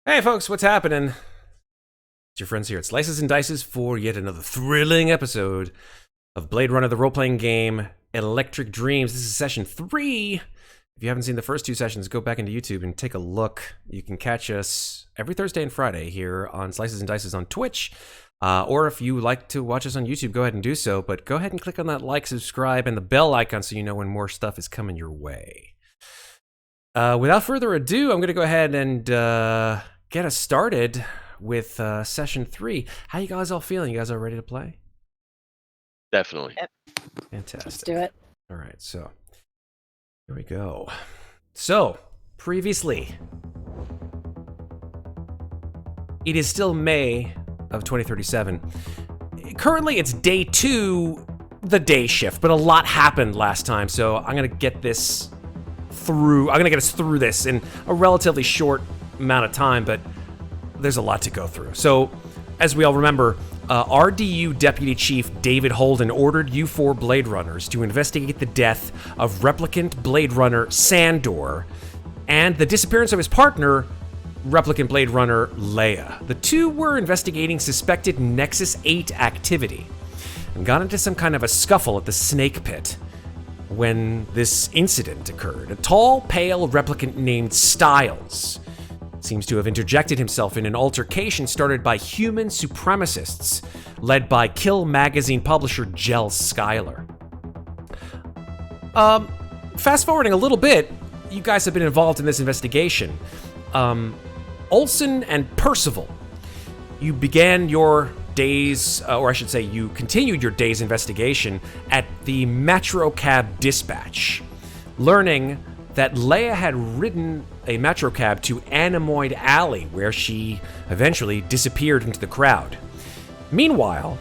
Hey folks, what's happening? It's your friends here at Slices and Dices for yet another thrilling episode of Blade Runner, the role-playing game Electric Dreams. This is session 3. If you haven't seen the first two sessions, go back into YouTube and take a look. You can catch us every Thursday and Friday here on Slices and Dices on Twitch. Or if you like to watch us on YouTube, go ahead and do so. But go ahead and click on that like, subscribe, and the bell icon so you know when more stuff is coming your way. Without further ado, I'm going to go ahead and get us started with session 3. How you guys all feeling? You guys all ready to play? Definitely. Yep. Fantastic. Let's do it. All right, so here we go. So, previously, it is still May of 2037. Currently, it's day 2, the day shift, but a lot happened last time, so I'm going to get us through this in a relatively short amount of time, but there's a lot to go through. So, as we all remember, RDU Deputy Chief David Holden ordered you 4 Blade Runners to investigate the death of replicant Blade Runner Sandor and the disappearance of his partner, replicant Blade Runner Leia. The two were investigating suspected Nexus 8 activity and got into some kind of a scuffle at the Snake Pit when this incident occurred. A tall, pale replicant named Styles seems to have interjected himself in an altercation started by human supremacists led by Kill magazine publisher Jel Schuyler. Fast forwarding a little bit, you guys have been involved in this investigation. Oelsen and Percival, you began your days, or I should say you continued your day's investigation at the Metro Cab Dispatch, learning that Leia had ridden a Metro Cab to Anemoid Alley, where she eventually disappeared into the crowd. Meanwhile,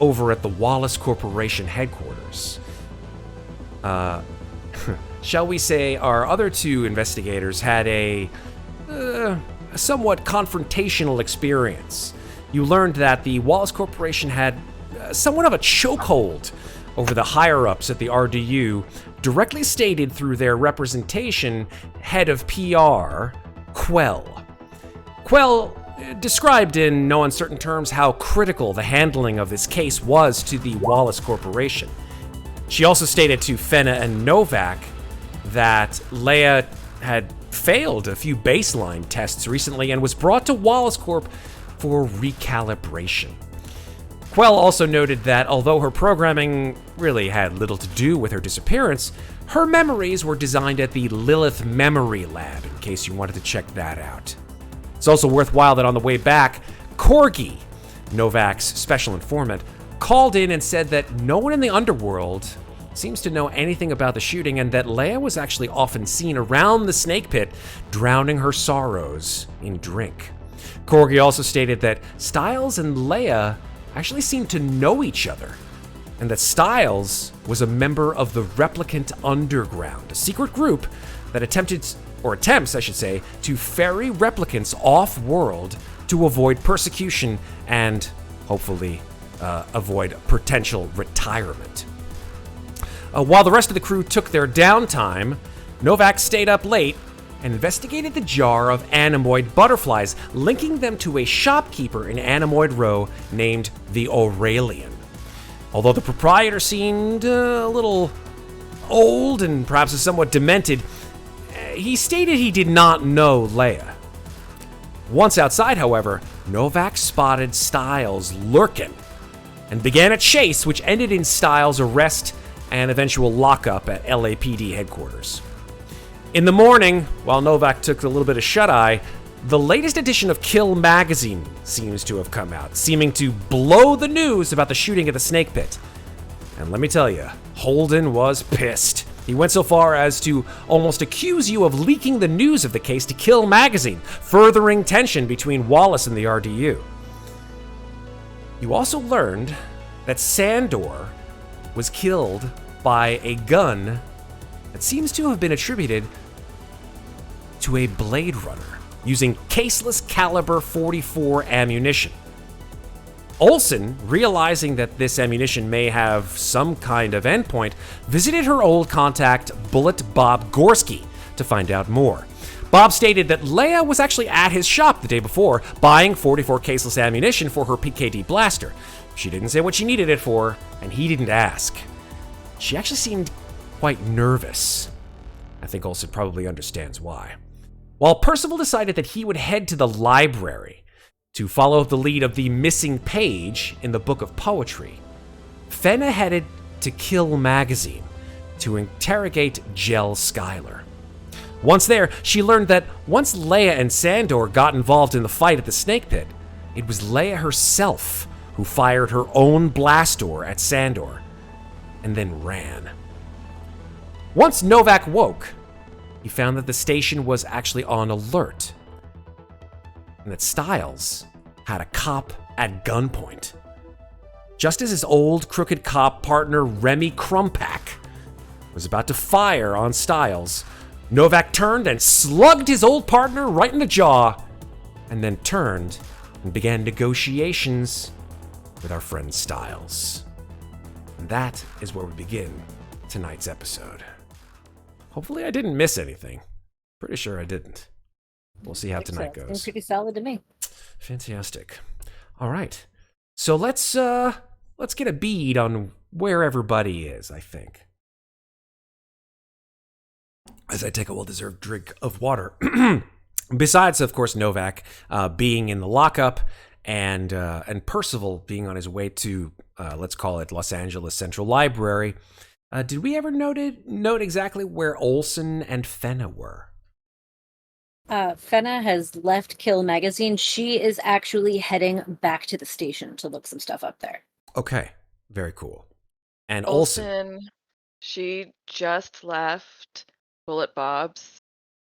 over at the Wallace Corporation headquarters, shall we say our other 2 investigators had a somewhat confrontational experience. You learned that the Wallace Corporation had somewhat of a chokehold over the higher-ups at the RDU, directly stated through their representation, head of PR, Quell. Quell described in no uncertain terms how critical the handling of this case was to the Wallace Corporation. She also stated to Fenna and Novak that Leia had failed a few baseline tests recently and was brought to Wallace Corp for recalibration. Quell also noted that although her programming really had little to do with her disappearance, her memories were designed at the Lilith Memory Lab, in case you wanted to check that out. It's also worthwhile that on the way back, Corgi, Novak's special informant, called in and said that no one in the underworld seems to know anything about the shooting and that Leia was actually often seen around the Snake Pit, drowning her sorrows in drink. Corgi also stated that Styles and Leia actually seemed to know each other, and that Styles was a member of the Replicant Underground, a secret group that attempts, I should say, to ferry replicants off-world to avoid persecution and, hopefully, avoid potential retirement. While the rest of the crew took their downtime, Novak stayed up late and investigated the jar of anemoid butterflies, linking them to a shopkeeper in Anemoid Row named the Aurelian. Although the proprietor seemed a little old and perhaps somewhat demented, he stated he did not know Leia. Once outside, however, Novak spotted Styles lurking and began a chase which ended in Styles' arrest and eventual lockup at LAPD headquarters. In the morning, while Novak took a little bit of shut-eye, the latest edition of Kill magazine seems to have come out, seeming to blow the news about the shooting at the Snake Pit. And let me tell you, Holden was pissed. He went so far as to almost accuse you of leaking the news of the case to Kill magazine, furthering tension between Wallace and the RDU. You also learned that Sandor was killed by a gun that seems to have been attributed to a Blade Runner using caseless caliber 44 ammunition. Oelsen, realizing that this ammunition may have some kind of endpoint, visited her old contact Bullet Bob Gorski to find out more. Bob stated that Leia was actually at his shop the day before, buying 44 caseless ammunition for her PKD blaster. She didn't say what she needed it for, and he didn't ask. She actually seemed quite nervous. I think Oelsen probably understands why. While Percival decided that he would head to the library to follow the lead of the missing page in the Book of Poetry, Fenna headed to Kill Magazine to interrogate Jell Schuyler. Once there, she learned that once Leia and Sandor got involved in the fight at the Snake Pit, it was Leia herself who fired her own blaster at Sandor and then ran. Once Novak woke, he found that the station was actually on alert and that Stiles had a cop at gunpoint. Just as his old crooked cop partner Remy Krumpak was about to fire on Stiles, Novak turned and slugged his old partner right in the jaw, and then turned and began negotiations with our friend Stiles. And that is where we begin tonight's episode. Hopefully I didn't miss anything. Pretty sure I didn't. We'll see how tonight goes. Seems pretty solid to me. Fantastic. All right. So let's get a bead on where everybody is, I think. As I take a well-deserved drink of water. Besides, of course, Novak being in the lockup and Percival being on his way to, let's call it Los Angeles Central Library. Did we ever note exactly where Oelsen and Fenna were? Fenna has left Kill Magazine. She is actually heading back to the station to look some stuff up there. Okay, very cool. And Oelsen, she just left Bullet Bob's.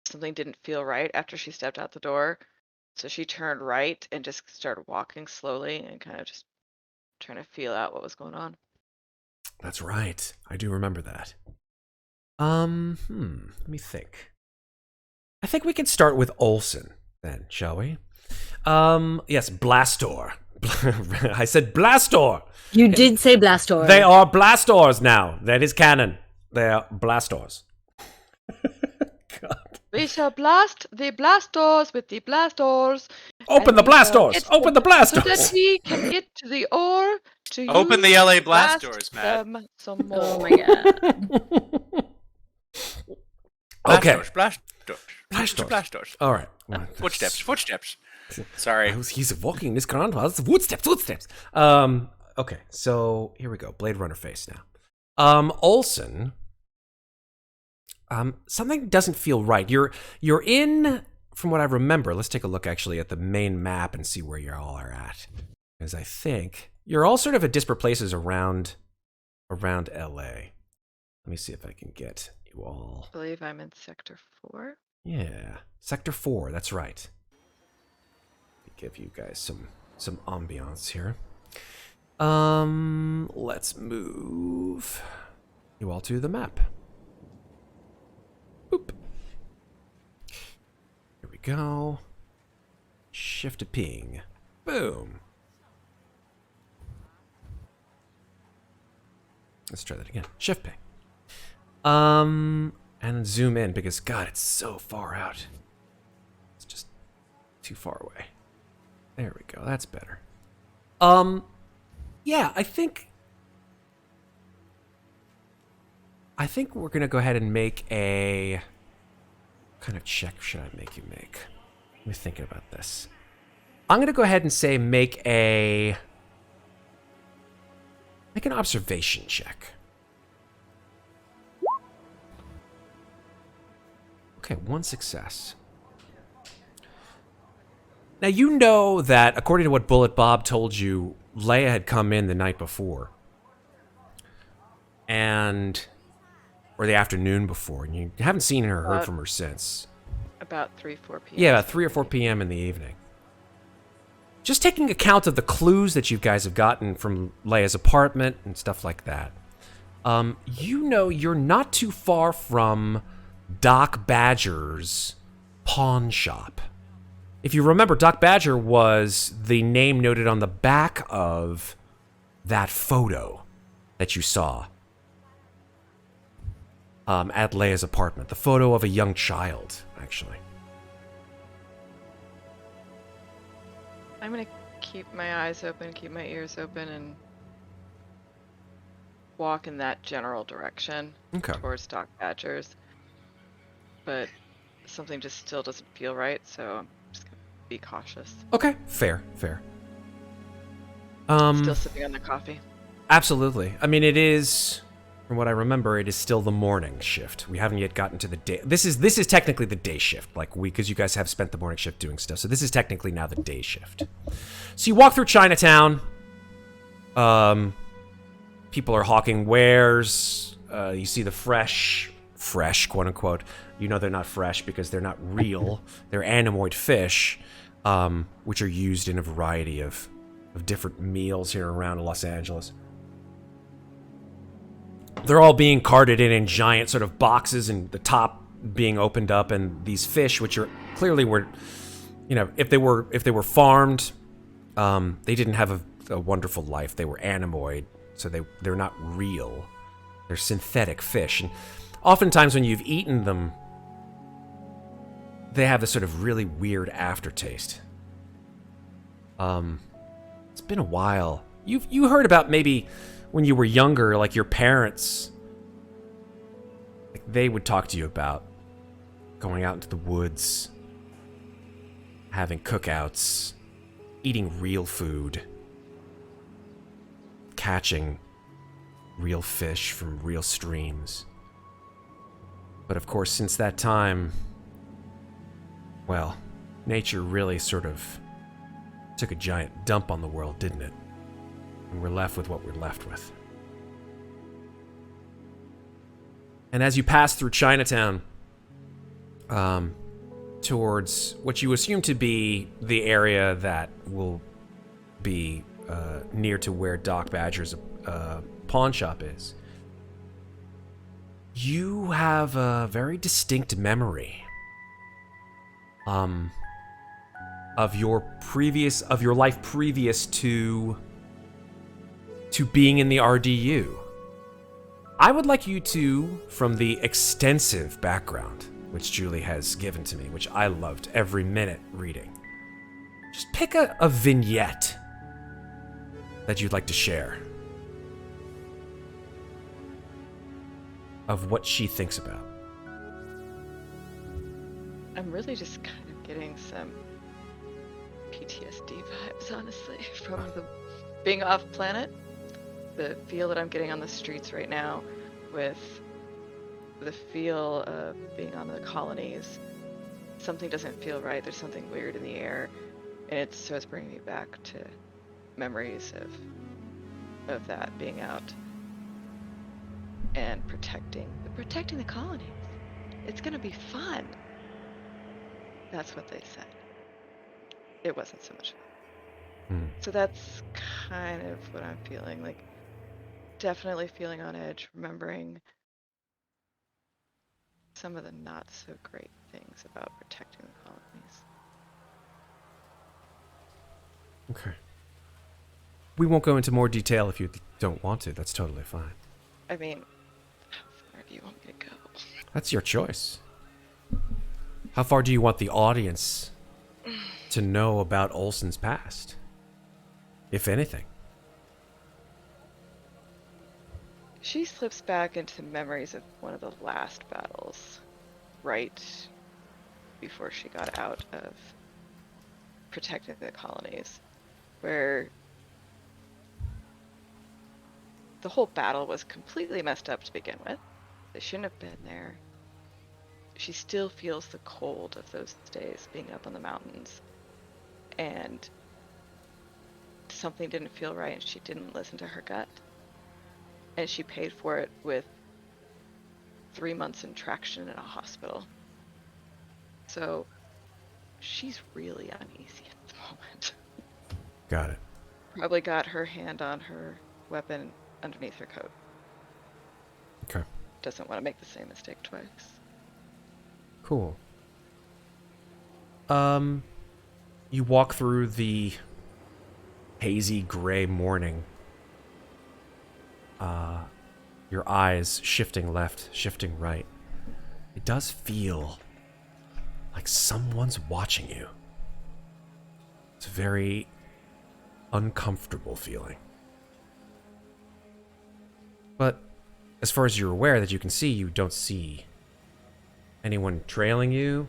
Something didn't feel right after she stepped out the door. So she turned right and just started walking slowly and kind of just trying to feel out what was going on. That's right. I do remember that. Let me think. I think we can start with Oelsen then, shall we? Yes, Blastor. I said Blastor. You did say Blastor. They are Blastors now. That is canon. They are Blastors. God. We shall blast the blast doors with the blast doors. Open the blast doors! Open the blast so doors! that we can get to the ore to Open the LA blast doors, Matt. them some more. Oh my god. Okay. Blast doors. Blast doors. Blast doors. All right. Footsteps. Sorry. He's walking this ground. Footsteps. Okay, so here we go. Blade Runner face now. Oelsen. Something doesn't feel right. You're in, from what I remember, let's take a look actually at the main map and see where you all are at. Because I think you're all sort of at disparate places around LA. Let me see if I can get you all. I believe I'm in Sector 4. Yeah, Sector 4, that's right. Let me give you guys some ambiance here. Let's move you all to the map. Boop. Here we go. Shift to ping. Boom. Let's try that again. Shift ping. And zoom in because God, it's so far out. It's just too far away. There we go. That's better. Yeah, I think we're gonna go ahead and make a. What kind of check should I make you make? Let me think about this. I'm gonna go ahead and say make an observation check. Okay, 1 success. Now you know that according to what Bullet Bob told you, Leia had come in the night before. Or the afternoon before, and you haven't seen her or heard from her since. About 3-4 p.m. Yeah, about 3 or 4 p.m. in the evening. Just taking account of the clues that you guys have gotten from Leia's apartment and stuff like that, you know you're not too far from Doc Badger's pawn shop. If you remember, Doc Badger was the name noted on the back of that photo that you saw at Leia's apartment. The photo of a young child, actually. I'm gonna keep my eyes open, keep my ears open, and walk in that general direction Okay. towards Doc Badger's. But something just still doesn't feel right, so I'm just gonna be cautious. Okay, fair. Still sipping on the coffee. Absolutely. I mean, it is, from what I remember, it is still the morning shift. We haven't yet gotten to the day. This is technically the day shift, because you guys have spent the morning shift doing stuff. So this is technically now the day shift. So you walk through Chinatown. People are hawking wares. You see the fresh, quote unquote. You know they're not fresh because they're not real. They're animoid fish, which are used in a variety of different meals here around Los Angeles. They're all being carted in giant sort of boxes, and the top being opened up, and these fish, which are clearly if they were farmed, they didn't have a wonderful life. They were animoid, so they're not real. They're synthetic fish, and oftentimes when you've eaten them, they have this sort of really weird aftertaste. It's been a while. You heard about maybe when you were younger, like your parents, like they would talk to you about going out into the woods, having cookouts, eating real food, catching real fish from real streams. But of course, since that time, well, nature really sort of took a giant dump on the world, didn't it? And we're left with what we're left with. And as you pass through Chinatown, towards what you assume to be the area that will be near to where Doc Badger's pawn shop is, you have a very distinct memory of your life previous to being in the RDU. I would like you to, from the extensive background which Julie has given to me, which I loved every minute reading, just pick a vignette that you'd like to share of what she thinks about. I'm really just kind of getting some PTSD vibes, honestly, from the being off planet. The feel that I'm getting on the streets right now, with the feel of being on the colonies. Something doesn't feel right. There's something weird in the air, and it's bringing me back to memories of that being out and protecting the colonies. It's gonna be fun. That's what they said. It wasn't so much fun. So that's kind of what I'm feeling, like definitely feeling on edge, remembering some of the not so great things about protecting the colonies. Okay. We won't go into more detail if you don't want to. That's totally fine. I mean, how far do you want me to go? That's your choice. How far do you want the audience to know about Oelsen's past? If anything. She slips back into memories of one of the last battles, right before she got out of protecting the colonies, where the whole battle was completely messed up to begin with. They shouldn't have been there. She still feels the cold of those days being up on the mountains, and something didn't feel right, and she didn't listen to her gut. And she paid for it with 3 months in traction in a hospital. So she's really uneasy at the moment. Got it. Probably got her hand on her weapon underneath her coat. Okay. Doesn't want to make the same mistake twice. Cool. You walk through the hazy gray morning. Your eyes shifting left, shifting right. It does feel like someone's watching you. It's very uncomfortable feeling. But as far as you're aware that you can see, you don't see anyone trailing you,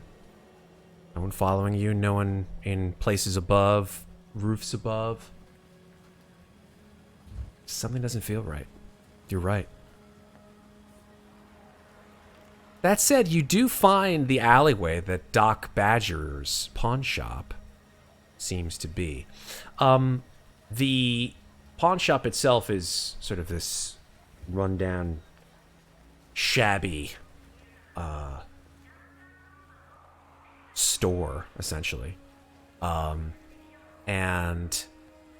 no one following you, no one in places above, roofs above. Something doesn't feel right. You're right. That said, you do find the alleyway that Doc Badger's pawn shop seems to be. The pawn shop itself is sort of this rundown, shabby store, essentially. And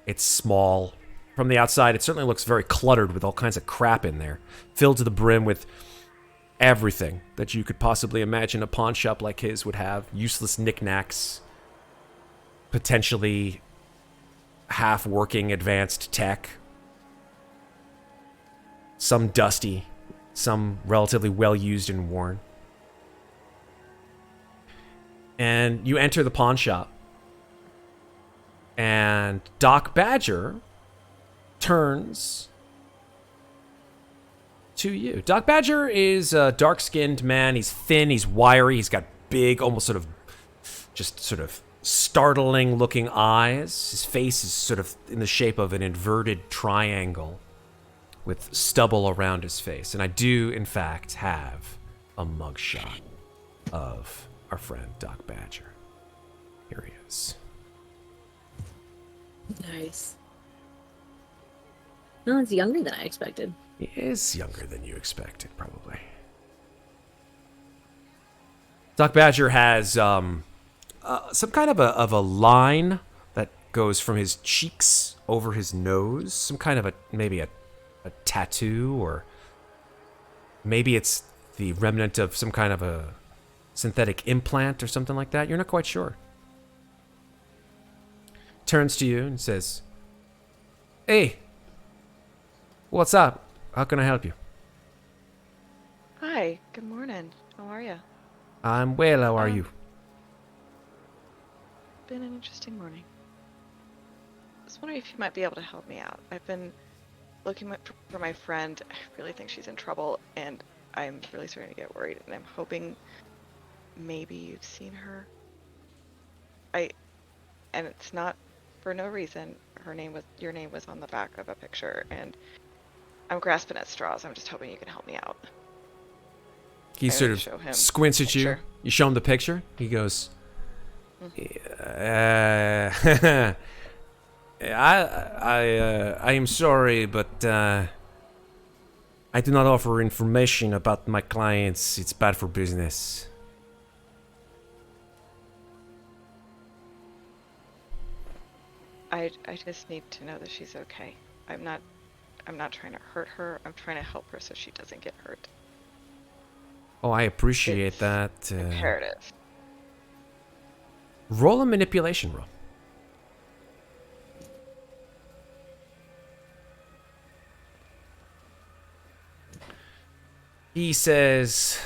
it's small. From the outside, it certainly looks very cluttered with all kinds of crap in there, filled to the brim with everything that you could possibly imagine a pawn shop like his would have. Useless knickknacks, potentially half-working advanced tech, some dusty, some relatively well-used and worn. And you enter the pawn shop, and Doc Badger turns to you. Doc Badger is a dark-skinned man. He's thin, he's wiry, he's got big, almost sort of startling-looking eyes. His face is sort of in the shape of an inverted triangle with stubble around his face. And I do, in fact, have a mugshot of our friend Doc Badger. Here he is. Nice. No, it's younger than I expected. He is younger than you expected, probably. Doc Badger has some kind of a line that goes from his cheeks over his nose. Some kind of maybe a tattoo, or maybe it's the remnant of some kind of a synthetic implant or something like that. You're not quite sure. Turns to you and says, "Hey, what's up? How can I help you?" Hi, good morning. How are you? I'm well, how are you? Been an interesting morning. I was wondering if you might be able to help me out. I've been looking for my friend. I really think she's in trouble, and I'm really starting to get worried, and I'm hoping maybe you've seen her. And it's not for no reason. Your name was on the back of a picture, and I'm grasping at straws. I'm just hoping you can help me out. He sort of squints at you. Sure. You show him the picture. He goes, I am sorry, but I do not offer information about my clients. It's bad for business. I just need to know that she's okay. I'm not trying to hurt her. I'm trying to help her so she doesn't get hurt. Oh, I appreciate It's that. imperative. Roll a manipulation roll. He says,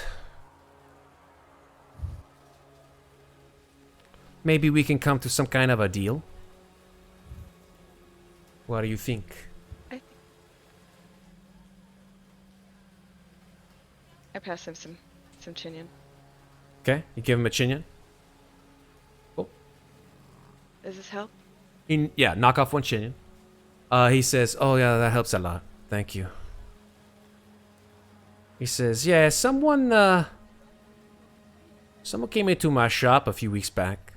maybe we can come to some kind of a deal. What do you think? I pass him some chinion. Okay, you give him a chinion. Cool. Does this help? Yeah, knock off one chinion. He says, oh yeah, that helps a lot. Thank you. He says, yeah, someone came into my shop a few weeks back.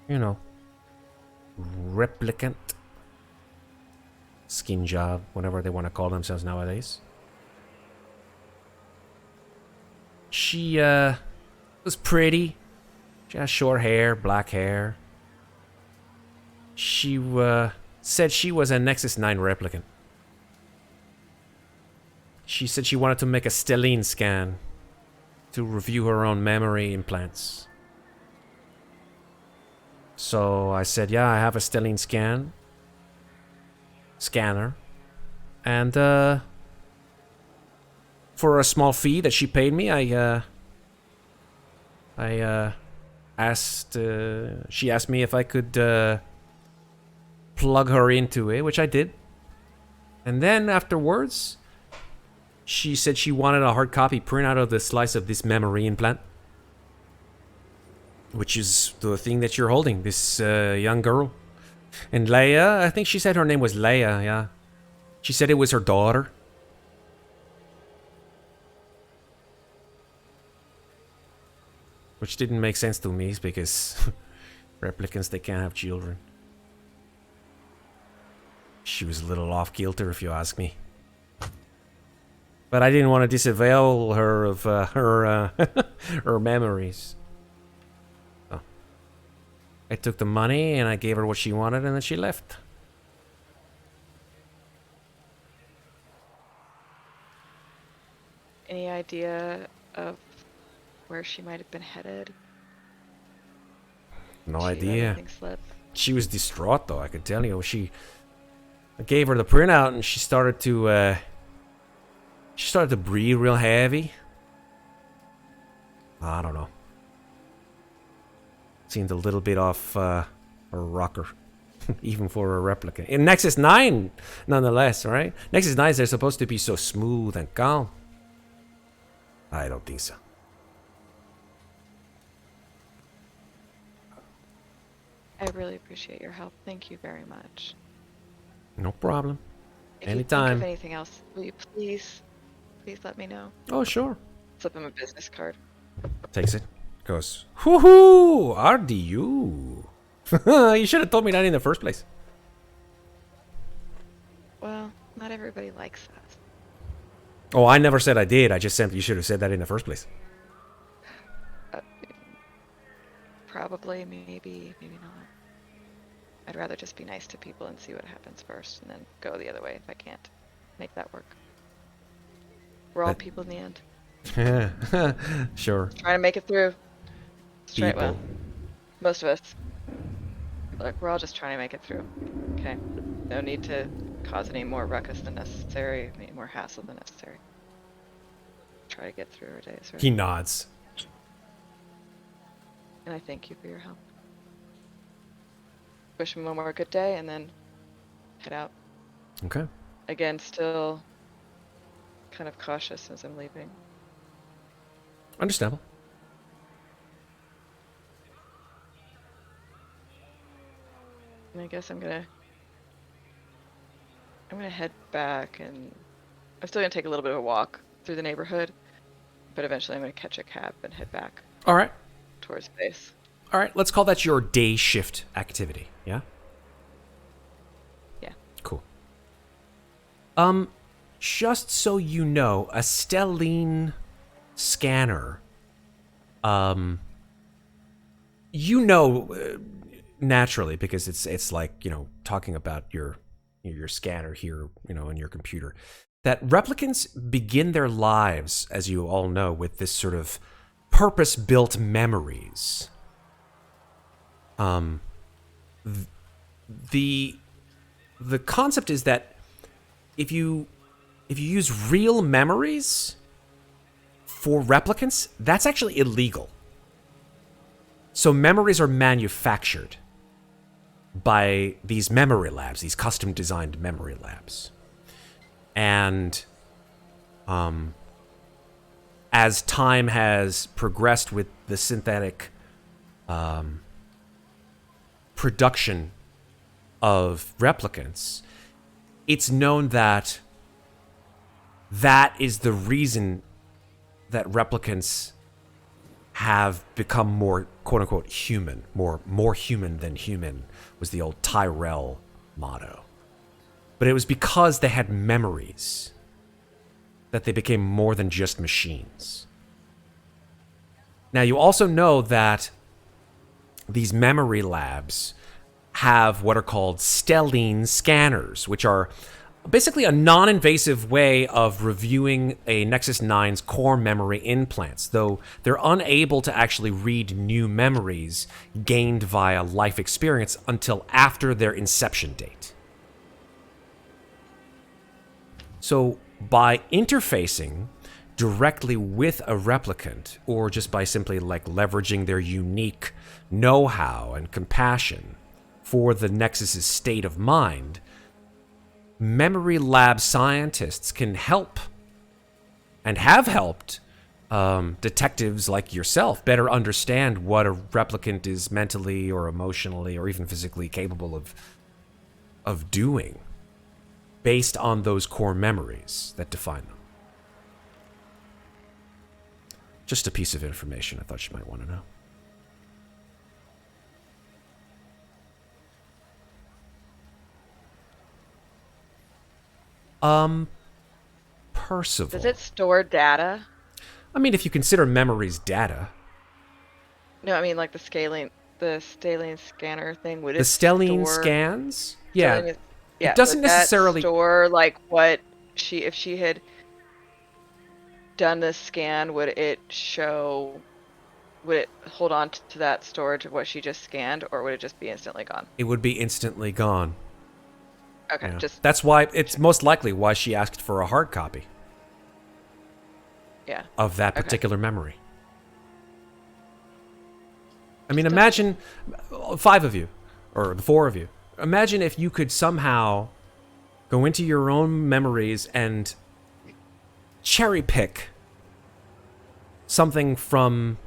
You know, replicant. Skin job, whatever they want to call themselves nowadays. She was pretty. She had short hair, black hair. She said she was a Nexus 9 replicant. She said she wanted to make a stellene scan to review her own memory implants. So I said, yeah, I have a stellene scanner, and for a small fee that she paid me, I she asked me if I could plug her into it, which I did. And then afterwards, she said she wanted a hard copy printout of the slice of this memory implant, which is the thing that you're holding, this young girl. And Leia, I think she said her name was Leia, yeah. She said it was her daughter. Which didn't make sense to me, because replicants, they can't have children. She was a little off-kilter, if you ask me. But I didn't want to disavow her of her memories. So I took the money and I gave her what she wanted, and then she left. Any idea of where she might have been headed? No She let idea. anything slip? She was distraught, though, I could tell you. I gave her the printout, and she started to breathe real heavy. I don't know. Seemed a little bit off a rocker, even for a replica. In Nexus 9, nonetheless, right? Nexus 9s, they're supposed to be so smooth and calm. I don't think so. I really appreciate your help. Thank you very much. No problem. If Anytime. you think of anything else, will you please let me know? Oh, sure. Slip him a business card. Takes it. Goes, whoo-hoo, RDU. You should have told me that in the first place. Well, not everybody likes us. Oh, I never said I did. I just said you should have said that in the first place. Probably, maybe not. I'd rather just be nice to people and see what happens first, and then go the other way if I can't make that work. We're all people in the end. Sure. Trying to make it through. People. Well, most of us. Look, we're all just trying to make it through. Okay? No need to cause any more ruckus than necessary, any more hassle than necessary. Try to get through our days, right? He nods. And I thank you for your help. Wish him one more good day, and then head out. Okay. Again, still kind of cautious as I'm leaving. Understandable. And I guess I'm gonna head back, and I'm still gonna take a little bit of a walk through the neighborhood, but eventually I'm gonna catch a cab and head back All right. towards base. All right. Let's call that your day shift activity. Yeah? Yeah. Cool. Just so you know, a Stellene scanner, naturally, because it's like, talking about your scanner here, in your computer, that replicants begin their lives, as you all know, with this sort of purpose-built memories. The concept is that if you use real memories for replicants, that's actually illegal. So memories are manufactured by these memory labs, these custom-designed memory labs. And as time has progressed with the synthetic production of replicants, it's known that that is the reason that replicants have become more, quote-unquote, human. More human than human was the old Tyrell motto. But it was because they had memories that they became more than just machines. Now, you also know that these memory labs have what are called Stellene scanners, which are basically a non-invasive way of reviewing a Nexus 9's core memory implants, though they're unable to actually read new memories gained via life experience until after their inception date. So by interfacing directly with a replicant, or just by simply like leveraging their unique know-how and compassion for the Nexus's state of mind, memory lab scientists can help and have helped detectives like yourself better understand what a replicant is mentally or emotionally or even physically capable of doing based on those core memories that define them. Just a piece of information I thought you might want to know. Percival. Does it store data? I mean, if you consider memories data. No, I mean like the Stellene scanner thing. Would The it Stellene store... scans? Yeah. Stellene, yeah. It doesn't would that necessarily store like what if she had done this scan, would it hold on to that storage of what she just scanned, or would it just be instantly gone? It would be instantly gone. Okay, Yeah. just That's why it's most likely why she asked for a hard copy yeah. of that Okay. particular memory. I mean, imagine 5 of you, or the 4 of you. Imagine if you could somehow go into your own memories and cherry pick something from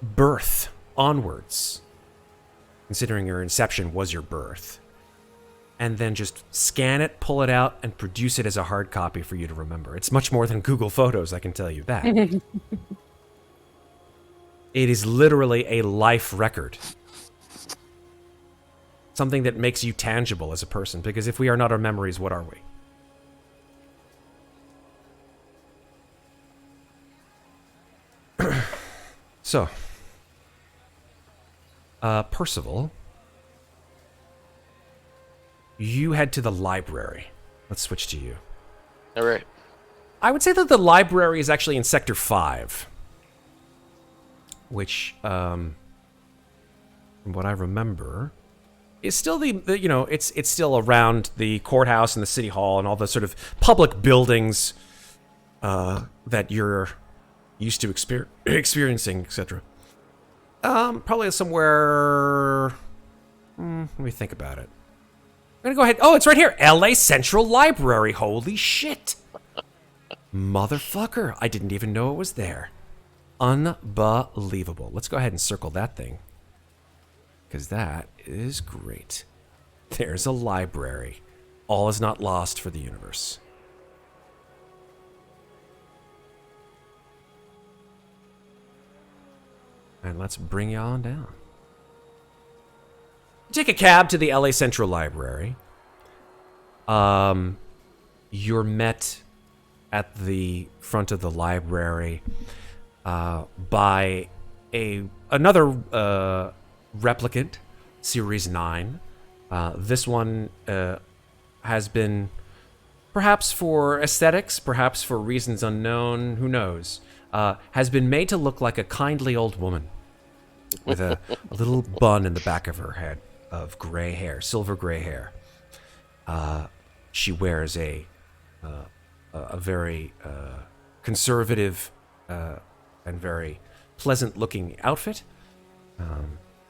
birth onwards, considering your inception was your birth, and then just scan it, pull it out, and produce it as a hard copy for you to remember. It's much more than Google Photos, I can tell you that. It is literally a life record. Something that makes you tangible as a person, because if we are not our memories, what are we? So, Percival, you head to the library. Let's switch to you. All right. I would say that the library is actually in Sector 5, which, from what I remember, is still it's still around the courthouse and the city hall and all the sort of public buildings that you're used to experiencing, etc. Probably somewhere. Let me think about it. I'm gonna go ahead. Oh, it's right here. LA Central Library. Holy shit. Motherfucker. I didn't even know it was there. Unbelievable. Let's go ahead and circle that thing, because that is great. There's a library. All is not lost for the universe. And let's bring you on down. Take a cab to the LA Central Library. You're met at the front of the library by another replicant, Series 9. This one has been, perhaps for aesthetics, perhaps for reasons unknown, who knows, has been made to look like a kindly old woman with a little bun in the back of her head of gray hair, silver gray hair. She wears a very conservative and very pleasant-looking outfit.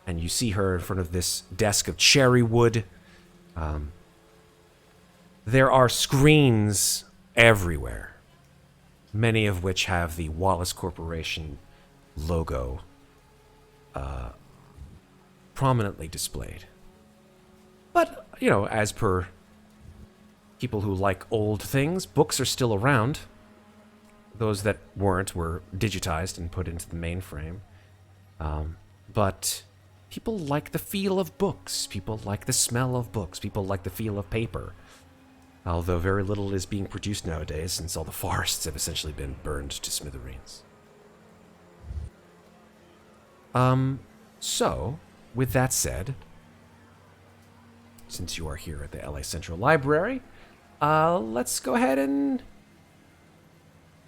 And you see her in front of this desk of cherry wood. There are screens everywhere, many of which have the Wallace Corporation logo prominently displayed. But, as per people who like old things, books are still around. Those that weren't were digitized and put into the mainframe. But people like the feel of books. People like the smell of books. People like the feel of paper. Although very little is being produced nowadays, since all the forests have essentially been burned to smithereens. So, with that said, since you are here at the LA Central Library, let's go ahead and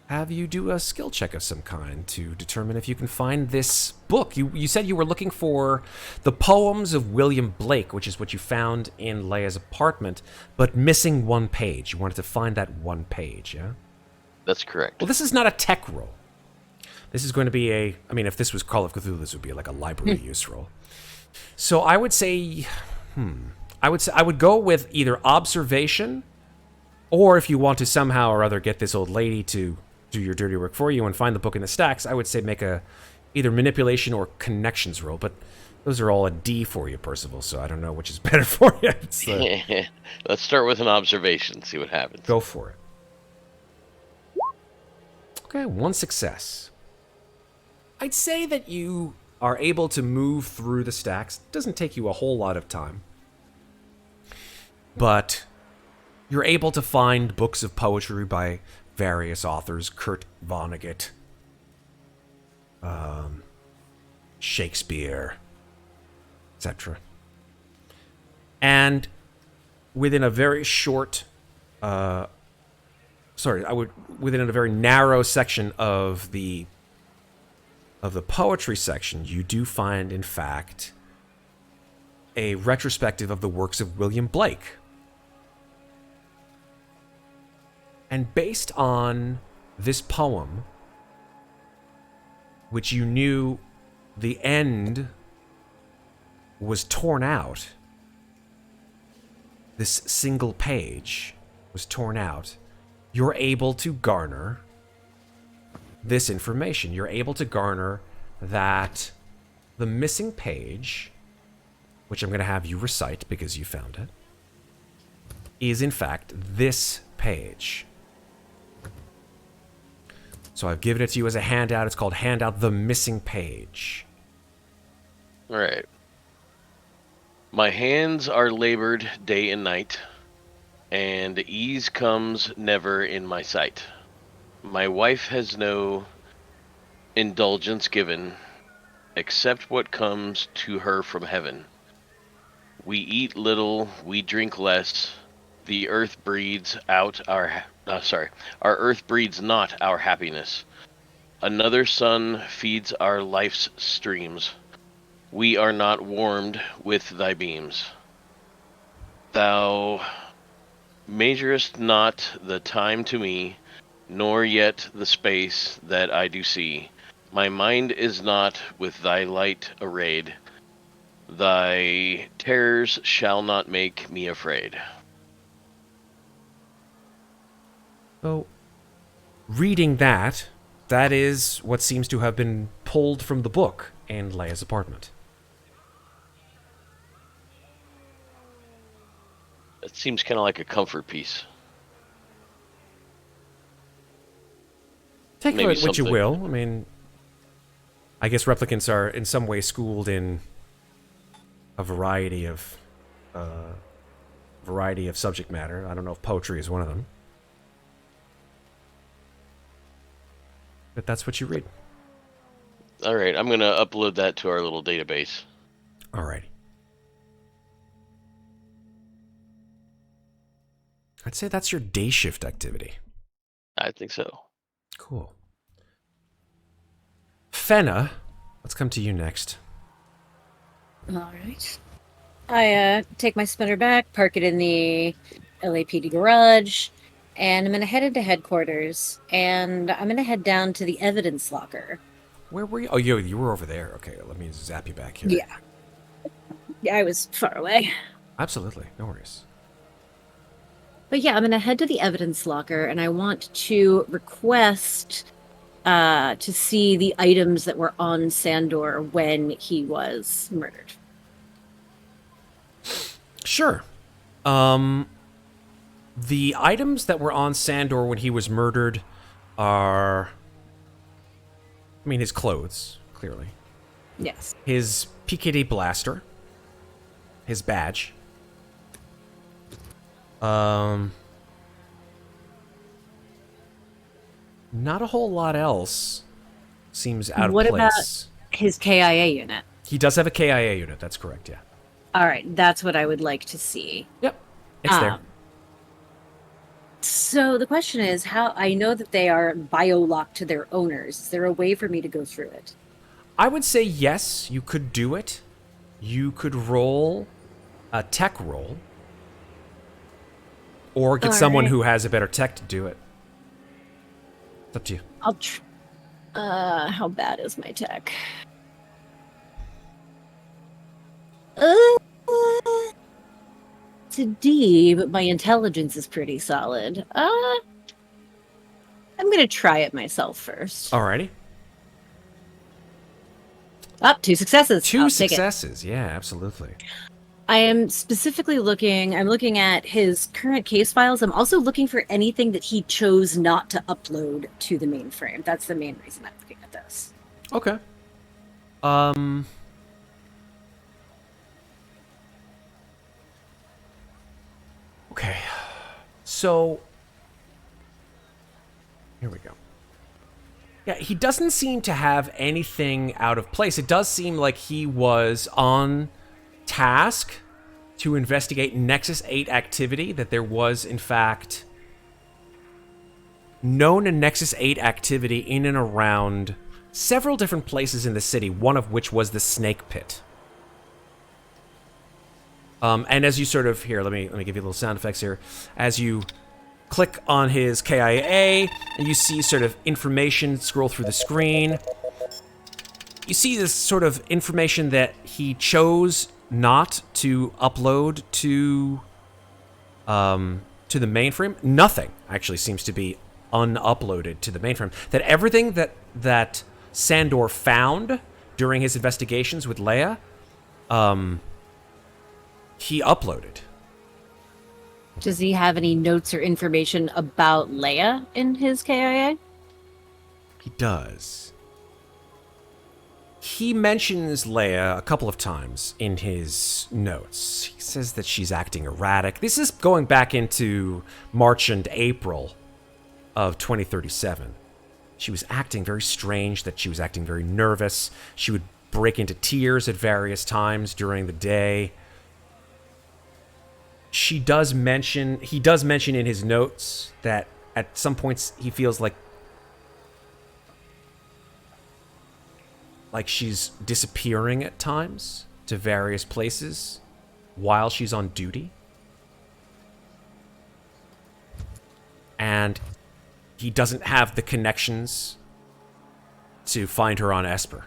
have you do a skill check of some kind to determine if you can find this book. You said you were looking for the poems of William Blake, which is what you found in Leia's apartment, but missing one page. You wanted to find that one page, yeah? That's correct. Well, this is not a tech roll. This is going to be I mean, if this was Call of Cthulhu, this would be like a library use roll. So I would say, I would go with either observation, or if you want to somehow or other get this old lady to do your dirty work for you and find the book in the stacks, I would say make either manipulation or connections roll. But those are all a D for you, Percival, so I don't know which is better for you. Let's start with an observation, see what happens. Go for it. Okay, 1 success. I'd say that you are able to move through the stacks. It doesn't take you a whole lot of time. But you're able to find books of poetry by various authors, Kurt Vonnegut, Shakespeare, etc. And within a very short, within a very narrow section of the poetry section, you do find, in fact, a retrospective of the works of William Blake. And based on this poem, which you knew the end was torn out, this single page was torn out, you're able to garner this information. You're able to garner that the missing page, which I'm going to have you recite because you found it, is in fact this page. So I've given it to you as a handout. It's called Handout The Missing Page. All right. My hands are labored day and night, and ease comes never in my sight. My wife has no indulgence given, except what comes to her from heaven. We eat little, we drink less. The earth breeds out our earth breeds not our happiness. Another sun feeds our life's streams. We are not warmed with thy beams. Thou measurest not the time to me, nor yet the space that I do see. My mind is not with thy light arrayed. Thy terrors shall not make me afraid. So, reading that is what seems to have been pulled from the book and Leia's apartment. It seems kind of like a comfort piece. Take Maybe it what you something. will. I mean, I guess replicants are in some way schooled in a variety of subject matter. I don't know if poetry is one of them. But that's what you read. All right, I'm going to upload that to our little database. Alrighty. I'd say that's your day shift activity. I think so. Cool. Fenna, let's come to you next. All right. I take my spinner back, park it in the LAPD garage, and I'm going to head into headquarters, and I'm going to head down to the evidence locker. Where were you? Oh, you were over there. Okay, let me zap you back here. Yeah. Yeah, I was far away. Absolutely, no worries. But yeah, I'm going to head to the evidence locker, and I want to request to see the items that were on Sandor when he was murdered. Sure. The items that were on Sandor when he was murdered are... I mean, his clothes, clearly. Yes. His PKD blaster. His badge. Not a whole lot else seems out of What place. about his KIA unit? He does have a KIA unit, that's correct, yeah. All right, that's what I would like to see. Yep, it's there. So the question is, how I know that they are bio-locked to their owners. Is there a way for me to go through it? I would say yes, you could do it. You could roll a tech roll. Or get someone who has a better tech to do it. It's up to you. How bad is my tech? It's a D, but my intelligence is pretty solid. I'm gonna try it myself first. Alrighty. Up, 2 successes. Two I'll take it. successes. Yeah, absolutely. I am specifically I'm looking at his current case files. I'm also looking for anything that he chose not to upload to the mainframe. That's the main reason I'm looking at this. Okay. Okay. So here we go. Yeah, he doesn't seem to have anything out of place. It does seem like he was on task to investigate Nexus 8 activity, that there was, in fact, known Nexus 8 activity in and around several different places in the city, one of which was the Snake Pit. And as you sort of, here, let me give you little sound effects here. As you click on his KIA, and you see sort of information scroll through the screen. You see this sort of information that he chose not to upload to the mainframe. Nothing actually seems to be unuploaded to the mainframe. That everything that Sandor found during his investigations with Leia, he uploaded. Does he have any notes or information about Leia in his KIA? He does. He mentions Leia a couple of times in his notes. He says that she's acting erratic. This is going back into March and April of 2037. She was acting very strange, that she was acting very nervous. She would break into tears at various times during the day. He does mention in his notes that at some points he feels like she's disappearing at times to various places while she's on duty. And he doesn't have the connections to find her on Esper.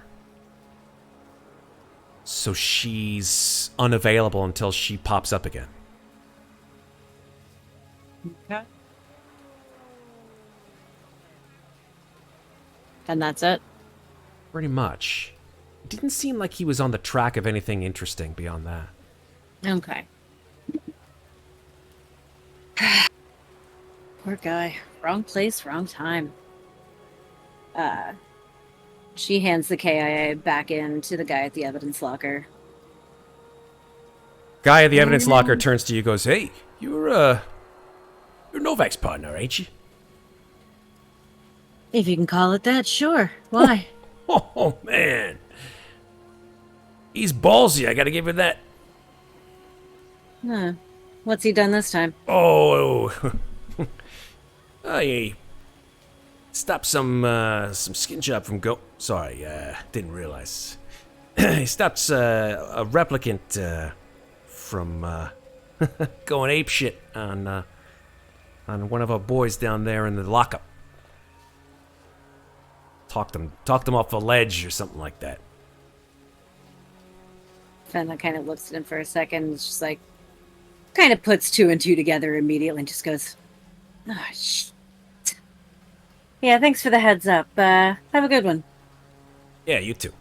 So she's unavailable until she pops up again. Okay. And that's it? Pretty much. It didn't seem like he was on the track of anything interesting beyond that. Okay. Poor guy. Wrong place, wrong time. She hands the KIA back in to the guy at the evidence locker. Guy at the evidence locker turns to you and goes, "Hey, you're Novak's partner, ain't you?" If you can call it that, sure. Why? Oh, man. He's ballsy, I gotta give you that. Huh. What's he done this time? Oh, he stopped some skin job from Sorry, didn't realize. He stops a replicant from going apeshit on one of our boys down there in the lockup. Talked them off a ledge or something like that. Fenna kind of looks at him for a second. It's just like, kind of puts 2 and 2 together immediately and just goes, "Oh, shit. Yeah, thanks for the heads up. Have a good one." Yeah, you too.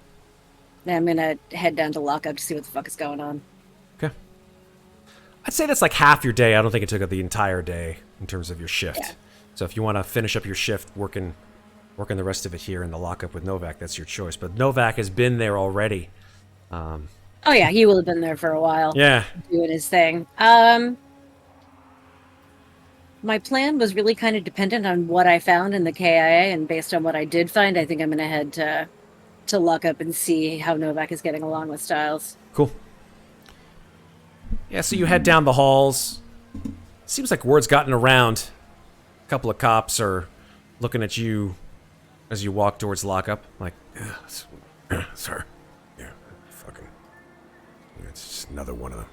Then I'm gonna head down to lockup to see what the fuck is going on. Okay. I'd say that's like half your day. I don't think it took up the entire day in terms of your shift. Yeah. So if you want to finish up your shift working the rest of it here in the lockup with Novak, that's your choice. But Novak has been there already. Oh yeah, he will have been there for a while. Yeah. Doing his thing. My plan was really kind of dependent on what I found in the KIA, and based on what I did find, I think I'm gonna head to lockup and see how Novak is getting along with Styles. Cool. Yeah, so you head down the halls. Seems like word's gotten around. A couple of cops are looking at you as you walk towards lockup. Like, sir. Yeah, fucking. It's just another one of them.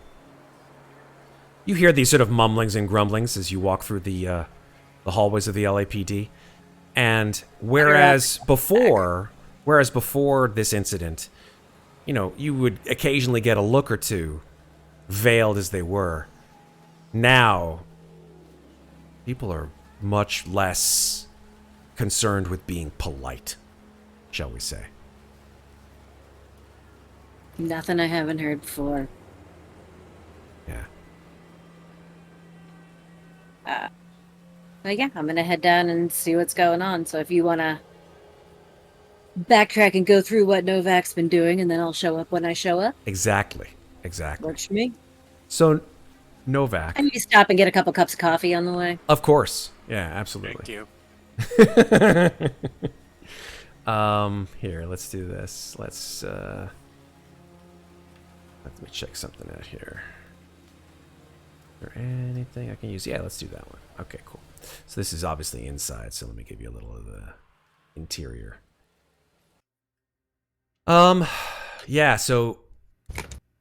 You hear these sort of mumblings and grumblings as you walk through the hallways of the LAPD. And whereas before this incident, you would occasionally get a look or two, veiled as they were. Now, people are much less concerned with being polite, shall we say. Nothing I haven't heard before. Yeah. But yeah, I'm gonna head down and see what's going on. So if you wanna backtrack and go through what Novak's been doing, and then I'll show up when I show up. Exactly. Works for me. So, Novak. I need to stop and get a couple cups of coffee on the way. Of course. Yeah, absolutely. Thank you. Here, let's do this. Let me check something out here. Is there anything I can use? Yeah, let's do that one. Okay, cool. So this is obviously inside, so let me give you a little of the interior. Yeah, so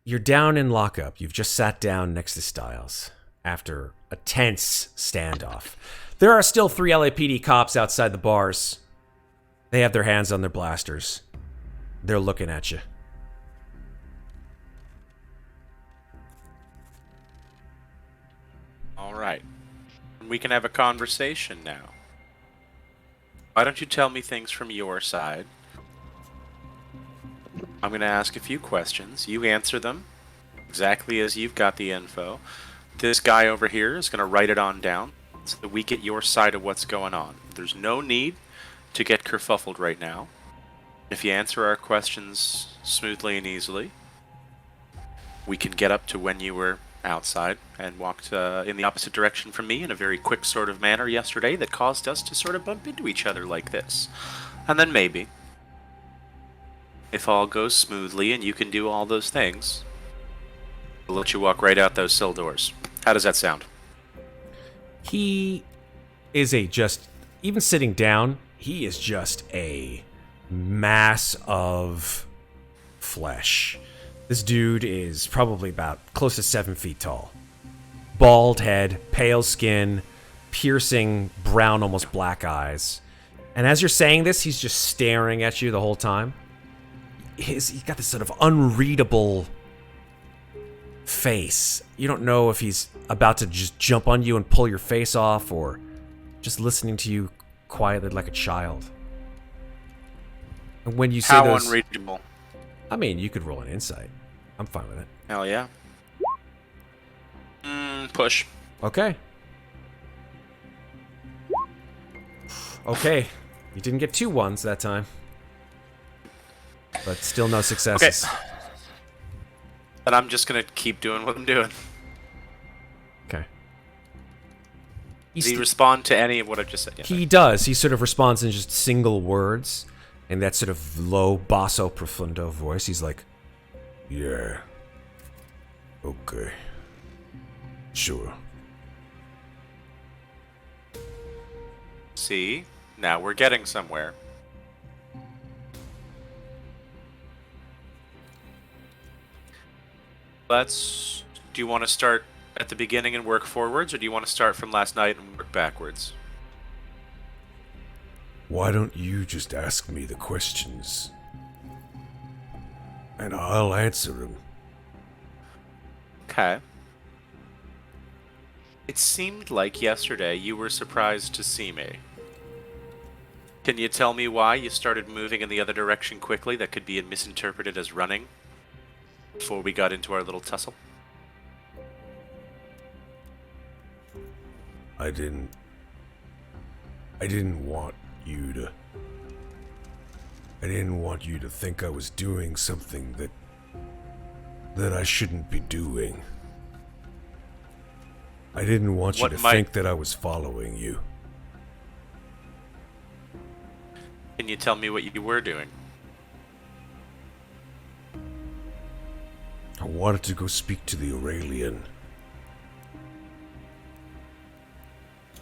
you're down in lockup. You've just sat down next to Styles after a tense standoff. There are still 3 LAPD cops outside the bars. They have their hands on their blasters. They're looking at you. All right. We can have a conversation now. Why don't you tell me things from your side? I'm going to ask a few questions. You answer them exactly as you've got the info. This guy over here is going to write it on down so that we get your side of what's going on. There's no need to get kerfuffled right now. If you answer our questions smoothly and easily, we can get up to when you were outside and walked in the opposite direction from me in a very quick sort of manner yesterday that caused us to sort of bump into each other like this. And then maybe, if all goes smoothly and you can do all those things, we'll let you walk right out those cell doors. How does that sound? He is even sitting down, he is just a mass of flesh. This dude is probably about close to 7 feet tall. Bald head, pale skin, piercing brown, almost black eyes. And as you're saying this, he's just staring at you the whole time. He's got this sort of unreadable face. You don't know if he's about to just jump on you and pull your face off or just listening to you quietly like a child. And when you say How unreadable? I mean, you could roll an insight. I'm fine with it. Hell yeah. Push. Okay. Okay. You didn't get 2 ones that time. But still no successes. Okay. But I'm just going to keep doing what I'm doing. Okay. Does he respond to any of what I just said? Yeah, he does. He sort of responds in just single words. In that sort of low, basso profundo voice. He's like, yeah. Okay. Sure. See? Now we're getting somewhere. Do you want to start at the beginning and work forwards, or do you want to start from last night and work backwards? Why don't you just ask me the questions? And I'll answer them. Okay. It seemed like yesterday you were surprised to see me. Can you tell me why you started moving in the other direction quickly that could be misinterpreted as running before we got into our little tussle? I didn't want you to... I didn't want you to think I was doing something that I shouldn't be doing. I didn't want you to think that I was following you. Can you tell me what you were doing? I wanted to go speak to the Aurelian.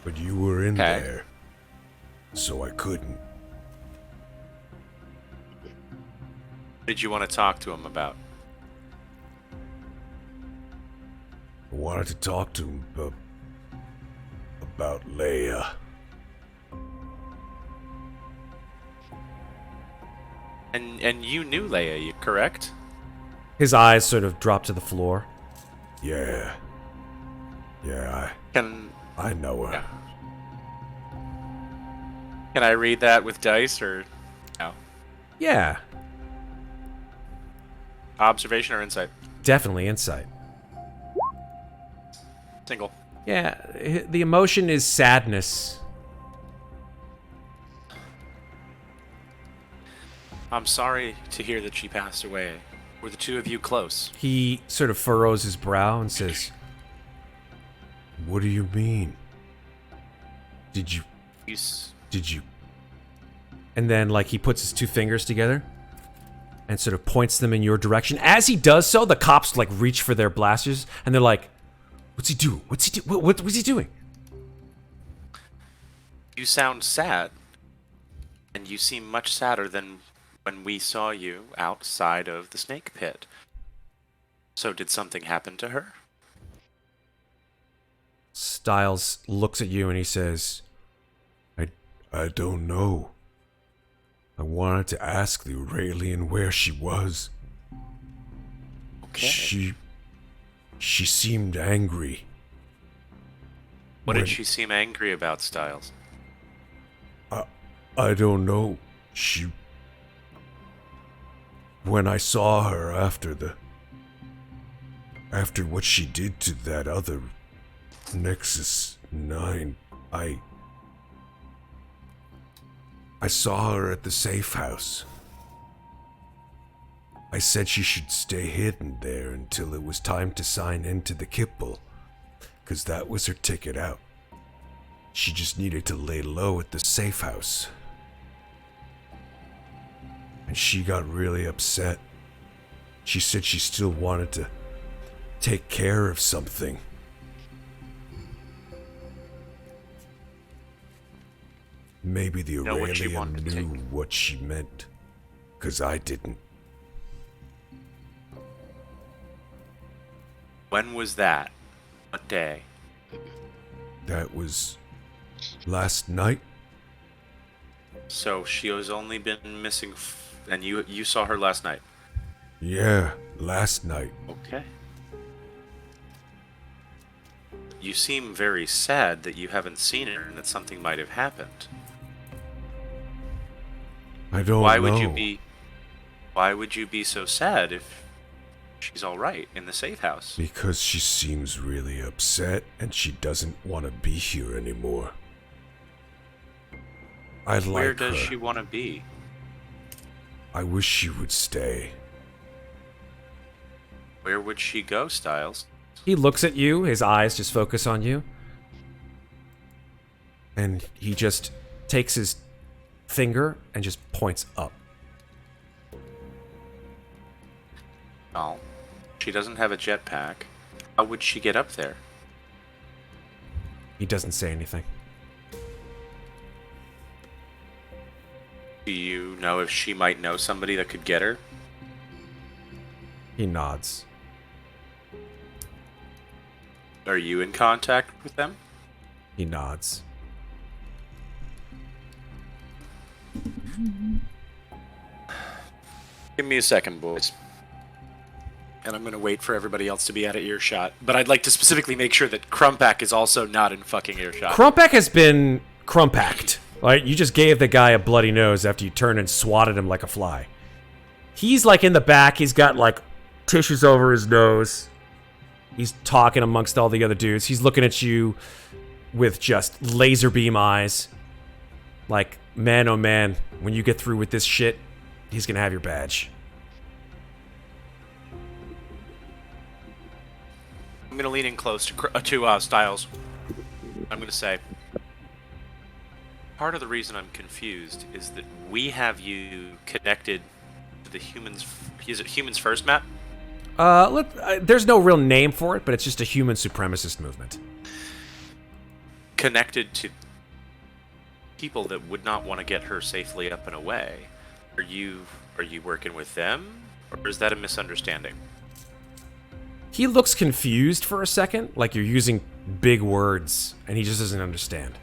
But you were in there, so I couldn't. What did you want to talk to him about? I wanted to talk to him about Leia. And you knew Leia, correct? His eyes sort of drop to the floor. Yeah. Yeah, Can I know her. yeah. Can I read that with dice or no? Yeah, Observation or insight? definitely insight. Single. Yeah, the emotion is sadness. I'm sorry to hear that she passed away. Were the two of you close? He sort of furrows his brow and says, What do you mean? Did you... You And then, like, he puts his two fingers together and sort of points them in your direction. As he does so, the cops, like, reach for their blasters, and they're like, what's he do? What's he do? What's he doing? You sound sad. And you seem much sadder than when we saw you outside of the snake pit. So did something happen to her? Styles looks at you and he says, I don't know. I wanted to ask the Aurelian where she was. Okay. She seemed angry. What when- did she seem angry about, Styles? I don't know. When I saw her after what she did to that other Nexus 9, I saw her at the safe house. I said she should stay hidden there until it was time to sign into the Kipple, 'cause that was her ticket out. She just needed to lay low at the safe house. And she got really upset. She said she still wanted to take care of something. Maybe the Know what she Aurelian wanted to knew take. what she meant, 'cause I didn't. When was that? What day? That was last night. So she has only been missing, and you saw her last night. Yeah, last night. Okay. You seem very sad that you haven't seen her and that something might have happened. I don't Why know. would you be so sad if she's all right in the safe house? Because she seems really upset and she doesn't want to be here anymore. I like Where does her. she want to be? I wish she would stay. Where would she go, Styles? he looks at you, his eyes just focus on you, and he just takes his finger and just points up. Oh, she doesn't have a jetpack. How would she get up there? He doesn't say anything. Do you know if she might know somebody that could get her? He nods. Are you in contact with them? He nods. Give me a second, boys. And I'm gonna wait for everybody else to be out of earshot. But I'd like to specifically make sure that Crumpack is also not in fucking earshot. Crumpack has been crumpacked. Right? You just gave the guy a bloody nose after you turned and swatted him like a fly. He's like in the back. He's got like tissues over his nose. He's talking amongst all the other dudes. He's looking at you with just laser beam eyes. Like, man, oh man, when you get through with this shit, he's gonna have your badge. I'm gonna lean in close to Styles. I'm gonna say, part of the reason I'm confused is that we have you connected to the humans. Is it Humans First, Matt? There's no real name for it, but it's just a human supremacist movement. Connected to people that would not want to get her safely up and away. Are you working with them, or is that a misunderstanding? He looks confused for a second, like you're using big words, and he just doesn't understand.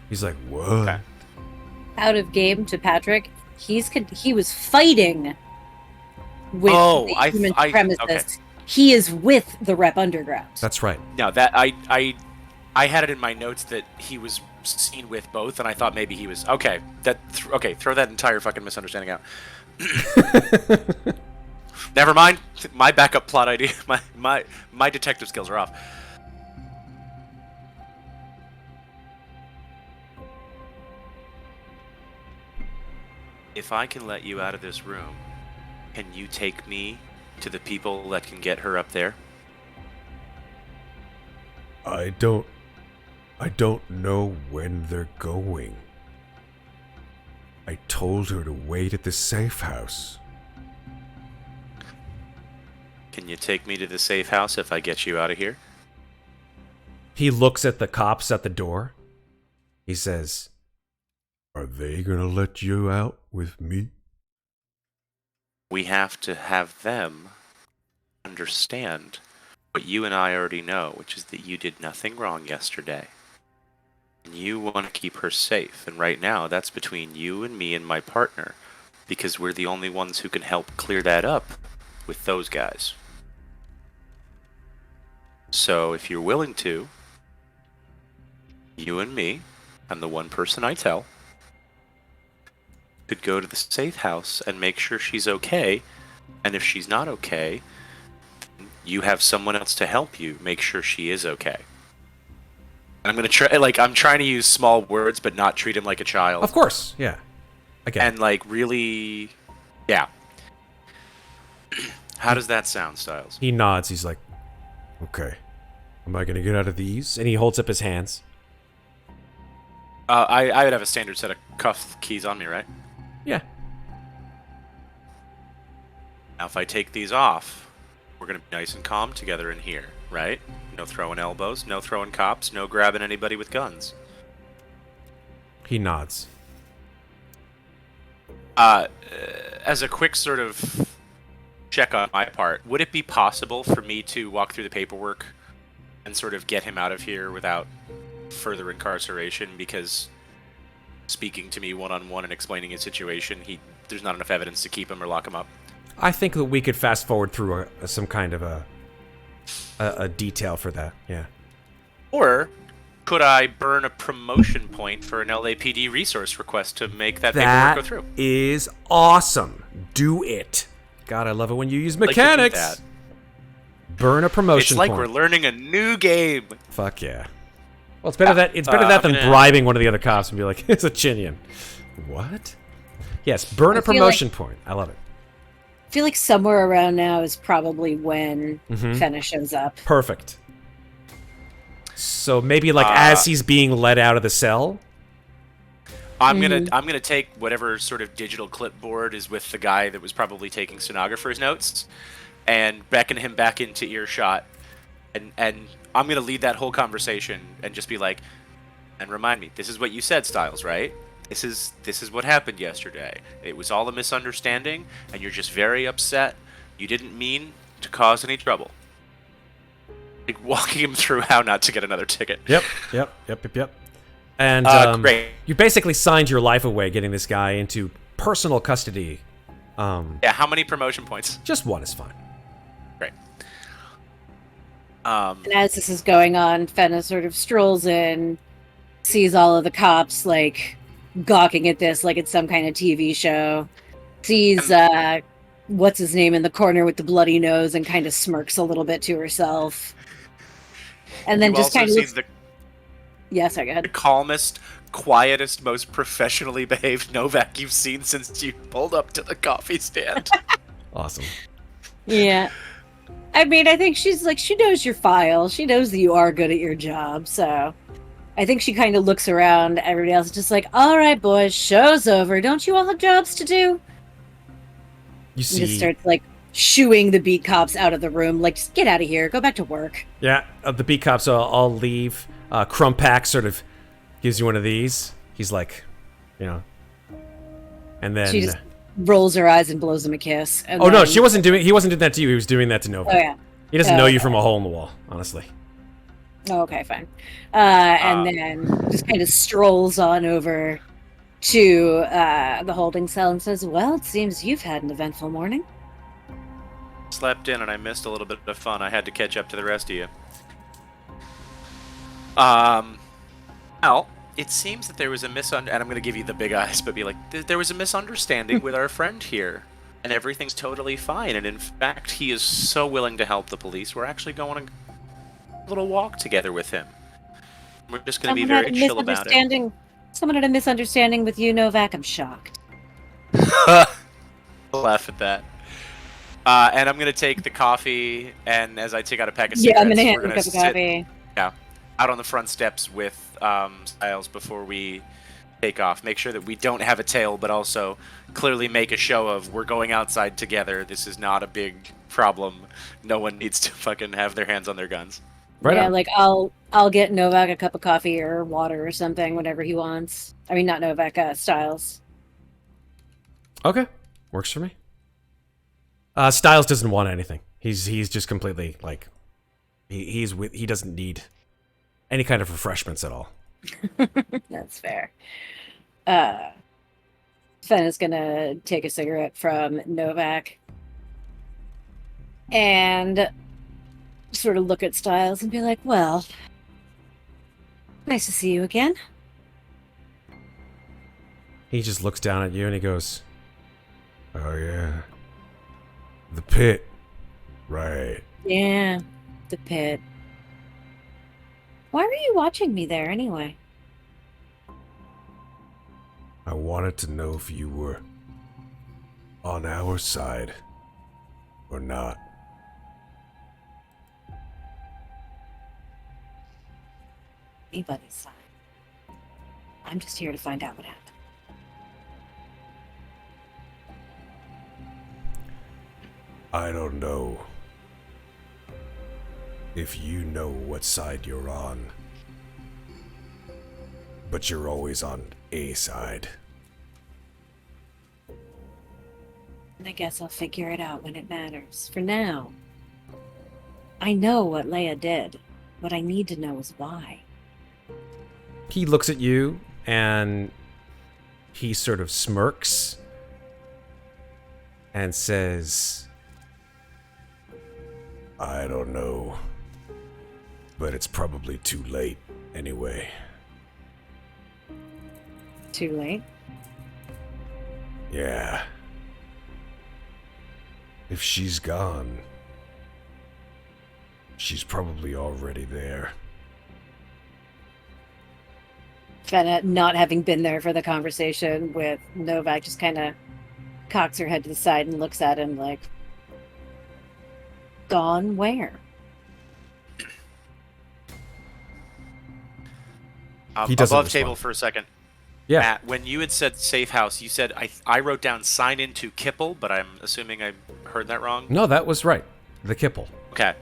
He's like, What? Okay. Out of game to Patrick, He was fighting with the human supremacists. Okay. He is with the Rep Underground. That's right. No, that I had it in my notes that he was seen with both, and I thought maybe he was okay. Throw that entire fucking misunderstanding out. Never mind. My backup plot idea. My detective skills are off. If I can let you out of this room, can you take me to the people that can get her up there? I don't know when they're going. I told her to wait at the safe house. Can you take me to the safe house if I get you out of here? He looks at the cops at the door. He says, Are they gonna let you out with me? We have to have them understand what you and I already know, which is that you did nothing wrong yesterday. And you want to keep her safe. And right now, that's between you and me and my partner, because we're the only ones who can help clear that up with those guys. So if you're willing to, you and me, and the one person I tell, could go to the safe house and make sure she's okay. And if she's not okay, you have someone else to help you make sure she is okay. I'm gonna try, I'm trying to use small words, but not treat him like a child. of course, yeah. Again, And really, yeah. How does that sound, Styles? he nods. He's like, Okay. am I going to get out of these? And he holds up his hands. I would have a standard set of cuff keys on me, right? Yeah. Now, if I take these off, we're gonna be nice and calm together in here, right? No throwing elbows, no throwing cops, no grabbing anybody with guns. He nods. As a quick sort of check on my part, would it be possible for me to walk through the paperwork and sort of get him out of here without further incarceration? Because speaking to me one-on-one and explaining his situation, there's not enough evidence to keep him or lock him up. I think that we could fast forward through some kind of a detail for that. Yeah. Or could I burn a promotion point for an LAPD resource request to make that paperwork go through? That is awesome. Do it. God, I love it when you use I'd like to do mechanics. that. Burn a promotion It's like point. we're learning a new game. Fuck yeah. Well, it's better that than bribing one of the other cops and be like, it's a Chinian. What? Yes, burn I a feel promotion point. I love it. I feel like somewhere around now is probably when Fenna shows up. Perfect. So maybe as he's being let out of the cell. I'm gonna take whatever sort of digital clipboard is with the guy that was probably taking stenographer's notes, and beckon him back into earshot, and I'm gonna lead that whole conversation and just be like, and remind me, this is what you said, Styles, right? This is what happened yesterday. It was all a misunderstanding, and you're just very upset. You didn't mean to cause any trouble. Like walking him through how not to get another ticket. Yep. And great. you basically signed your life away getting this guy into personal custody. Yeah, how many promotion points? Just one is fine. Great. And as this is going on, Fenna sort of strolls in, sees all of the cops gawking at this like it's some kind of TV show. Sees what's his name in the corner with the bloody nose and kind of smirks a little bit to herself. And then You just also kind of see looks... the Yes, I got the calmest, quietest, most professionally behaved Novak you've seen since you pulled up to the coffee stand. Awesome. Yeah. I mean, I think she's she knows your file. She knows that you are good at your job, so I think she kind of looks around. Everybody else is just like, all right, boys, show's over. Don't you all have jobs to do? You And see, just starts shooing the beat cops out of the room. Just get out of here. Go back to work. yeah, the beat cops all leave. Crumpack sort of gives you one of these. He's like, and then She just rolls her eyes and blows him a kiss. And oh no, then- he wasn't doing that to you. He was doing that to Novak. Oh, yeah. He doesn't Oh, know you okay. from a hole in the wall, honestly. Oh, okay, fine. And then just kind of strolls on over to the holding cell and says, "Well, it seems you've had an eventful morning." Slept in and I missed a little bit of fun. I had to catch up to the rest of you. Well, it seems that there was a and I'm going to give you the big eyes, but be like, there was a misunderstanding with our friend here, and everything's totally fine. And in fact, he is so willing to help the police. We're actually going on a little walk together with him. We're just going to be very chill about it. Someone had a misunderstanding with you, Novak. I'm shocked. Laugh at that. And I'm going to take the coffee, and as I take out a pack of cigarettes, I'm gonna hit we're going a cup to of sit coffee. out on the front steps with Styles before we take off. Make sure that we don't have a tail, but also clearly make a show of we're going outside together. This is not a big problem. No one needs to fucking have their hands on their guns. Right Yeah, on. like I'll get Novak a cup of coffee or water or something, whatever he wants. I mean, not Novak, Styles. Okay, works for me. Styles doesn't want anything. He's just completely like he doesn't need any kind of refreshments at all. That's fair. Fenna's gonna take a cigarette from Novak and sort of look at Styles and be like, "Well, nice to see you again." He just looks down at you and he goes, Oh, yeah. The pit. Right. Yeah, the pit. Why were you watching me there anyway? I wanted to know if you were on our side or not. Anybody's side. I'm just here to find out what happened. I don't know if you know what side you're on, but you're always on a side. And I guess I'll figure it out when it matters. For now, I know what Leia did. What I need to know is why. he looks at you and he sort of smirks and says, I don't know, but it's probably too late anyway. Too late? Yeah. If she's gone, she's probably already there. Fenna, not having been there for the conversation with Novak, just kind of cocks her head to the side and looks at him like, gone where? He doesn't Above respond. table for a second. yeah. Matt, when you had said safe house, you said I wrote down sign into Kipple, but I'm assuming I heard that wrong. No, that was right. The Kipple. Okay,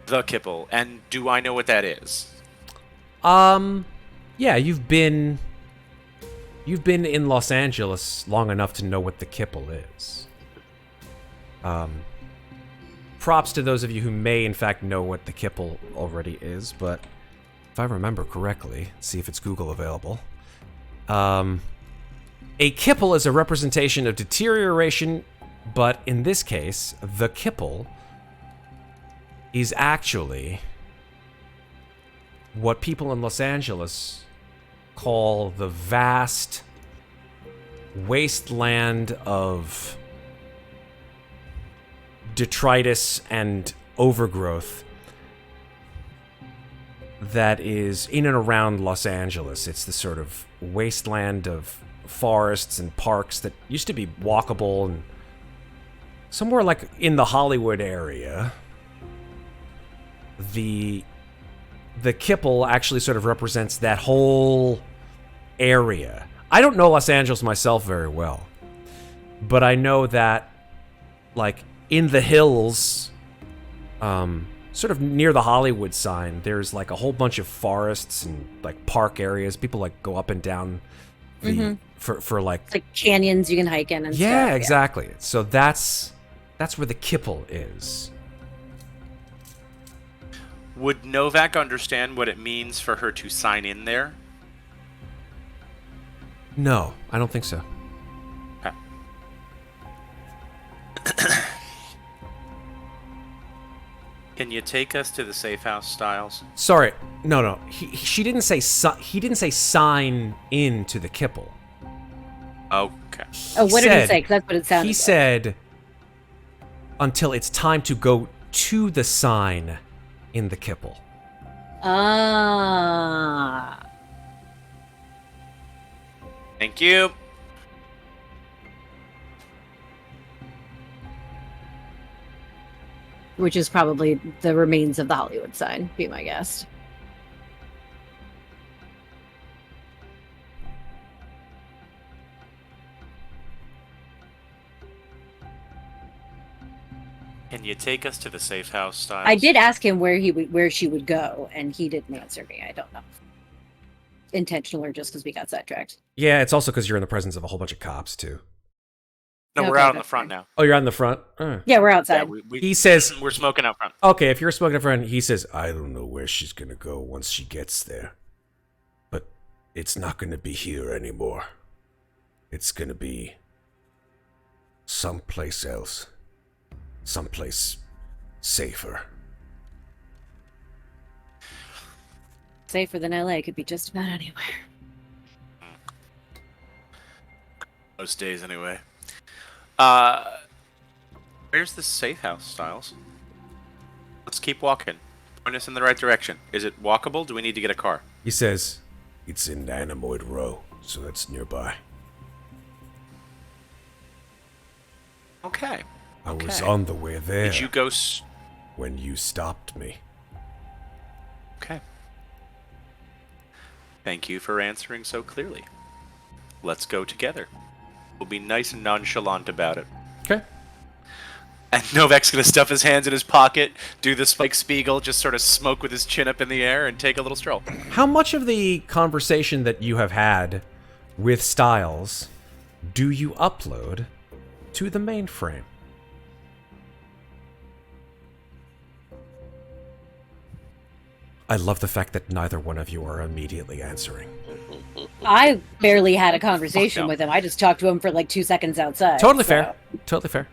the Kipple, and do I know what that is? Yeah, you've been in Los Angeles long enough to know what the Kipple is. Props to those of you who may in fact know what the Kipple already is, but if I remember correctly, see if it's Google available. A Kipple is a representation of deterioration, but in this case, the Kipple is actually what people in Los Angeles call the vast wasteland of detritus and overgrowth that is in and around Los Angeles. It's the sort of wasteland of forests and parks that used to be walkable, and somewhere like in the Hollywood area, the Kipple actually sort of represents that whole area. I don't know Los Angeles myself very well, but I know that, like, in the hills, sort of near the Hollywood sign, there's like a whole bunch of forests and like park areas. People like go up and down the for like It's like canyons you can hike in and stuff. yeah, exactly. So that's where the Kipple is. Would Novak understand what it means for her to sign in there? No, I don't think so. Okay. Can you take us to the safe house, Styles? Sorry, no. She didn't say. He didn't say sign in to the kipple. Okay. Oh, what did he say? Because that's what it sounded He like. said until it's time to go to the sign in the kipple. Ah. Thank you. Which is probably the remains of the Hollywood sign, be my guess. Can you take us to the safe house, Styles? I did ask him where she would go, and he didn't answer me. I don't know. Intentional or just because we got sidetracked. Yeah, it's also because you're in the presence of a whole bunch of cops too. No, we're Okay, out on the that's front fine. now. Oh, you're on the front. Yeah, we're Yeah, outside. He says, we're smoking out front. "Okay, if you're smoking a friend," he says, I don't know where she's gonna go once she gets there. But it's not gonna be here anymore. It's gonna be someplace else. Someplace safer. Safer than LA could be just about anywhere. Most days, anyway. Where's the safe house, Styles? Let's keep walking. Point us in the right direction. Is it walkable? Do we need to get a car? he says, It's in Anamoid Row, so that's nearby. Okay. I was Okay. on the way there Did you go... when you stopped me. Okay. Thank you for answering so clearly. Let's go together. We'll be nice and nonchalant about it. "Okay." And Novak's gonna stuff his hands in his pocket, do the Spike Spiegel, just sort of smoke with his chin up in the air, and take a little stroll. How much of the conversation that you have had with Styles do you upload to the mainframe? I love the fact that neither one of you are immediately answering. I barely had a conversation no. with him. I just talked to him for like 2 seconds outside. Totally so- fair. Totally fair.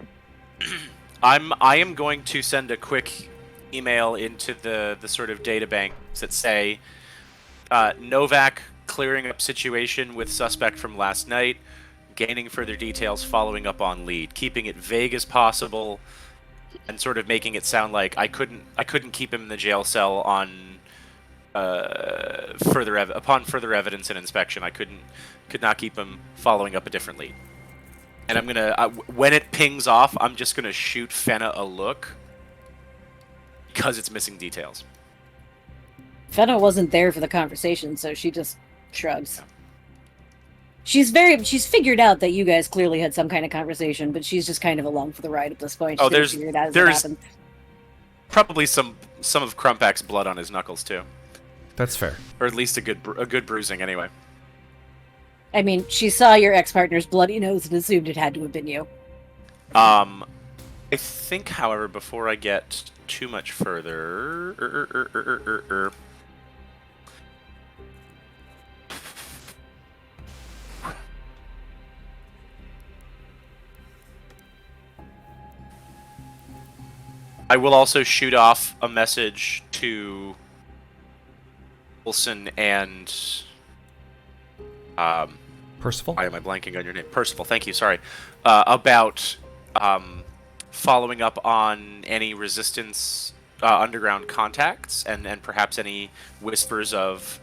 I am going to send a quick email into the sort of data banks that say Novak clearing up situation with suspect from last night, gaining further details, following up on lead, keeping it vague as possible, and sort of making it sound like I couldn't keep him in the jail cell on upon further evidence and inspection. I could not keep him following up a different lead. And I'm gonna when it pings off, I'm just gonna shoot Fenna a look because it's missing details. Fenna wasn't there for the conversation, so she just shrugs. She's figured out that you guys clearly had some kind of conversation, but she's just kind of along for the ride at this point. Oh, She's gonna there's- figure it out as it there's- happens. Probably some of Crumpak's blood on his knuckles too, That's fair. or at least a good bruising anyway. I mean, she saw your ex-partner's bloody nose and assumed it had to have been you. I think, however, before I get too much further, I will also shoot off a message to Oelsen and Percival? why am I blanking on your name? Percival, thank you, sorry. About following up on any resistance underground contacts and perhaps any whispers of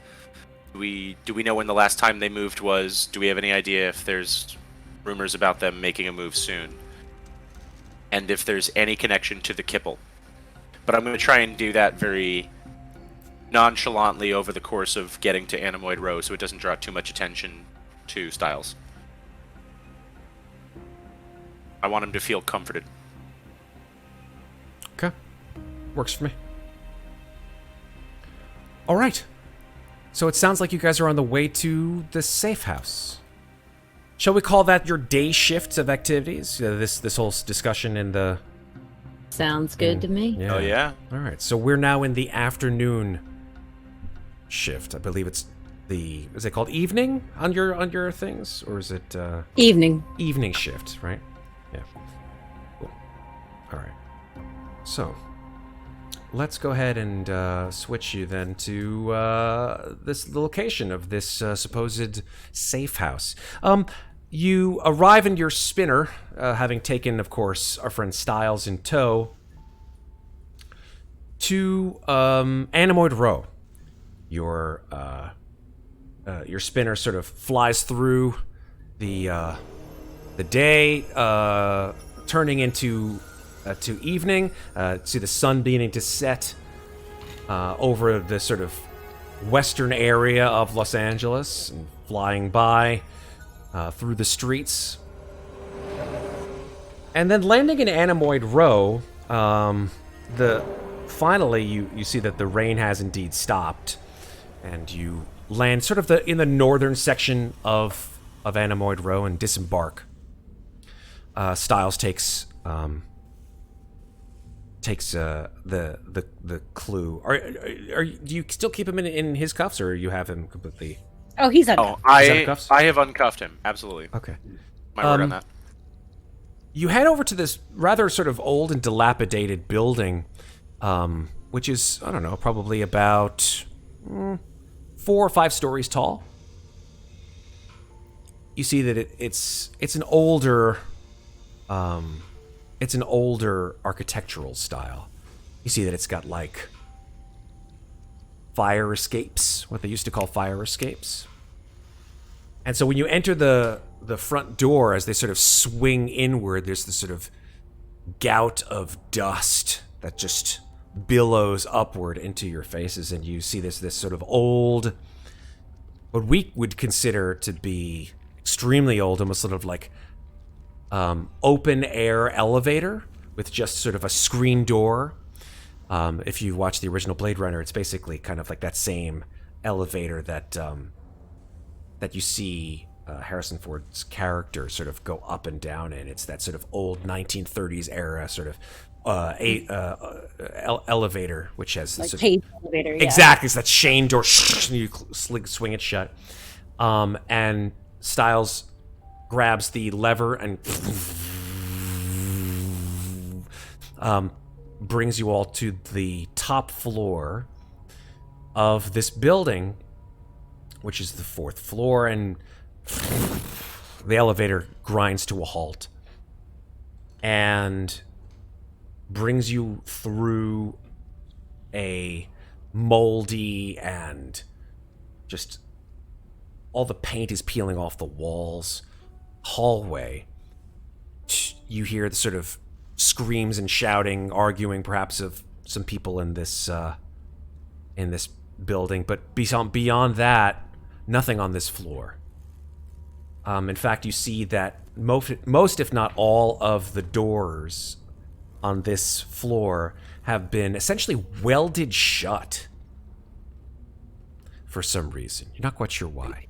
do we know when the last time they moved was? Do we have any idea if there's rumors about them making a move soon? And if there's any connection to the kipple. But I'm going to try and do that very nonchalantly over the course of getting to Anamoid Row so it doesn't draw too much attention to Styles. I want him to feel comforted. Okay. Works for me. All right. So it sounds like you guys are on the way to the safe house. Shall we call that your day shifts of activities? This whole discussion in the... Sounds good to me. Yeah. Oh, yeah? All right. So we're now in the afternoon shift. I believe it's is it called evening on your things, or is it Evening. evening shift, right? Yeah. Cool. All right. So, let's go ahead and switch you then to the location of this supposed safe house. You arrive in your spinner, having taken, of course, our friend Styles in tow, to Anemoid Row. Your spinner sort of flies through the day, turning into to evening. See the sun beginning to set over the sort of western area of Los Angeles, and flying by through the streets. And then landing in Anemoid Row, finally you see that the rain has indeed stopped, and you land sort of in the northern section of Anemoid Row and disembark. Styles takes the clue. Do you still keep him in his cuffs, or you have him completely? Oh, he's on. Oh, cuffs? I have uncuffed him. Absolutely. Okay. My word on that. You head over to this rather sort of old and dilapidated building, which is, I don't know, probably about 4 or 5 stories tall. You see that it's an older architectural style. You see that it's got like fire escapes, what they used to call fire escapes. And so when you enter the front door, as they sort of swing inward, there's this sort of gout of dust that just billows upward into your faces, and you see this sort of old, what we would consider to be extremely old, almost sort of like open air elevator with just sort of a screen door. If you watch the original Blade Runner, it's basically kind of like that same elevator that you see Harrison Ford's character sort of go up and down in. It's that sort of old 1930s era sort of elevator, which has Like sort cave elevator, yeah. exactly, it's that chain door, and you swing it shut. And Styles grabs the lever and brings you all to the top floor of this building, which is the 4th floor, and the elevator grinds to a halt and brings you through a moldy and just all the paint is peeling off the walls hallway. You hear the sort of screams and shouting, arguing perhaps of some people in this building, but beyond that, nothing on this floor. In fact, you see that most, if not all, of the doors on this floor have been essentially welded shut for some reason. You're not quite sure why.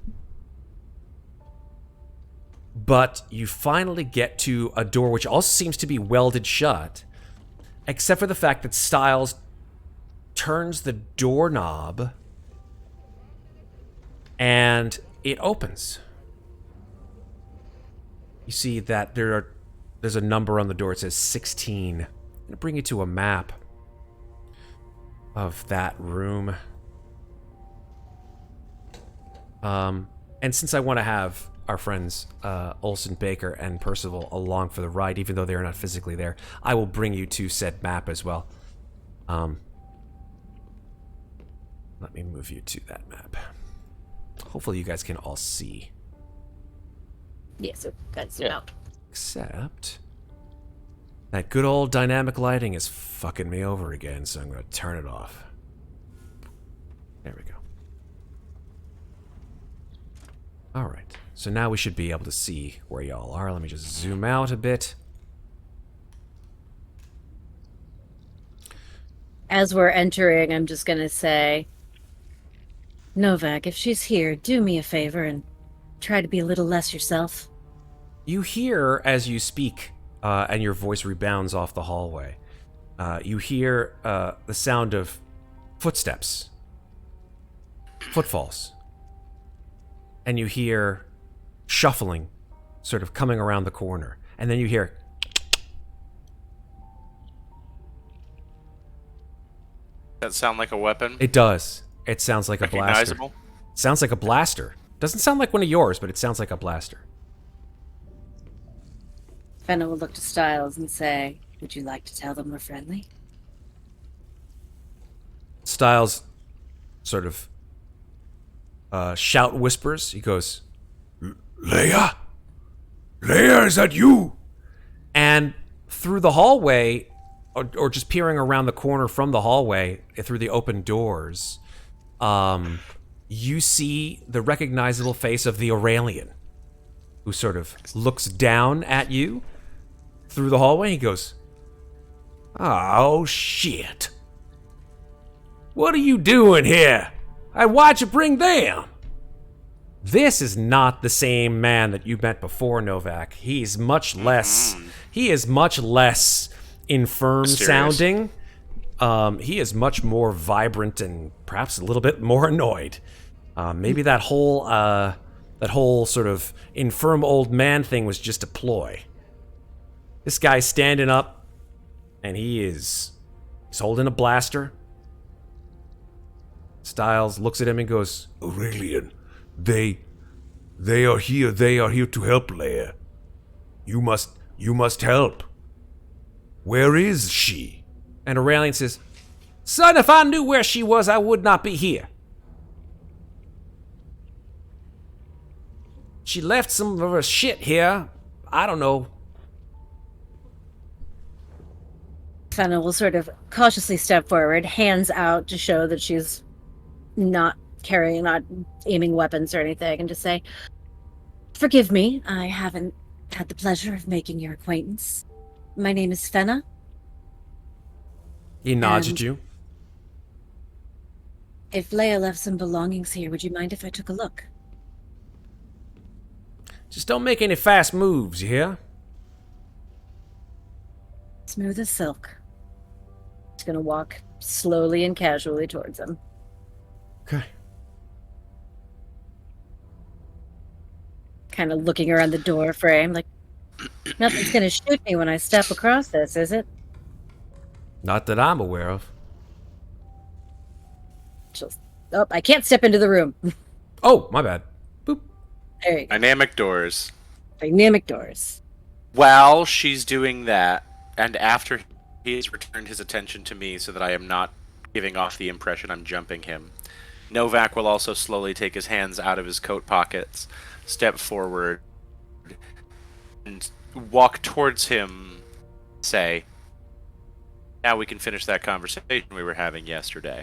But you finally get to a door which also seems to be welded shut, except for the fact that Styles turns the doorknob and it opens. You see that there's a number on the door. It says 16. I'm going to bring you to a map of that room. And since I want to have our friends Oelsen, Baker, and Percival along for the ride, even though they're not physically there, I will bring you to said map as well. Let me move you to that map. Hopefully you guys can all see. Yeah, so that's zoom out. Except that good old dynamic lighting is fucking me over again, so I'm going to turn it off. There we go. Alright, so now we should be able to see where y'all are. Let me just zoom out a bit. As we're entering, I'm just gonna say, Novak, if she's here, do me a favor and try to be a little less yourself. You hear as you speak, and your voice rebounds off the hallway. You hear the sound of footsteps. Footfalls. and you hear shuffling sort of coming around the corner. And then you hear... That sound like a weapon? It does. It sounds like a blaster. Recognizable? Sounds like a blaster. Doesn't sound like one of yours, but it sounds like a blaster. Fenna will look to Styles and say, "Would you like to tell them we're friendly?" Styles sort of shout whispers. He goes, Leia? Leia, is that you? and through the hallway, or just peering around the corner from the hallway through the open doors, you see the recognizable face of the Aurelian, who sort of looks down at you through the hallway. He goes, "Oh, shit. What are you doing here? Why'd you bring them?" This is not the same man that you met before, Novak. He's much less... He is much less infirm sounding. He is much more vibrant and perhaps a little bit more annoyed. Maybe that whole sort of infirm old man thing was just a ploy. This guy's standing up, and he's holding a blaster. Styles looks at him and goes, Aurelian, they are here. They are here to help, Leia. You must help. Where is she? and Aurelian says, "Son, if I knew where she was, I would not be here. She left some of her shit here. I don't know." Fenna will sort of cautiously step forward, hands out to show that she's not aiming weapons or anything, and just say, "Forgive me, I haven't had the pleasure of making your acquaintance. My name is Fenna." He nods And- at you. "If Leia left some belongings here, would you mind if I took a look?" "Just don't make any fast moves, you hear?" Smooth as silk. He's gonna walk slowly and casually towards him. Okay. Kind of looking around the door frame, like, nothing's gonna shoot me when I step across this, is it? Not that I'm aware of. Oh, I can't step into the room. Oh, my bad. Boop. There you go. Dynamic doors. Dynamic doors. While she's doing that, and after he's returned his attention to me so that I am not giving off the impression I'm jumping him, Novak will also slowly take his hands out of his coat pockets, step forward, and walk towards him, say, "Now we can finish that conversation we were having yesterday.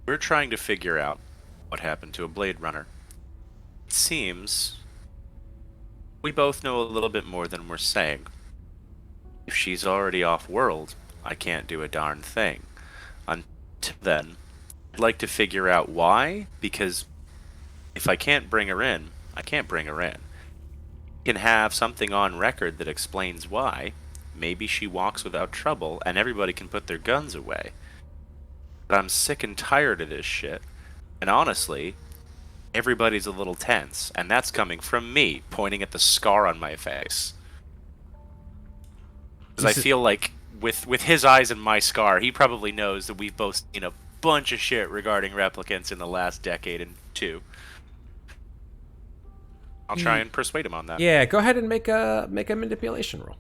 We're trying to figure out what happened to a Blade Runner. It seems we both know a little bit more than we're saying. If she's already off-world, I can't do a darn thing. Until then, I'd like to figure out why, because if I can't bring her in, I can't bring her in. We can have something on record that explains why. Maybe she walks without trouble, and everybody can put their guns away. But I'm sick and tired of this shit. And honestly, everybody's a little tense, and that's coming from me, pointing at the scar on my face. Because I feel like, with his eyes and my scar, he probably knows that we've both seen a bunch of shit regarding replicants in the last decade and two. I'll try and persuade him on that. Yeah, go ahead and make a manipulation roll.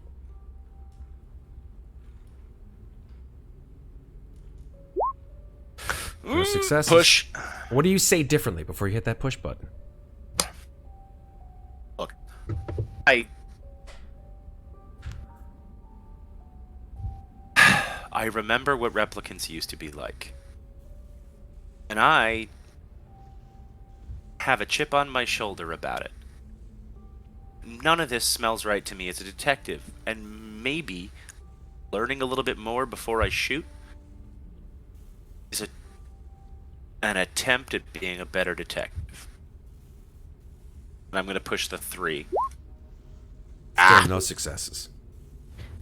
No successes. Push. What do you say differently before you hit that push button? Look, I remember what replicants used to be like. And I have a chip on my shoulder about it. None of this smells right to me as a detective, and maybe learning a little bit more before I shoot is an attempt at being a better detective. And I'm going to push the 3. Still no successes.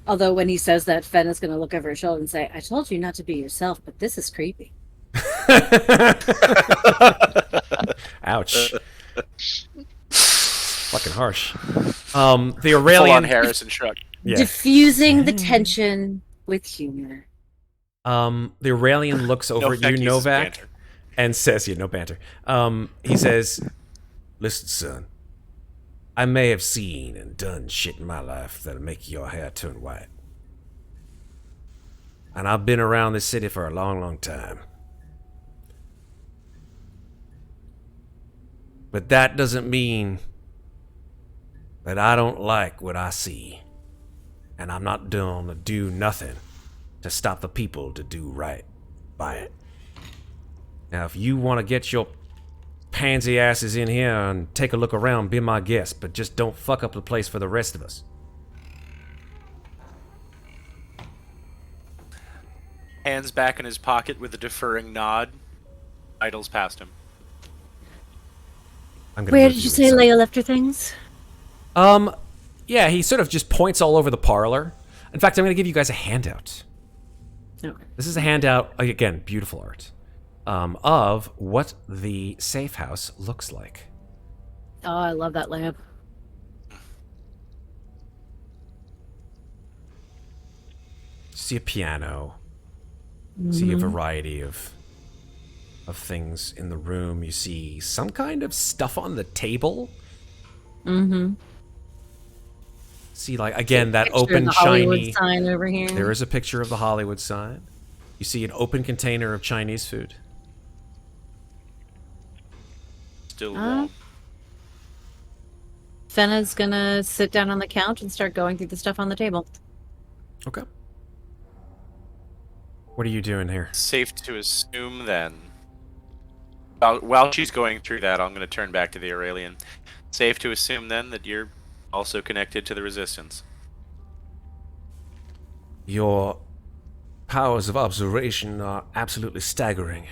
Although when he says that, Fenna's gonna look over her shoulder and say, "I told you not to be yourself, but this is creepy." Ouch. Fucking harsh. The Full on Aurelian. Harrison shrug. Yeah. Diffusing the tension with humor. The Aurelian looks over at you, Novak uses Novak, banter. and says, no banter. He says, Listen, son. I may have seen and done shit in my life that'll make your hair turn white. And I've been around this city for a long, long time. But that doesn't mean that I don't like what I see. And I'm not gonna do nothing to stop the people to do right by it. Now, if you want to get your pansy asses in here and take a look around, be my guest, but just don't fuck up the place for the rest of us. Hands back in his pocket with a deferring nod. Idles past him. I'm gonna Where move did you say inside. Leia left her things? yeah, he sort of just points all over the parlor. In fact, I'm going to give you guys a handout. Okay. This is a handout, again, beautiful art, of what the safe house looks like. Oh, I love that lamp. See a piano. See a variety of things in the room. You see some kind of stuff on the table. Mm-hmm. See, like, again, that Picture of open, the Hollywood shiny... sign over here. There is a picture of the Hollywood sign. You see an open container of Chinese food. Still Uh, warm. Fenna's gonna sit down on the couch and start going through the stuff on the table. Okay. What are you doing here? Safe to assume then. While she's going through that, I'm going to turn back to the Aurelian. Safe to assume then that you're also connected to the Resistance. Your powers of observation are absolutely staggering.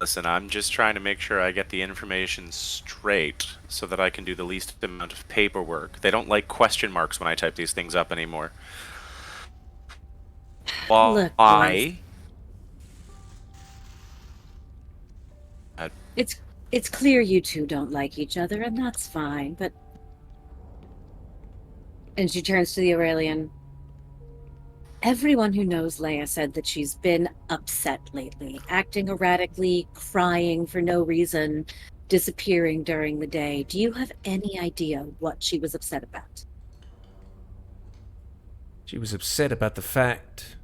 Listen, I'm just trying to make sure I get the information straight so that I can do the least amount of paperwork. They don't like question marks when I type these things up anymore. Look, Why? It's clear you two don't like each other, and that's fine, but... And she turns to the Aurelian. Everyone who knows Leia said that she's been upset lately, acting erratically, crying for no reason, disappearing during the day. Do you have any idea what she was upset about? She was upset about the fact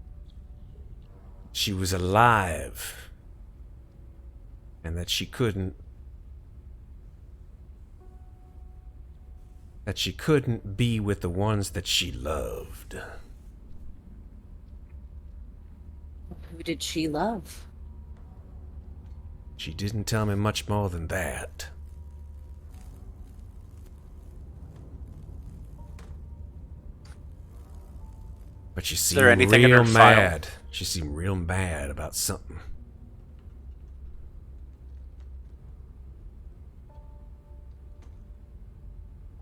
she was alive and that she couldn't be with the ones that she loved. Who did she love? She didn't tell me much more than that. But she seemed there anything in real her file? mad. She seemed real mad about something.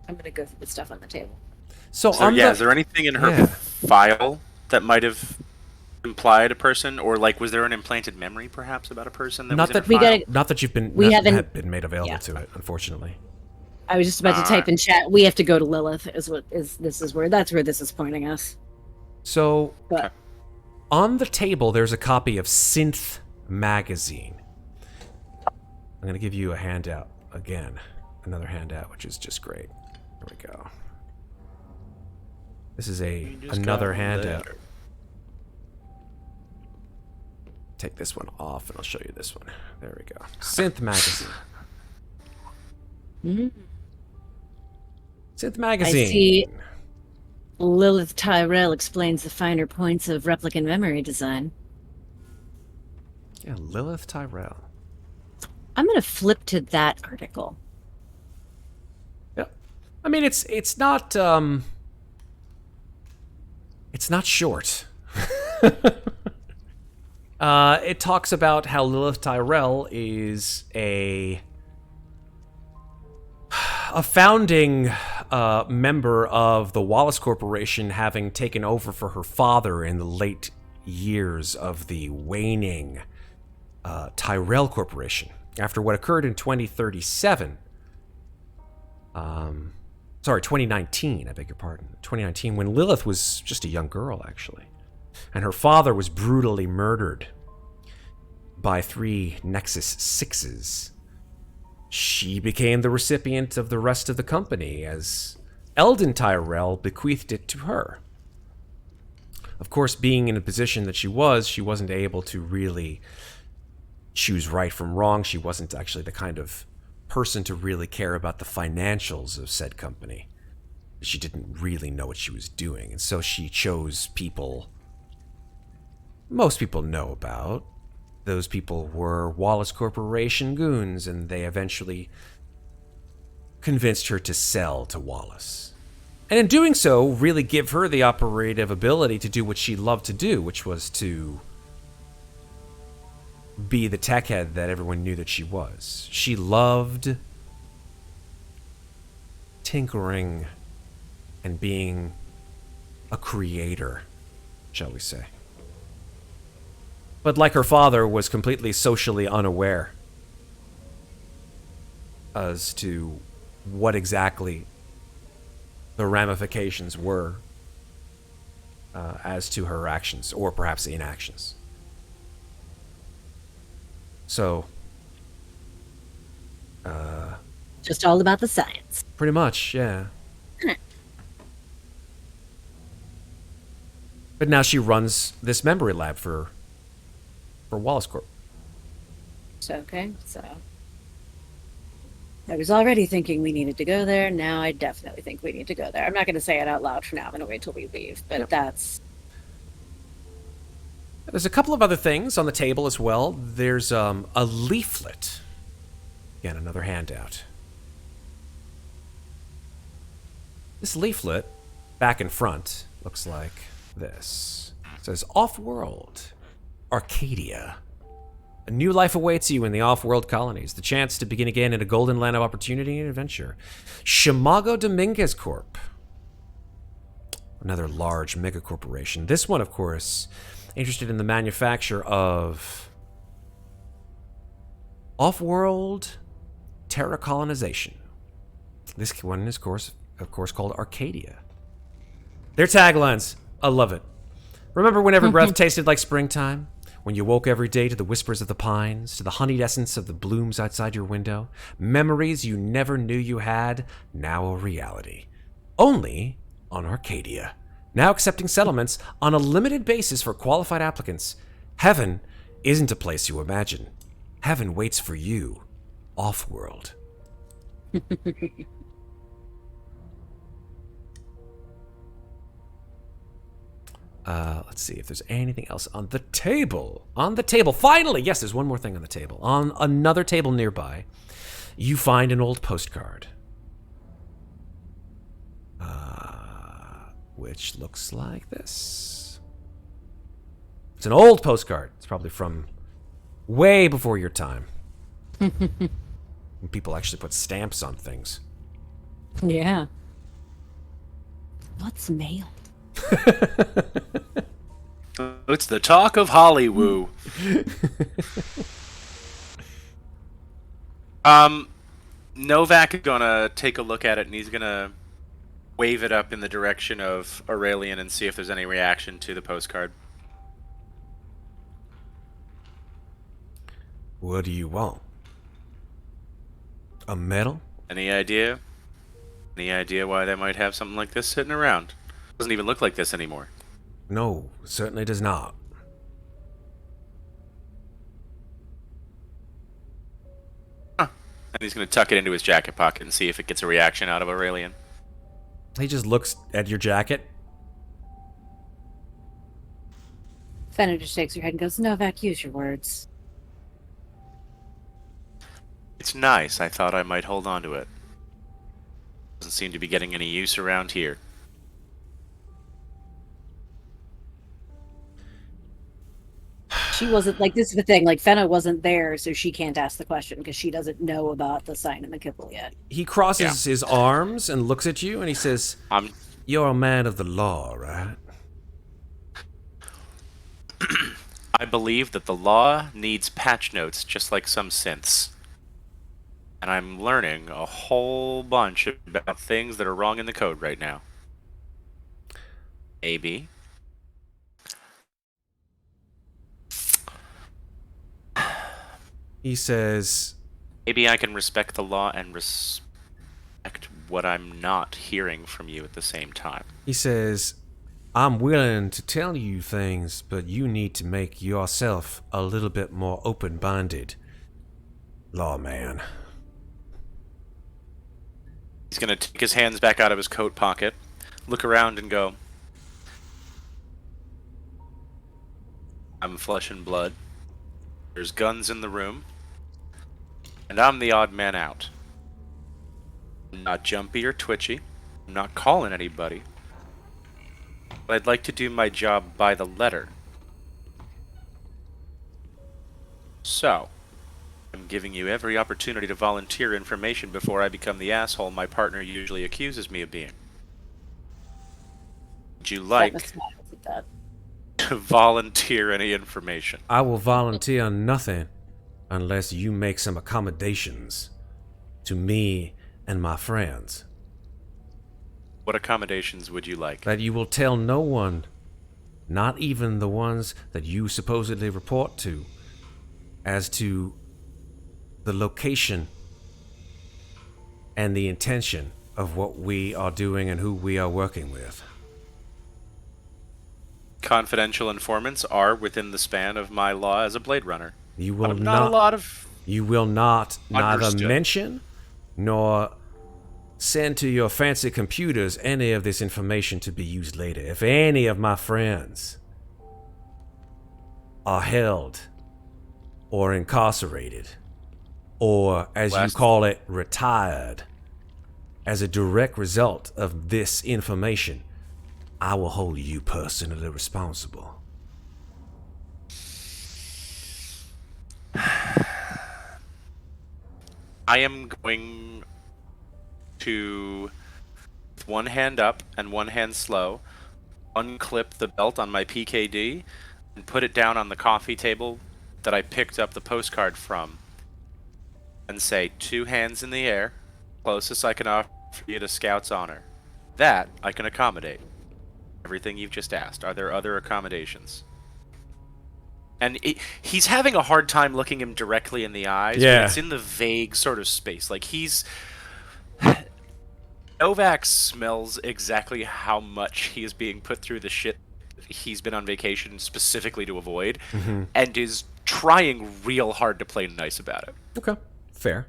I'm gonna go through the stuff on the table. So, So, on yeah, the... is there anything in her Yeah. file that might have implied a person, or like was there an implanted memory perhaps about a person that Not was in that her file? not that you've been... We not- haven't- had been made available yeah. to it, unfortunately. I was just about to type in chat. We have to go to Lilith. That's where this is pointing us. So, But on the table, there's a copy of Synth Magazine. I'm going to give you a handout again. Another handout, which is just great. There we go. This is another handout. Take this one off, and I'll show you this one. There we go. Synth Magazine. Synth Magazine. I see Lilith Tyrell explains the finer points of replicant memory design. Yeah, Lilith Tyrell. I'm gonna flip to that article. Yeah. I mean, it's not short. It talks about how Lilith Tyrell is a founding member of the Wallace Corporation, having taken over for her father in the late years of the waning Tyrell Corporation. after what occurred in 2037. 2019, I beg your pardon. 2019, when Lilith was just a young girl, actually. And her father was brutally murdered by 3 Nexus 6s. She became the recipient of the rest of the company, as Eldon Tyrell bequeathed it to her. Of course, being in a position that she wasn't able to really choose right from wrong. She wasn't actually the kind of person to really care about the financials of said company. She didn't really know what she was doing, and so she chose people most people know about. Those people were Wallace Corporation goons, and they eventually convinced her to sell to Wallace. And in doing so, really give her the operative ability to do what she loved to do, which was to be the tech head that everyone knew that she was. She loved tinkering and being a creator, shall we say. But like her father, was completely socially unaware as to what exactly the ramifications were as to her actions, or perhaps inactions. So, Just all about the science. pretty much, yeah. But now she runs this memory lab for Wallace Corp. So, okay, so I was already thinking we needed to go there. Now I definitely think we need to go there. I'm not going to say it out loud for now. I'm going to wait till we leave. But that's... There's a couple of other things on the table as well. There's a leaflet. Again, another handout. This leaflet, back in front, looks like this. It says, Off-World, Arcadia. A new life awaits you in the off-world colonies. The chance to begin again in a golden land of opportunity and adventure. Shimago Dominguez Corp. Another large mega corporation. This one, of course, interested in the manufacture of off-world terra colonization. This one is, of course, called Arcadia. Their taglines, I love it. Remember when every breath tasted like springtime? When you woke every day to the whispers of the pines, to the honeyed essence of the blooms outside your window? Memories you never knew you had, now a reality. Only on Arcadia. Now accepting settlements on a limited basis for qualified applicants. Heaven isn't a place you imagine. Heaven waits for you, off-world. Let's see if there's anything else on the table. On the table, finally! Yes, there's one more thing on the table. On another table nearby, you find an old postcard. Which looks like this. It's an old postcard. It's probably from way before your time. When people actually put stamps on things. Yeah. What's mailed? It's the talk of Hollywood. Novak is gonna take a look at it, and he's gonna wave it up in the direction of Aurelian and see if there's any reaction to the postcard. What do you want? A medal? Any idea? Any idea why they might have something like this sitting around? Doesn't even look like this anymore. No, certainly does not. Huh. And he's going to tuck it into his jacket pocket and see if it gets a reaction out of Aurelian. He just looks at your jacket. Fenna just shakes her head and goes, Novak, use your words. It's nice. I thought I might hold on to it. Doesn't seem to be getting any use around here. She wasn't, like, this is the thing, like, Fenna wasn't there, so she can't ask the question, because she doesn't know about the sign in the kibble yet. He crosses his arms and looks at you, and he says, You're a man of the law, right? I believe that the law needs patch notes, just like some synths. And I'm learning a whole bunch about things that are wrong in the code right now. Maybe. He says, Maybe I can respect the law and respect what I'm not hearing from you at the same time. he says, I'm willing to tell you things, but you need to make yourself a little bit more open-minded, lawman. He's going to take his hands back out of his coat pocket, look around and go, I'm flesh and blood. There's guns in the room. And I'm the odd man out. I'm not jumpy or twitchy. I'm not calling anybody. But I'd like to do my job by the letter. So, I'm giving you every opportunity to volunteer information before I become the asshole my partner usually accuses me of being. Would you like Fenna smiles at that. to volunteer any information? I will volunteer nothing unless you make some accommodations to me and my friends. What accommodations would you like? That you will tell no one, not even the ones that you supposedly report to, as to the location and the intention of what we are doing and who we are working with. Confidential informants are within the span of my law as a Blade Runner. You will But not a lot of... You will not neither Understood. mention nor send to your fancy computers any of this information to be used later. If any of my friends are held or incarcerated, or as you call it, retired, as a direct result of this information, I will hold you personally responsible. I am going to, with one hand up and one hand slow, unclip the belt on my PKD and put it down on the coffee table that I picked up the postcard from, and say, 2 hands in the air, closest I can offer you to Scout's honor. That I can accommodate. Everything you've just asked. Are there other accommodations? And he's having a hard time looking him directly in the eyes, Yeah. but it's in the vague sort of space. Like, he's... Novak smells exactly how much he is being put through the shit he's been on vacation specifically to avoid, and is trying real hard to play nice about it. Okay, fair.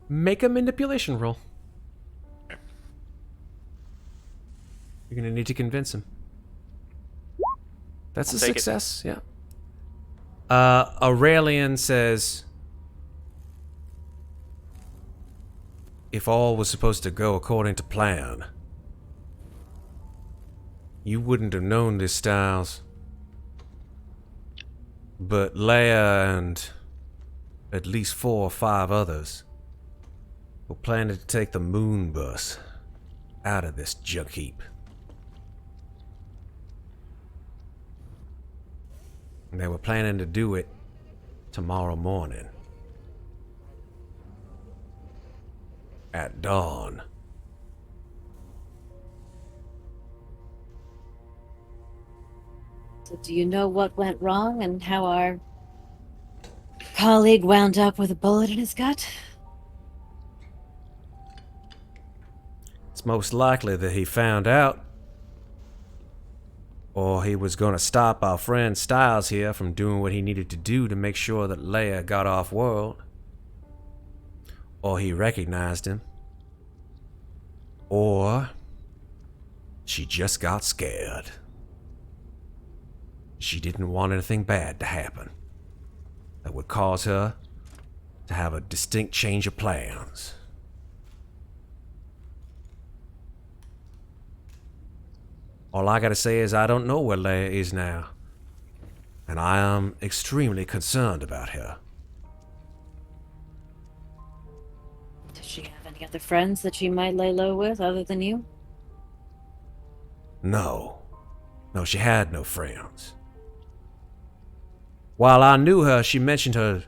Make a manipulation roll. You're gonna need to convince him. That's I'll a take it. success, yeah. Aurelian says, if all was supposed to go according to plan, you wouldn't have known this, Styles. But Leia and at least 4 or 5 others were planning to take the moon bus out of this junk heap. And they were planning to do it tomorrow morning. At dawn. So do you know what went wrong and how our colleague wound up with a bullet in his gut? It's most likely that he found out, or he was going to stop our friend Styles here from doing what he needed to do to make sure that Leia got off world. Or he recognized him. Or she just got scared. She didn't want anything bad to happen that would cause her to have a distinct change of plans. All I gotta say is I don't know where Leia is now, and I am extremely concerned about her. Does she have any other friends that she might lay low with other than you? No, she had no friends. While I knew her, she mentioned her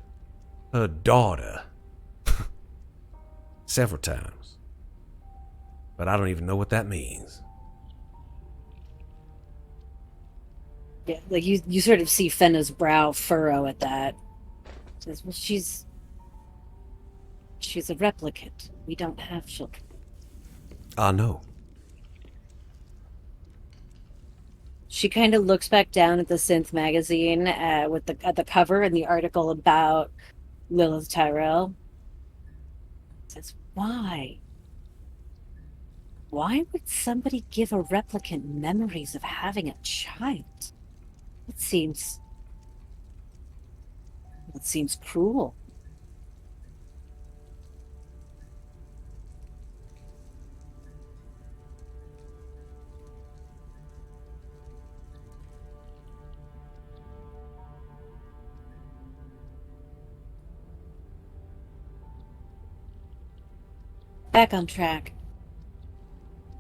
her daughter several times. But I don't even know what that means. Yeah, like you sort of see Fenna's brow furrow at that. Says, well, she's a replicant. We don't have children. I know. She kind of looks back down at the Synth magazine with the cover and the article about Lilith Tyrell. Says, why? Why would somebody give a replicant memories of having a child? It seems cruel. Back on track.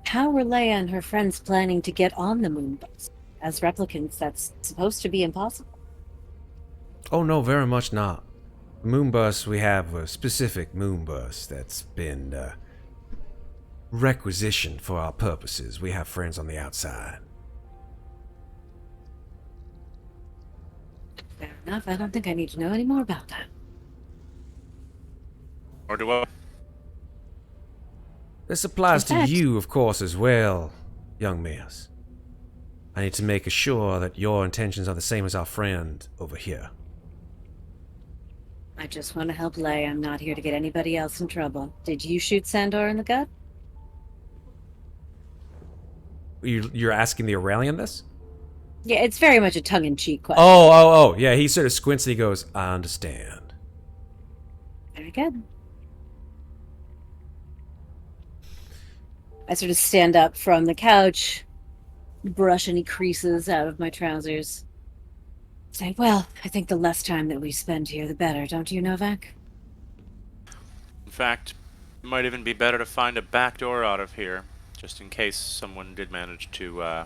How were Leia and her friends planning to get on the moon bus? As replicants, that's supposed to be impossible. Oh, no, very much not. The moon bus, we have a specific moon bus that's been requisitioned for our purposes. We have friends on the outside. Fair enough. I don't think I need to know any more about that. Or do I? This applies In to fact- you, of course, as well, young miss. I need to make sure that your intentions are the same as our friend over here. I just want to help Leia. I'm not here to get anybody else in trouble. Did you shoot Sandor in the gut? You're asking the Aurelian this? Yeah, it's very much a tongue-in-cheek question. Oh, yeah, he sort of squints and he goes, I understand. Very good. I sort of stand up from the couch, brush any creases out of my trousers. Say, well, I think the less time that we spend here, the better, don't you, Novak? In fact, it might even be better to find a back door out of here, just in case someone did manage to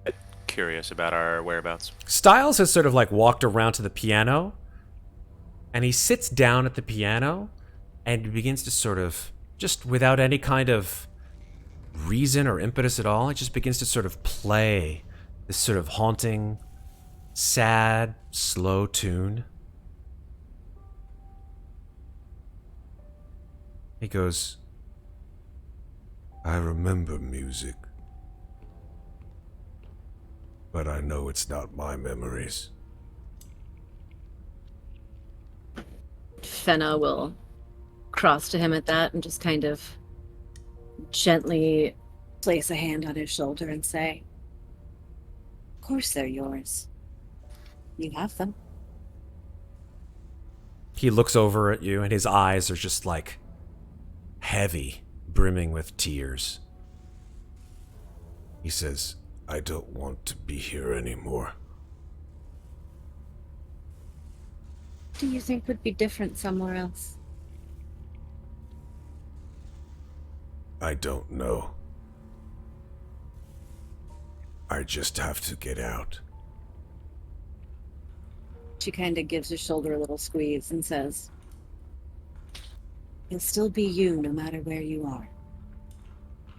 get curious about our whereabouts. Styles has sort of like walked around to the piano, and he sits down at the piano and begins to sort of, just without any kind of reason or impetus at all, he just begins to sort of play this sort of haunting, sad, slow tune. He goes, I remember music. But I know it's not my memories. Fenna will cross to him at that and just kind of gently place a hand on his shoulder and say, of course they're yours. You have them. he looks over at you, and his eyes are just like heavy, brimming with tears. He says, I don't want to be here anymore. What do you think would be different somewhere else? I don't know. I just have to get out. She kind of gives his shoulder a little squeeze and says, you'll still be you no matter where you are.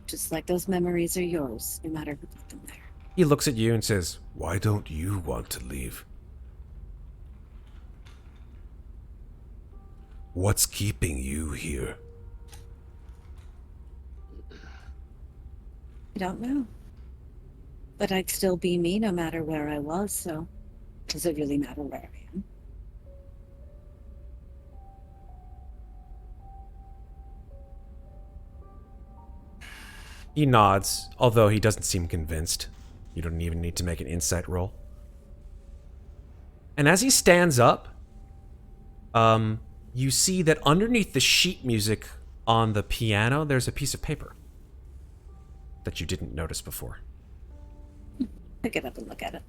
Just like those memories are yours, no matter who put them there. He looks at you and says, Why don't you want to leave? What's keeping you here? I don't know. But I'd still be me no matter where I was, so does it really matter where I am? he nods, although he doesn't seem convinced. You don't even need to make an insight roll. And as he stands up, you see that underneath the sheet music on the piano, there's a piece of paper that you didn't notice before. Pick it up and look at it.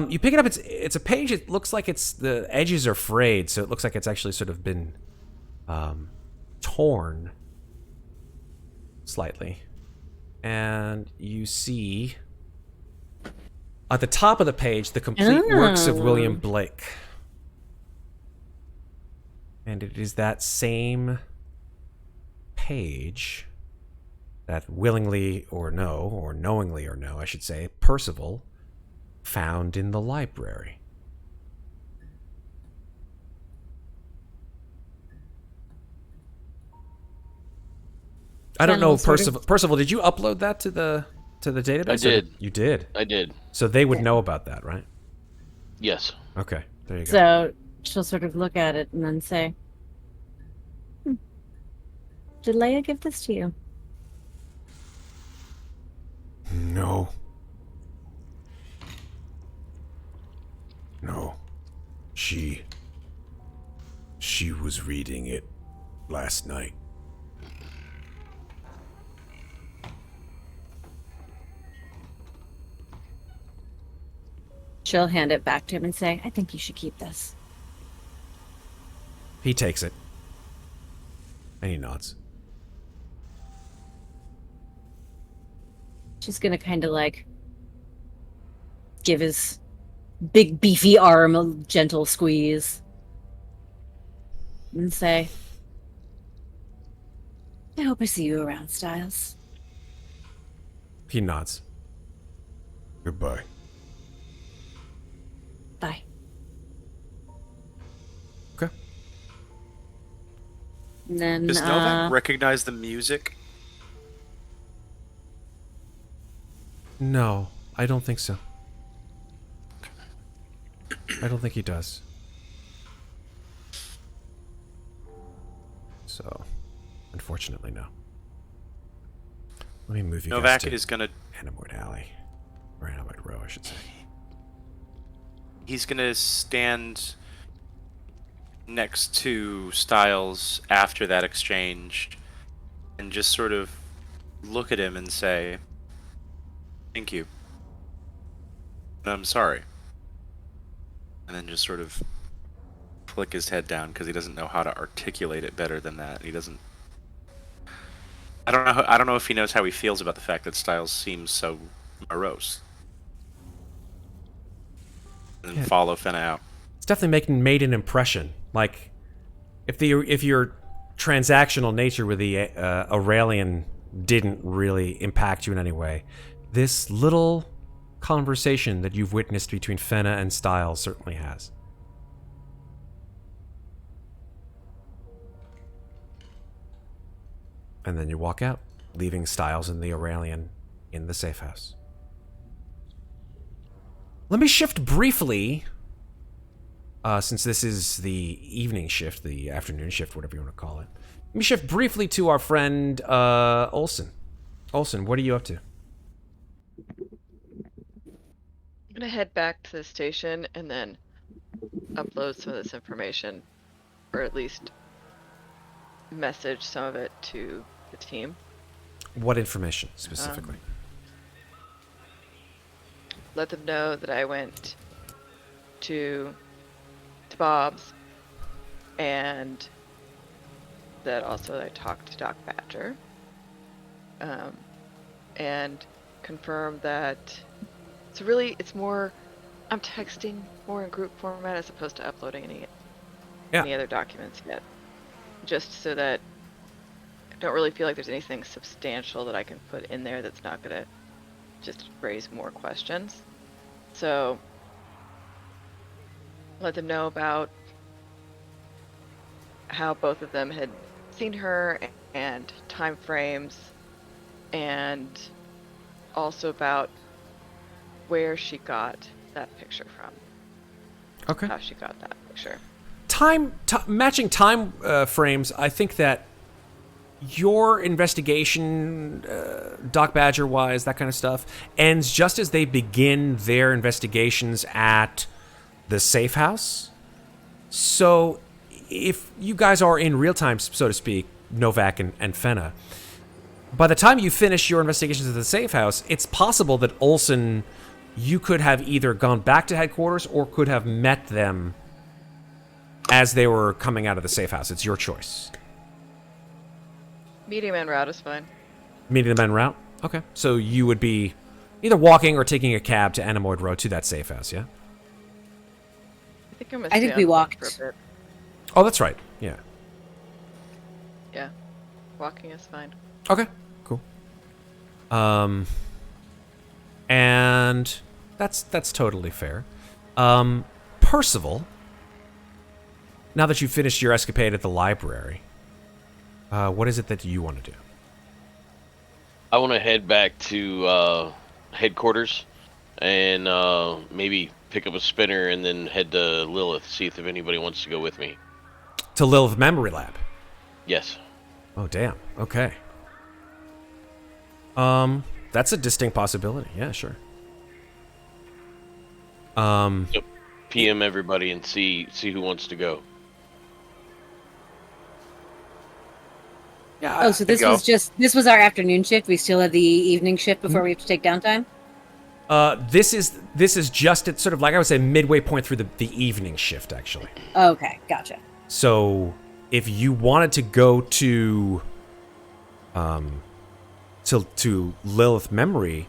You pick it up. It's a page. It looks like the edges are frayed, so it looks like it's actually sort of been torn slightly. And you see at the top of the page the complete works of William Blake. And it is that same page that willingly or no, or knowingly or no, I should say, Percival found in the library. I don't know, Percival, did you upload that to the database? I did. You did? I did. So they would know about that, right? Yes. Okay, there you go. So she'll sort of look at it and then say, did Leia give this to you? No. No. She was reading it last night. She'll hand it back to him and say, I think you should keep this. He takes it. And he nods. She's gonna kind of like give his big beefy arm a gentle squeeze and say, I hope I see you around, Styles. He nods. Goodbye. Bye. Okay. And then Does Novak recognize the music? No, I don't think so. I don't think he does. So, unfortunately, no. Let me move you guys Novak to is gonna. Animoid Alley. Or Animoid Row, I should say. He's gonna stand next to Styles after that exchange and just sort of look at him and say, thank you. And I'm sorry. And then just sort of flick his head down because he doesn't know how to articulate it better than that. He doesn't. I don't know if he knows how he feels about the fact that Styles seems so morose. And then follow Fenna out. It's definitely made an impression. Like, if your transactional nature with the Aurelian didn't really impact you in any way, this little conversation that you've witnessed between Fenna and Styles certainly has. And then you walk out, leaving Styles and the Aurelian in the safe house. Let me shift briefly, since this is the evening shift, the afternoon shift, whatever you want to call it. Let me shift briefly to our friend Oelsen. Oelsen, what are you up to? I'm gonna head back to the station and then upload some of this information, or at least message some of it to the team. What information specifically? Let them know that I went to Bob's, and that also I talked to Doc Badger, and confirm that it's more, I'm texting more in group format as opposed to uploading any other documents yet, just so that I don't really feel like there's anything substantial that I can put in there that's not gonna just raise more questions. So let them know about how both of them had seen her and time frames, and also about where she got that picture from. Okay. How she got that picture. Matching time frames, I think that your investigation, Doc Badger-wise, that kind of stuff, ends just as they begin their investigations at the safe house. So if you guys are in real time, so to speak, Novak and Fenna, by the time you finish your investigations at the safe house, it's possible that Oelsen, you could have either gone back to headquarters or could have met them as they were coming out of the safe house. It's your choice. Medium en route is fine. Meeting them en route? Okay. So you would be either walking or taking a cab to Animoid Row to that safe house, yeah? I think I'm gonna I stay think we on foot walked. for a bit. Oh, that's right. Yeah. Yeah. Walking is fine. Okay, cool. And that's totally fair. Percival, now that you've finished your escapade at the library, what is it that you want to do? I want to head back to headquarters and maybe pick up a spinner and then head to Lilith, see if anybody wants to go with me. To Lilith Memory Lab. Yes. Oh, damn. Okay. That's a distinct possibility. Yeah, sure. So PM everybody and see who wants to go. Yeah. Oh, so this was our afternoon shift. We still have the evening shift before we have to take downtime. This is just at sort of like I would say midway point through the evening shift, actually. Okay, gotcha. So if you wanted to go to Lilith Memory,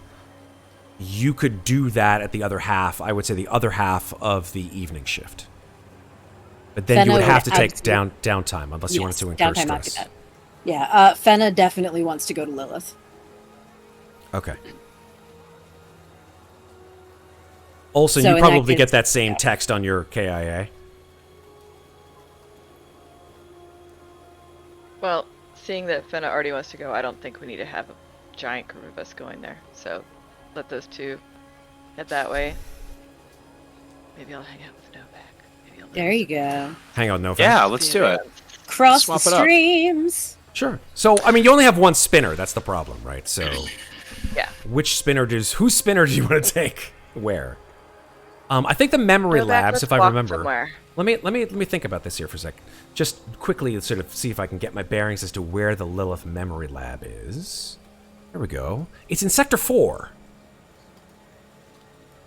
you could do that at the other half. I would say the other half of the evening shift. But then Fenna you would have to would take absolutely- downtime unless you wanted to incur downtime after stress. that. Yeah, Fenna definitely wants to go to Lilith. Okay. Oelsen, So you in that probably case- get that same text on your KIA. Well, seeing that Fenna already wants to go, I don't think we need to have a giant group of us going there. So let those two head that way. Maybe I'll hang out with Novak. Maybe I'll There you go. Hang on, Novak. Yeah, let's do it. Cross Swap the it up. streams. Sure. So, I mean, you only have one spinner. That's the problem, right? So, Yeah. whose spinner do you want to take? Where? I think the memory Novak, labs, let's if I walk remember. somewhere. Let me think about this here for a sec. Just quickly, sort of see if I can get my bearings as to where the Lilith memory lab is. There we go. It's in Sector 4.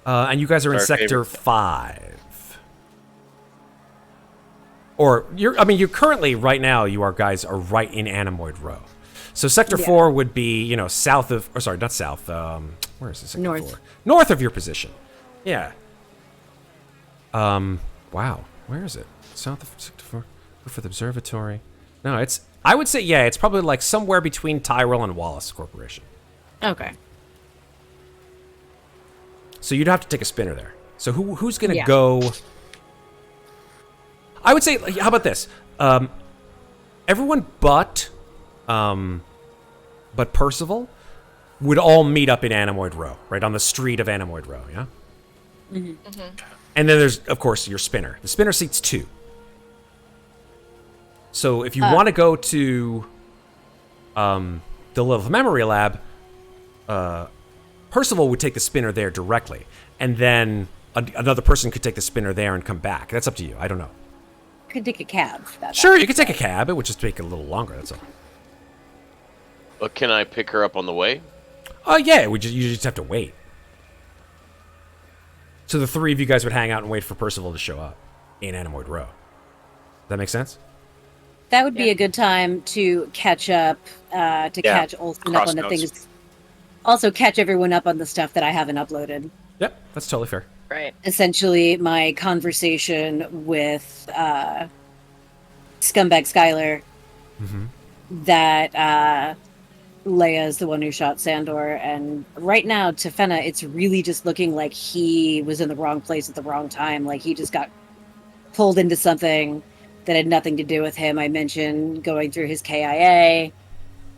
And you guys are in Our Sector favorite. 5. Or you're currently right now. You guys are right in Anemoid Row. So Sector 4 would be south of, or sorry, not south. Where is it? Sector North. 4? North of your position. Yeah. Wow. Where is it? South of Sector 4. Go for the observatory. No, I would say, yeah, it's probably like somewhere between Tyrell and Wallace Corporation. Okay. So you'd have to take a spinner there. So who's going to Yeah. go? I would say, how about this? Everyone but Percival would all meet up in Anemoid Row, right on the street of Anemoid Row, yeah? Mm-hmm. And then there's, of course, your spinner. The spinner seats 2. So if you want to go to the Lilith Memory Lab, Percival would take the spinner there directly. And then another person could take the spinner there and come back. That's up to you. I don't know. Could take a cab. Sure, you could take a cab. It would just take a little longer, that's all. But can I pick her up on the way? Yeah, you just have to wait. So the three of you guys would hang out and wait for Percival to show up in Anemoid Row. Does that make sense? That would be a good time to catch up, catch Oelsen up on the Crossnotes. things. Also, catch everyone up on the stuff that I haven't uploaded. Yep, that's totally fair. Right. Essentially, my conversation with Scumbag Skylar that Leia is the one who shot Sandor. And right now, to Fenna, it's really just looking like he was in the wrong place at the wrong time. Like he just got pulled into something that had nothing to do with him. I mentioned going through his KIA,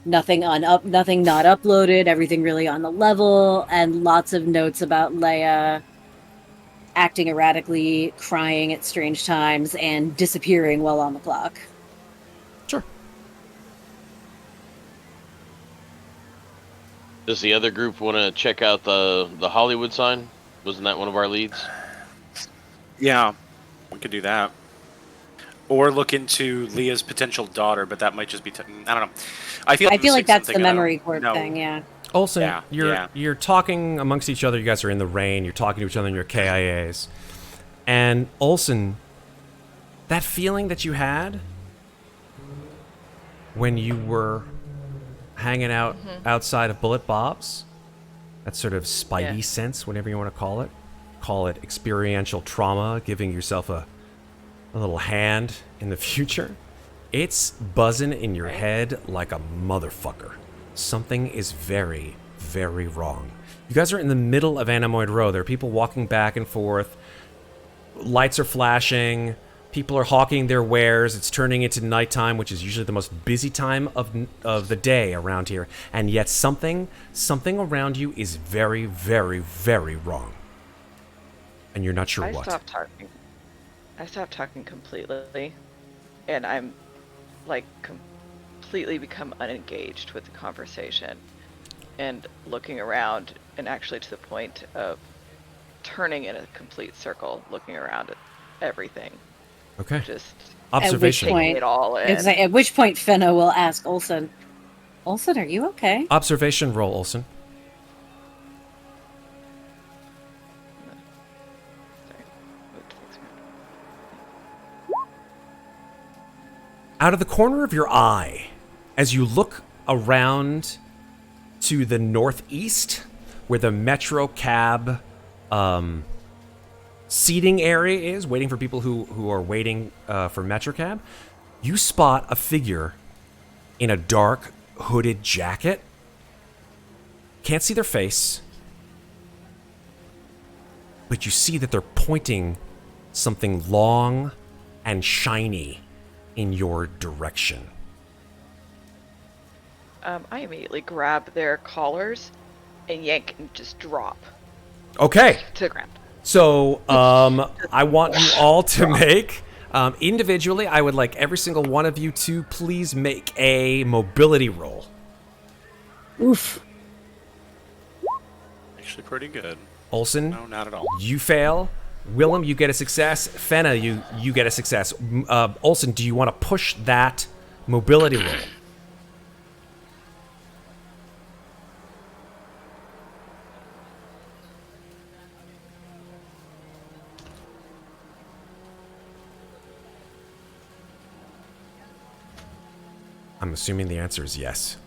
nothing not uploaded, everything really on the level, and lots of notes about Leia acting erratically, crying at strange times, and disappearing while on the clock. Sure. Does the other group want to check out the Hollywood sign? Wasn't that one of our leads? Yeah, we could do that. Or look into Leah's potential daughter, but that might just be... I don't know. I feel like that's the memory cord thing, yeah. Also, Yeah, you're talking amongst each other. You guys are in the rain. You're talking to each other in your KIAs. And Oelsen, that feeling that you had when you were hanging out outside of Bullet Bob's, that sort of spidey sense, whatever you want to call it experiential trauma, giving yourself a little hand in the future. It's buzzing in your head like a motherfucker. Something is very, very wrong. You guys are in the middle of Anemoid Row. There are people walking back and forth. Lights are flashing. People are hawking their wares. It's turning into nighttime, which is usually the most busy time of the day around here. And yet something around you is very, very, very wrong. And you're not sure what. I stopped talking completely, and I'm like completely become unengaged with the conversation and looking around, and actually to the point of turning in a complete circle, looking around at everything. Okay. Just observation. taking it all in. At which point Fenna will ask Oelsen, Oelsen, are you okay? Observation roll, Oelsen. Out of the corner of your eye, as you look around to the northeast, where the Metro cab seating area is, waiting for people who are waiting for Metro cab, you spot a figure in a dark hooded jacket. Can't see their face, but you see that they're pointing something long and shiny in your direction. I immediately grab their collars and yank and just drop Okay, to the ground. so I want you all to make, individually, I would like every single one of you to please make a mobility roll. Oof. Actually pretty good. Oelsen, No, not at all. you fail. Willem, you get a success. Fenna, you get a success. Oelsen, do you want to push that mobility roll? I'm assuming the answer is yes.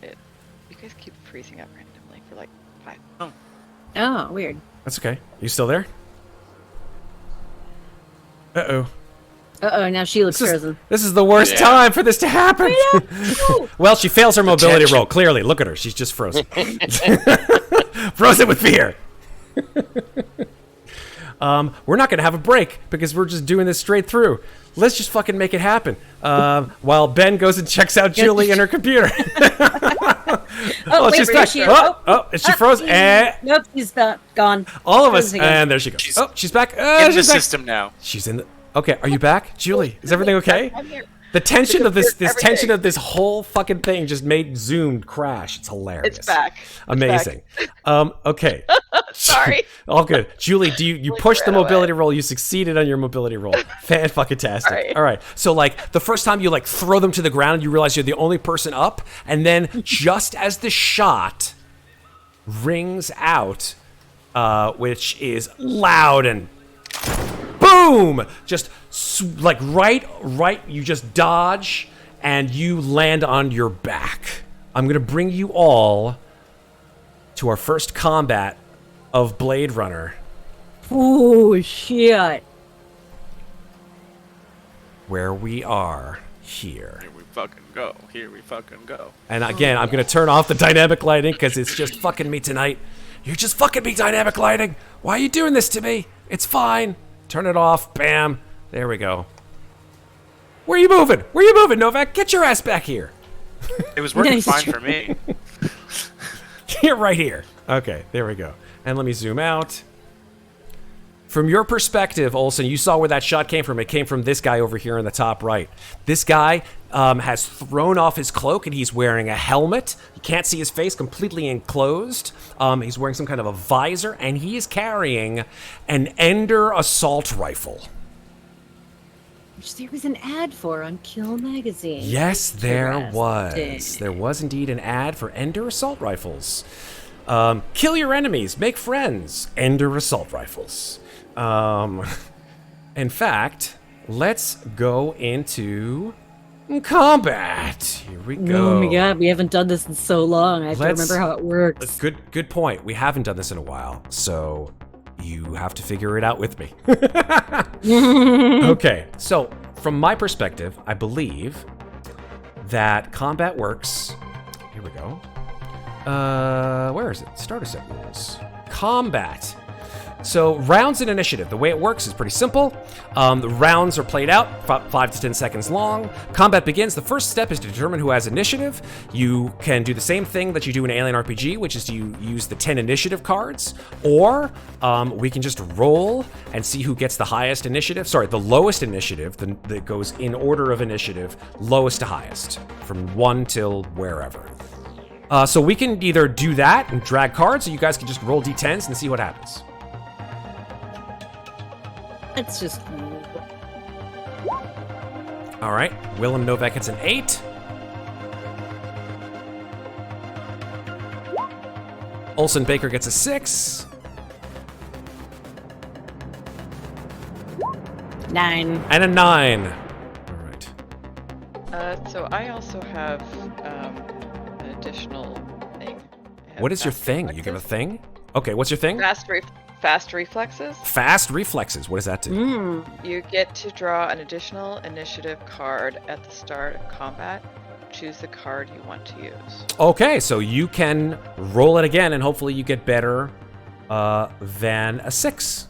You guys keep freezing up randomly for like 5. Oh, weird. That's okay. You still there? Uh-oh. Uh-oh, now she looks frozen. This is the worst time for this to happen. Well, she fails her mobility roll, clearly. Look at her. She's just frozen. Frozen with fear. We're not going to have a break because we're just doing this straight through. Let's just fucking make it happen. While Ben goes and checks out Julie in her computer. Oh, wait, she's where back. is she? Is she frozen? Nope, she's gone. All of us. Frozen again. And there she goes. She's back. In the She's back. system now. She's in the... Okay, are you back? Julie, is everything okay? I'm here. The tension of this Everything. tension of this whole fucking thing just made Zoom crash. It's hilarious. It's back. Amazing. Okay. Sorry. All good. Julie, do you Like, pushed the ran away. mobility roll? You succeeded on your mobility roll. Fan-fucking-tastic. Sorry. All right. So, like, the first time you, like, throw them to the ground, you realize you're the only person up, and then just as the shot rings out, which is loud and boom! Just, like, right, you just dodge, and you land on your back. I'm going to bring you all to our first combat of Blade Runner, Oh, shit. where we are here. Here we fucking go. Here we fucking go. And again, I'm going to turn off the dynamic lighting because it's just fucking me tonight. You're just fucking me, dynamic lighting. Why are you doing this to me? It's fine. Turn it off. Bam. There we go. Where are you moving? Where are you moving, Novak? Get your ass back here. It was working Nice fine try. for me. You're right here. Okay, there we go. And let me zoom out. From your perspective, Oelsen, you saw where that shot came from. It came from this guy over here in the top right. This guy has thrown off his cloak and he's wearing a helmet. You can't see his face, completely enclosed. He's wearing some kind of a visor and he is carrying an Ender assault rifle. Which there was an ad for on Kill Magazine. Yes, there Interesting. was. There was indeed an ad for Ender assault rifles. Kill your enemies, make friends. Ender assault rifles. In fact, let's go into combat. Here we go. Oh my god, we haven't done this in so long. I have Let's- to remember how it works. Good point. We haven't done this in a while, so you have to figure it out with me. Okay, so from my perspective, I believe that combat works. Here we go. Where is it? Starter set rules. Combat. So rounds and initiative. The way it works is pretty simple. The rounds are played out 5 to 10 seconds long. Combat begins. The first step is to determine who has initiative. You can do the same thing that you do in Alien RPG, which is to use the 10 initiative cards, or we can just roll and see who gets the highest initiative. Sorry, the lowest initiative that goes in order of initiative, lowest to highest, from 1 till wherever. So we can either do that and drag cards, or you guys can just roll d10s and see what happens. It's just. All right, Willem Novak gets an 8. Oelsen Baker gets a 6. 9. And a 9. All right. So I also have an additional thing. I have What is your fast thing? You give a reflexes. thing? Okay, what's your thing? Fast reflexes. Fast reflexes. What does that do? You get to draw an additional initiative card at the start of combat. Choose the card you want to use. Okay, so you can roll it again, and hopefully you get better than a 6.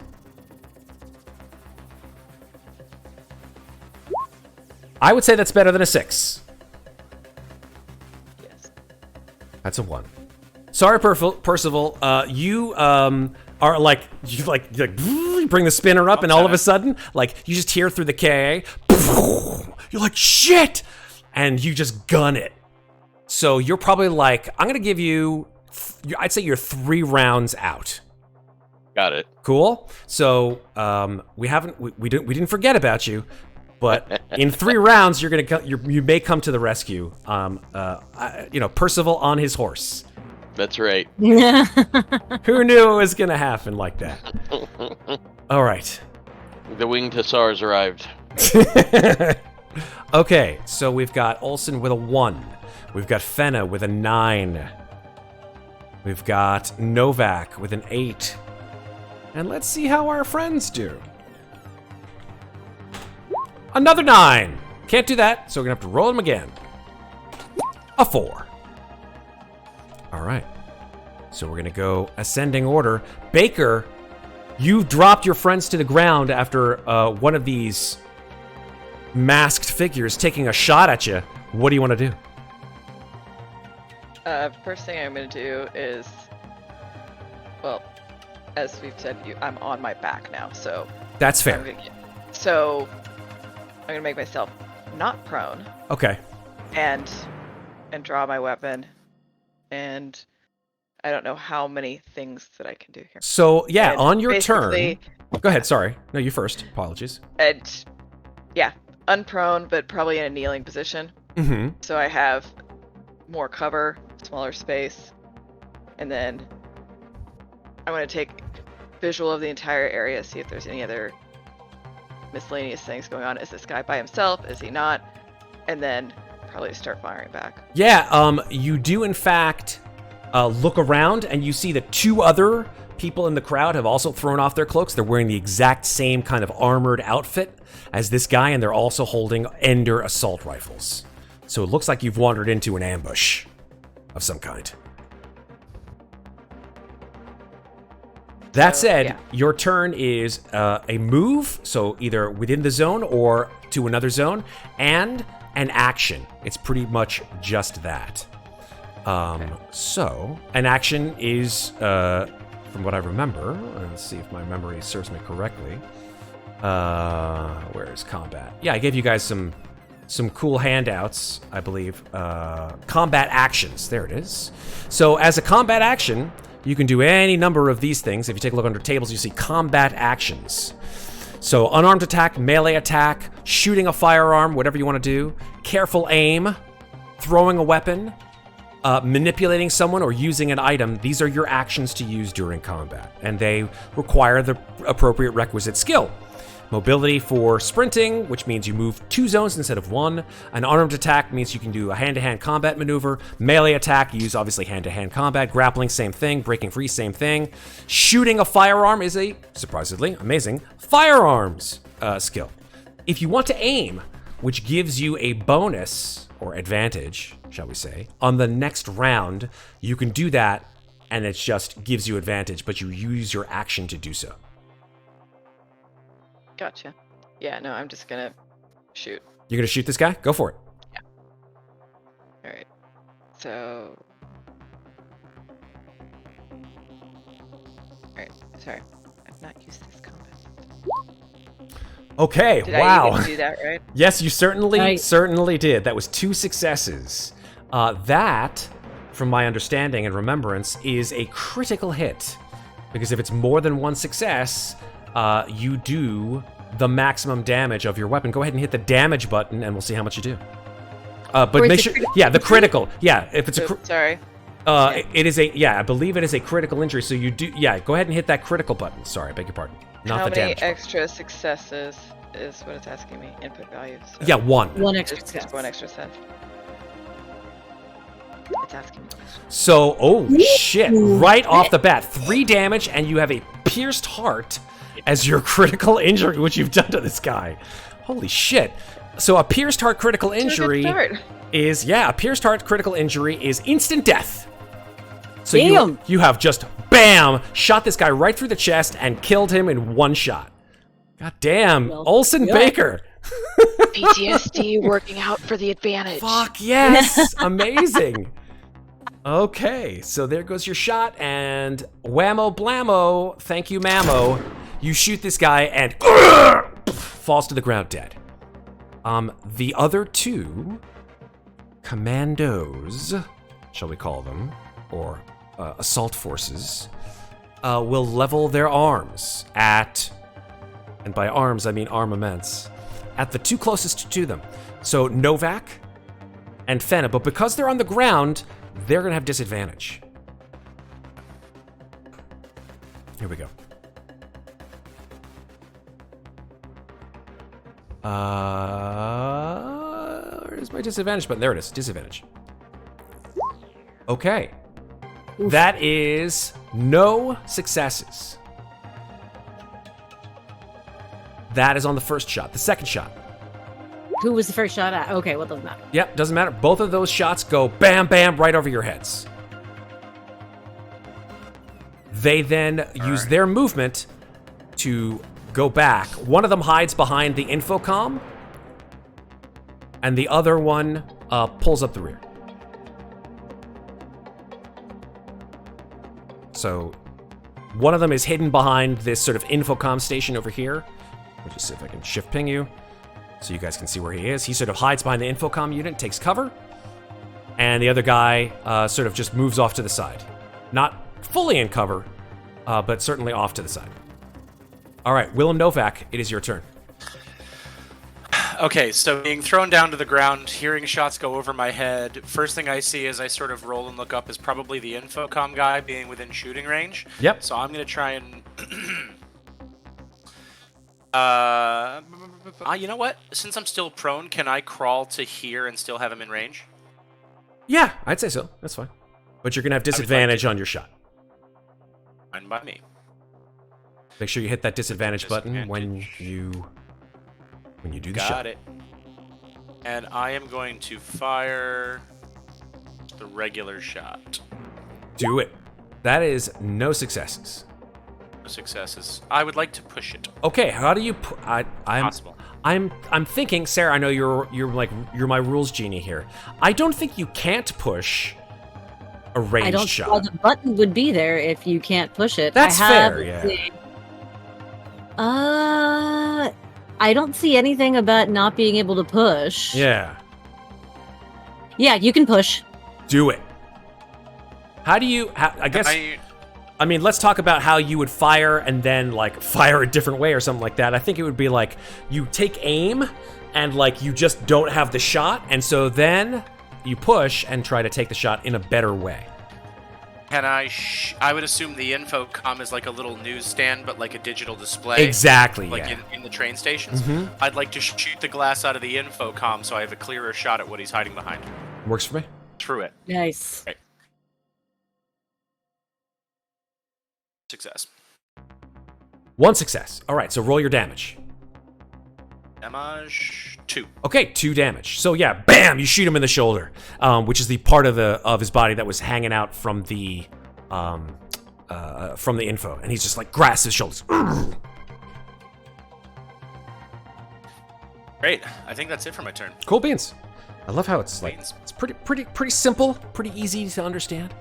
I would say that's better than a 6. Yes. That's a 1. Sorry, Percival. You are like you bring the spinner up, and all of a sudden, like you just hear through the KA, you're like shit, and you just gun it. So you're probably like, I'm gonna give you, I'd say you're 3 rounds out. Got it. Cool. So we didn't forget about you, but in 3 rounds you may come to the rescue. Percival on his horse. That's right. Who knew it was gonna happen like that? All right. The winged hussars arrived. Okay, so we've got Oelsen with a 1. We've got Fenna with a 9. We've got Novak with an 8. And let's see how our friends do. Another 9. Can't do that, so we're gonna have to roll them again. A 4. All right. So we're gonna go ascending order. Baker, you've dropped your friends to the ground after one of these masked figures taking a shot at you. What do you want to do? First thing I'm going to do is, well, as we've said, I'm on my back now, so That's fair. I'm gonna make myself not prone Okay. and draw my weapon, and I don't know how many things that I can do here. So yeah, And on your turn. basically- Go ahead. Sorry. No, you first. Apologies. And yeah, unprone, but probably in a kneeling position. Mm-hmm. So I have more cover, smaller space, and then I'm going to take visual of the entire area, see if there's any other miscellaneous things going on. Is this guy by himself? Is he not? And then probably start firing back. Yeah. You do in fact look around, and you see that 2 other people in the crowd have also thrown off their cloaks. They're wearing the exact same kind of armored outfit as this guy, and they're also holding Ender assault rifles. So it looks like you've wandered into an ambush of some kind. That said, yeah. your turn is a move, so either within the zone or to another zone, and an action. It's pretty much just that. So, an action is, from what I remember, let's see if my memory serves me correctly. Where is combat? Yeah, I gave you guys some cool handouts, I believe. Combat actions, there it is. So as a combat action, you can do any number of these things. If you take a look under tables, you see combat actions. So unarmed attack, melee attack, shooting a firearm, whatever you want to do, careful aim, throwing a weapon, manipulating someone, or using an item. These are your actions to use during combat, and they require the appropriate requisite skill. Mobility for sprinting, which means you move 2 zones instead of 1. An armed attack means you can do a hand-to-hand combat maneuver. Melee attack, you use obviously hand-to-hand combat. Grappling, same thing. Breaking free, same thing. Shooting a firearm is a, surprisingly, amazing firearms skill. If you want to aim, which gives you a bonus or advantage, shall we say, on the next round, you can do that, and it just gives you advantage, but you use your action to do so. Gotcha. Yeah, no, I'm just gonna shoot. You're gonna shoot this guy? Go for it. All right. So. All right. Sorry, I've not used this combat. Okay, Did wow. I even do that right? Yes, you certainly Nice. did. That was 2 successes. That, from my understanding and remembrance, is a critical hit. Because if it's more than 1 success, you do the maximum damage of your weapon. Go ahead and hit the damage button, and we'll see how much you do. But Or make it's a sure, yeah, the critical. Yeah, if it's a, Oops, sorry. it is a, yeah, I believe it is a critical injury. So you do, yeah, go ahead and hit that critical button. Sorry, I beg your pardon. Not How the many damage button. extra successes is what it's asking me? Input values. So Yeah, 1. One extra Just success. one extra set. It's asking me. So, oh shit, right off the bat, 3 damage, and you have a pierced heart as your critical injury, which you've done to this guy. Holy shit. So a pierced heart critical injury is, yeah, a pierced heart critical injury is instant death. So Damn. you have just, bam, shot this guy right through the chest and killed him in 1 shot. God damn, Well, Oelsen yeah. Baker. PTSD working out for the advantage. Fuck yes! Amazing. Okay, so there goes your shot, and whammo blammo, thank you mammo. You shoot this guy and falls to the ground dead. The other 2 commandos, shall we call them, or assault forces, will level their arms at, and by arms I mean armaments, at the 2 closest to them. So Novak and Fenna, but because they're on the ground, they're gonna have disadvantage. Here we go. Where's my disadvantage button? There it is, disadvantage. Okay. That is no successes. That is on the first shot. The second shot. Who was the first shot at? Okay, well, doesn't matter. Yep, doesn't matter. Both of those shots go bam, bam, right over your heads. They then use their movement to go back. One of them hides behind the infocom, and the other one pulls up the rear. So one of them is hidden behind this sort of infocom station over here. Let me just see if I can shift ping you so you guys can see where he is. He sort of hides behind the infocom unit, takes cover, and the other guy sort of just moves off to the side. Not fully in cover, but certainly off to the side. All right, Willem Novak, it is your turn. Okay, so being thrown down to the ground, hearing shots go over my head, first thing I see as I sort of roll and look up is probably the infocom guy being within shooting range. Yep. So I'm going to try and... you know what? Since I'm still prone, can I crawl to here and still have him in range? Yeah, I'd say so. That's fine. But you're going to have disadvantage on your shot. Fine by me. Make sure you hit that disadvantage button when you do the shot. Got it. And I am going to fire the regular shot. Do it. That is no successes. No successes. I would like to push it. Okay, how do you? Possible. I'm thinking, Sarah. I know you're my rules genie here. I don't think you can't push a ranged I don't shot. see why the button would be there if you can't push it. That's fair, yeah. I don't see anything about not being able to push. Yeah. Yeah, you can push. Do it. How do you? I guess. I mean, let's talk about how you would fire and then like fire a different way or something like that. I think it would be like you take aim and like you just don't have the shot, and so then you push and try to take the shot in a better way. Can I would assume the infocom is like a little newsstand, but like a digital display. Exactly, like yeah. in the train stations. Mhm. I'd like to shoot the glass out of the infocom so I have a clearer shot at what he's hiding behind. Works for me. Through it. Nice. Right. Success. 1 success. All right, so roll your damage. Damage 2. Okay, 2 damage. So yeah, bam! You shoot him in the shoulder, which is the part of his body that was hanging out from the info, and he's just like grasps his shoulders. Great. I think that's it for my turn. Cool beans. I love how it's like Beans. it's pretty simple, pretty easy to understand.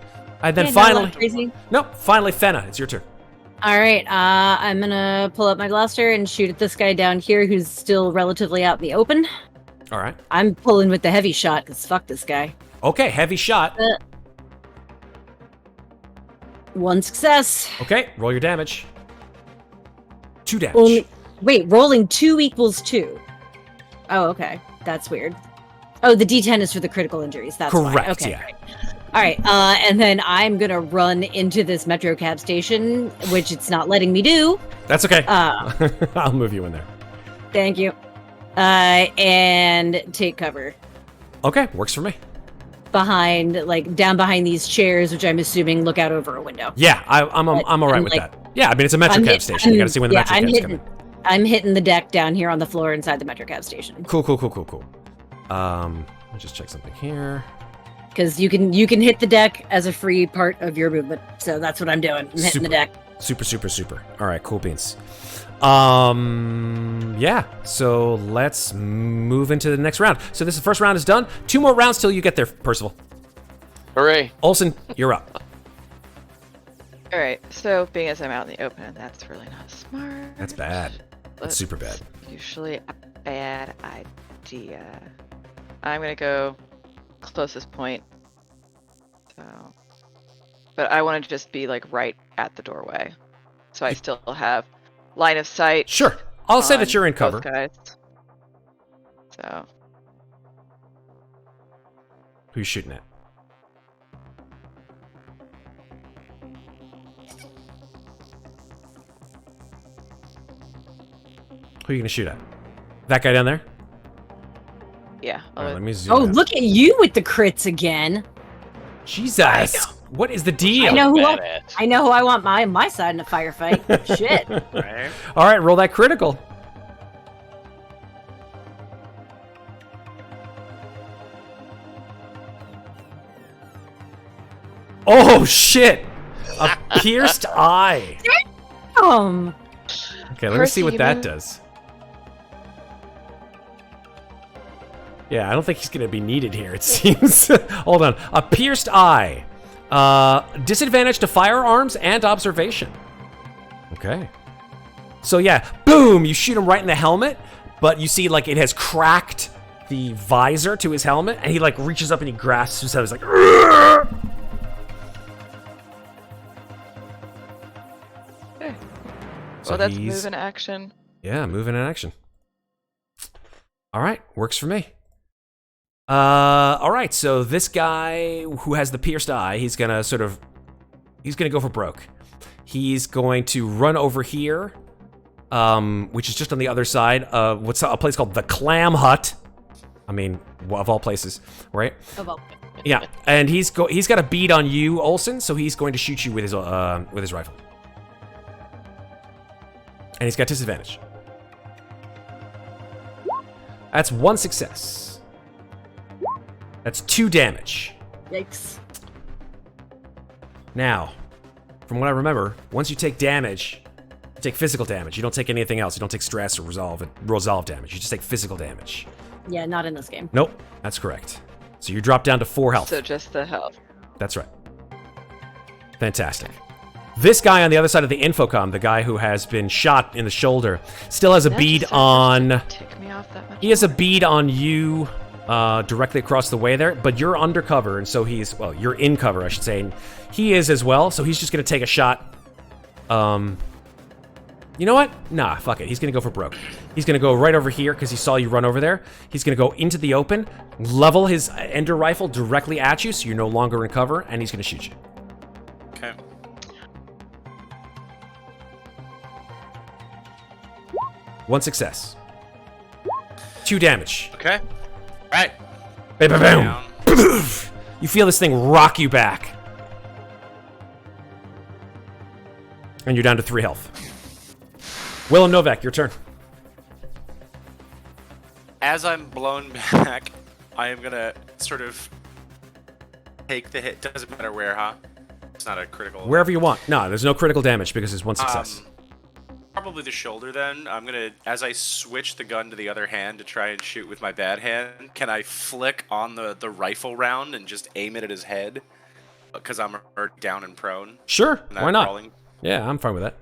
And then Yeah, not a lot finally, of crazy. nope, finally Fenna, it's your turn. All right, I'm gonna pull up my blaster and shoot at this guy down here who's still relatively out in the open. All right. I'm pulling with the heavy shot because fuck this guy. Okay, heavy shot. 1 success. Okay, roll your damage. 2 damage. Wait, rolling 2 equals 2. Oh, okay. That's weird. Oh, the D10 is for the critical injuries. That's fine. Correct, Okay, yeah. great. All right, and then I'm gonna run into this Metro cab station, which it's not letting me do. That's okay. Uh, I'll move you in there. Thank you. And take cover Okay, works for me. down behind these chairs, which I'm assuming look out over a window. Yeah, I'm all right with like- that. Yeah, I mean it's a Metro cab station. You got to see when the Metro cab's coming. I'm hitting the deck down here on the floor inside the Metro cab station Cool. Let me just check something here. because you can hit the deck as a free part of your movement. So that's what I'm doing. I'm hitting the deck. Super. All right, cool beans. Yeah. So let's move into the next round. So this first round is done. 2 more rounds till you get there, Percival. Hooray! Oelsen, you're up. All right. So being as I'm out in the open, that's really not smart. That's bad. That's super bad. Usually a bad idea. I'm gonna go closest point. So, but I want to just be like right at the doorway, so I still have line of sight. Sure. I'll say that on you're in both cover. guys. So Who you shooting at? Who are you gonna shoot at? That guy down there? yeah. All right, let me zoom Oh, in. look at you with the crits again. Jesus! What is the deal? I know who Badass. I know who I want my side in a firefight. Shit. Right? All right, roll that critical. Oh shit! A pierced eye. Okay, let me see what that Percival. does. Yeah, I don't think he's gonna be needed here, it seems. Hold on. A pierced eye. Disadvantage to firearms and observation. Okay. So yeah, boom! You shoot him right in the helmet, but you see like it has cracked the visor to his helmet, and he like reaches up and he grasps his head. He's like, "Argh!" So Well, that's he's- move in action. Yeah, moving in action. All right, works for me. All right, so this guy who has the pierced eye, he's gonna go for broke. He's going to run over here, which is just on the other side of what's a place called the Clam Hut. I mean, of all places, right? Yeah, and he's got a bead on you, Oelsen, so he's going to shoot you with his rifle. And he's got disadvantage. That's 1 success. That's 2 damage. Yikes. Now, from what I remember, once you take damage, you take physical damage. You don't take anything else. You don't take stress or resolve damage. You just take physical damage. Yeah, not in this game. Nope, that's correct. So you drop down to 4 health. So just the health. That's right. Fantastic. This guy on the other side of the infocom, the guy who has been shot in the shoulder, still has a That bead just on... Tick me off that much. He has a bead on you directly across the way there, but you're undercover, and so you're in cover, I should say. And he is as well, so he's just going to take a shot. You know what? Nah, fuck it. He's going to go for broke. He's going to go right over here because he saw you run over there. He's going to go into the open, level his ender rifle directly at you, so you're no longer in cover, and he's going to shoot you. Okay. One success. 2 damage. Okay. Right. Bam, bam, bam. Down. You feel this thing rock you back. And you're down to 3 health. Will and Novak, your turn. as I'm blown back, I am gonna sort of take the hit. Doesn't matter where, huh? It's not a critical. Wherever you want. No, there's no critical damage because it's one success. Probably the shoulder then. I'm gonna, as I switch the gun to the other hand to try and shoot with my bad hand, can I flick on the rifle round and just aim it at his head? Because I'm down and prone. Sure, why not? Crawling. Yeah, I'm fine with that.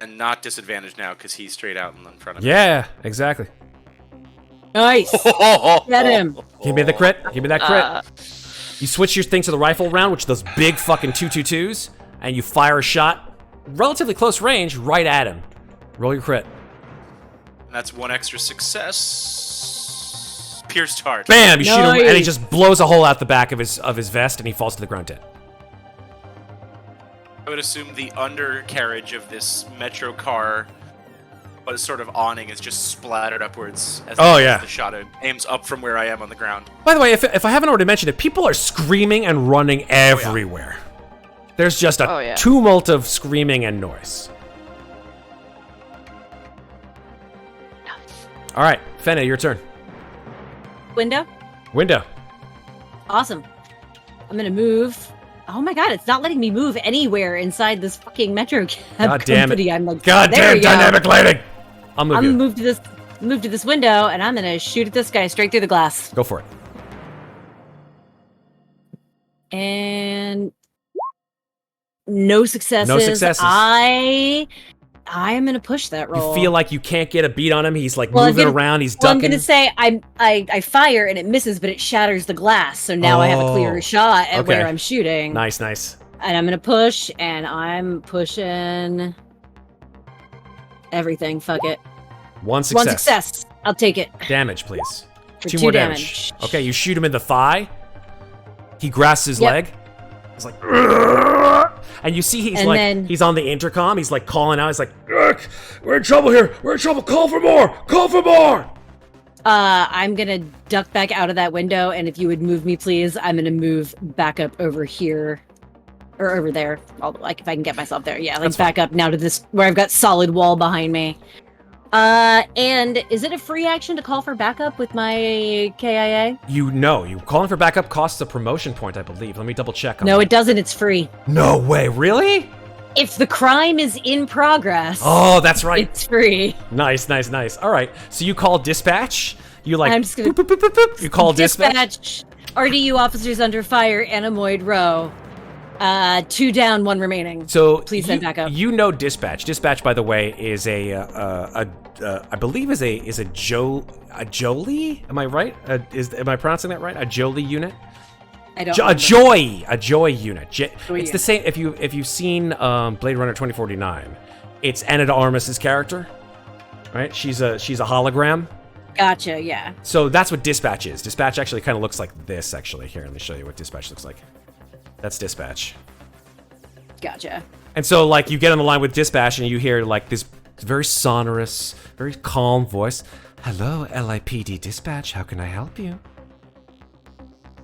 And not disadvantaged now because he's straight out in front of me. Yeah, exactly. Nice. Get him. Give me the crit. Give me that crit. You switch your thing to the rifle round, which are those big fucking 222s, and you fire a shot, relatively close range, right at him. Roll your crit. And that's one extra success. Pierced heart. Bam! You shoot him, and he Nice. just blows a hole out the back of his vest, and he falls to the ground dead. I would assume the undercarriage of this metro car, but sort of awning, is just splattered upwards as the shot aims up from where I am on the ground. By the way, if I haven't already mentioned it, people are screaming and running everywhere. There's just a tumult of screaming and noise. All right, Fenna, your turn. Window. Window. Awesome. I'm gonna move. Oh my god, it's not letting me move anywhere inside this fucking Metro cab God damn company. it. I'm like, God there damn we go. dynamic lighting. I'll move I'm you. gonna move to this window, and I'm gonna shoot at this guy straight through the glass. Go for it. And no successes. No successes. I am gonna push that roll. You feel like you can't get a beat on him. He's like moving around. He's Well, I'm ducking. gonna say I fire and it misses, but it shatters the glass. So now I have a clearer shot at where I'm shooting. Nice, nice. And I'm gonna push, and I'm pushing everything. Fuck it. One success. One success. I'll take it. Damage, please. For Two two more damage. Okay, you shoot him in the thigh. He grasps his leg. He's like, and you see he's on the intercom. He's like calling out. He's like, we're in trouble here. We're in trouble. Call for more. Call for more. I'm gonna duck back out of that window, and if you would move me, please, I'm gonna move back up over here. Or over there. Like, if I can get myself there. Yeah, let's back up now to this, where I've got solid wall behind me. And is it a free action to call for backup with my KIA? You calling for backup costs a promotion point, I believe. Let me double check on No, that. it doesn't. It's free. No way, really? If the crime is in progress. Oh, that's right. It's free. Nice, nice, nice. All right, so you call dispatch. You like, I'm just gonna boop, boop, boop, boop, boop. You call dispatch. RDU officers under fire, Anemoid Row. 2 down, 1 remaining. So please send backup. You know dispatch. Dispatch, by the way, is I believe is a Jolie. Am I right? Am I pronouncing that right? A Jolie unit. I don't. A joy unit. It's unit. the same. If you've seen Blade Runner 2049, it's Ana de Armas's character, right? She's a hologram. Gotcha. Yeah. So that's what dispatch is. Dispatch actually kind of looks like this. Actually, here, let me show you what dispatch looks like. That's dispatch. Gotcha. And so, like, you get on the line with dispatch, and you hear like this very sonorous, very calm voice. Hello, LIPD dispatch. How can I help you?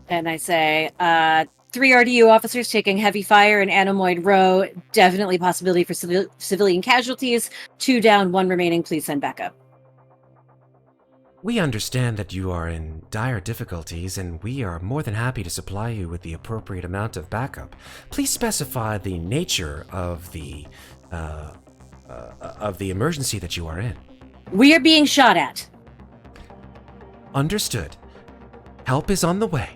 And I say, 3 RDU officers taking heavy fire in Anemoid Row. Definitely possibility for civilian casualties. 2 down, 1 remaining. Please send backup. We understand that you are in dire difficulties, and we are more than happy to supply you with the appropriate amount of backup. Please specify the nature of the emergency that you are in. We are being shot at. Understood. Help is on the way.